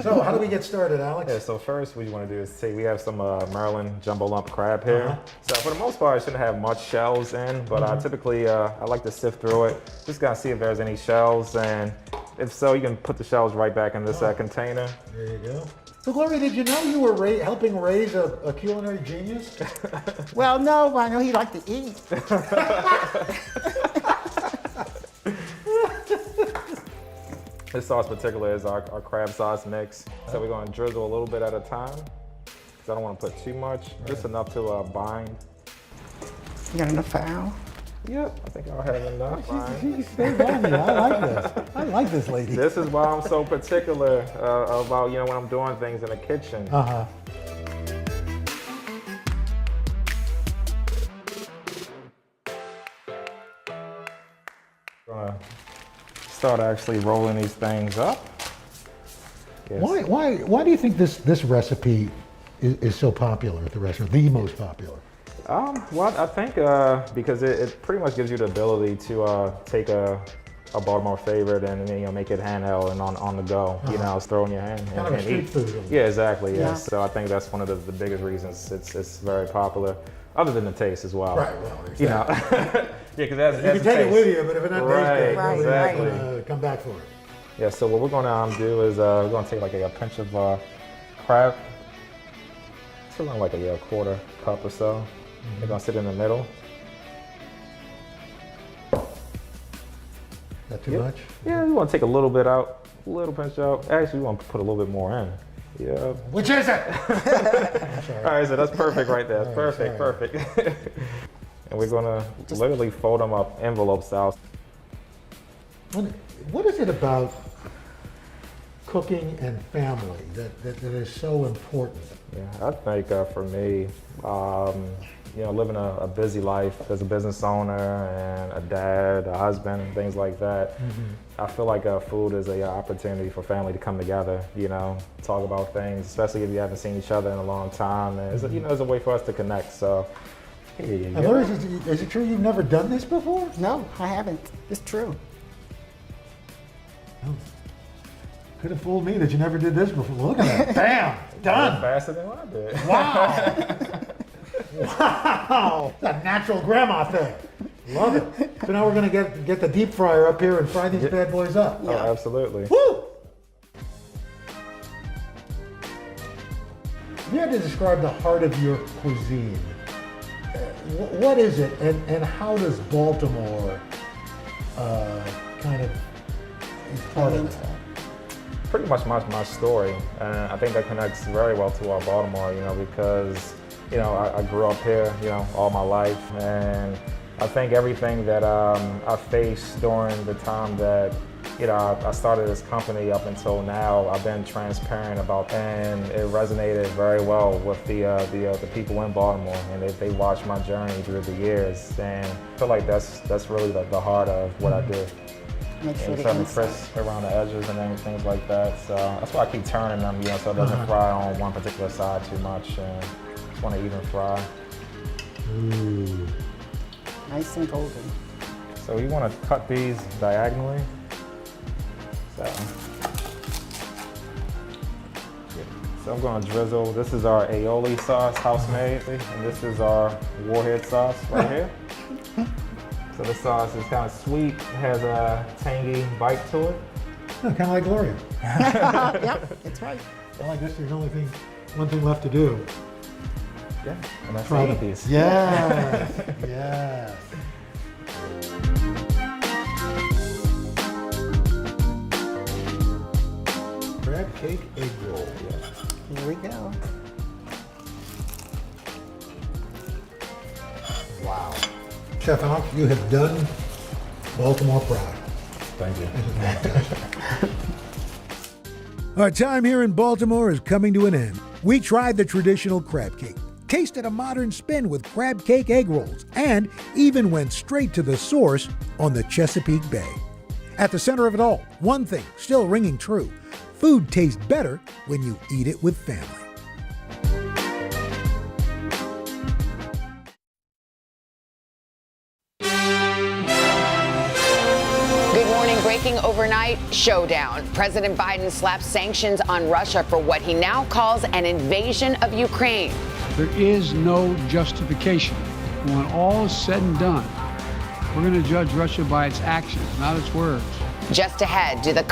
So how do we get started, Alex? Yeah, so first what you want to do is see, we have some Maryland jumbo lump crab here. So for the most part, it shouldn't have much shells in, but typically I like to sift through it. Just gotta see if there's any shells, and if so, you can put the shells right back in this container. There you go. So Gloria, did you know you were helping raise a culinary genius? Well, no, but I know he liked to eat. This sauce in particular is our crab sauce mix. So we're going to drizzle a little bit at a time, because I don't want to put too much, just enough to bind. You got enough foul? Yep, I think I'll have enough. She's staying by me. I like this. I like this lady. This is why I'm so particular about, when I'm doing things in the kitchen. Start actually rolling these things up. Yes. Why do you think this recipe is so popular at the restaurant, the most popular? Well, I think because it pretty much gives you the ability to take a Baltimore favorite and make it handheld and on the go. It's throw in your hand Kind of a street food. Yeah, exactly. Yeah. So I think that's one of the biggest reasons it's very popular. Other than the taste as well. Right. Well, there's that. Yeah, because that's you can take it with you, but if it not tastes good, exactly. Come back for it. Yeah. So what we're going to do is we're going to take like a pinch of crab. It's around like a quarter cup or so. They're going to sit in the middle. That too much? Yeah, we want to take a little bit out, a little pinch out. Actually, we want to put a little bit more in. Yeah. Which is it? All right, so that's perfect right there. That's perfect. And we're gonna literally fold them up envelope style. What is it about cooking and family that is so important? Yeah, I think for me, living a busy life as a business owner and a dad, a husband, and things like that, I feel like food is an opportunity for family to come together, talk about things, especially if you haven't seen each other in a long time. And it's a way for us to connect. So, here you go. Is it true you've never done this before? No, I haven't. It's true. Oh. Could have fooled me that you never did this before. Look at that. Bam! Done! Faster than I did. Wow! Wow! It's a natural grandma thing. Love it. So now we're going to get the deep fryer up here and fry these bad boys up. Oh, absolutely. Woo! If you had to describe the heart of your cuisine, what is it, and how does Baltimore kind of is part of that? Pretty much my story, and I think that connects very well to our Baltimore, because I grew up here, all my life, and I think everything that I faced during the time that I started this company up until now, I've been transparent about, and it resonated very well with the people in Baltimore, and they watched my journey through the years, and I feel like that's really the heart of what I do. Make sure something crisp around the edges and things like that. So that's why I keep turning them, so it doesn't fry on one particular side too much. And just want to even fry. Ooh. Nice and golden. So you want to cut these diagonally. So I'm going to drizzle. This is our aioli sauce, house made, and this is our warhead sauce right here. So the sauce is kind of sweet, has a tangy bite to it. Yeah, kind of like Gloria. Yep, that's right. Well, I guess there's only one thing left to do. Yeah, and that's Try the them. piece. Yes, yes. Crab cake egg roll. Here we go. Wow. Chef Alex, you have done Baltimore proud. Thank you. Our time here in Baltimore is coming to an end. We tried the traditional crab cake, tasted a modern spin with crab cake egg rolls, and even went straight to the source on the Chesapeake Bay. At the center of it all, one thing still ringing true: food tastes better when you eat it with family. Breaking overnight showdown. President Biden slaps sanctions on Russia for what he now calls an invasion of Ukraine. There is no justification. When all is said and done, we're going to judge Russia by its actions, not its words. Just ahead, do the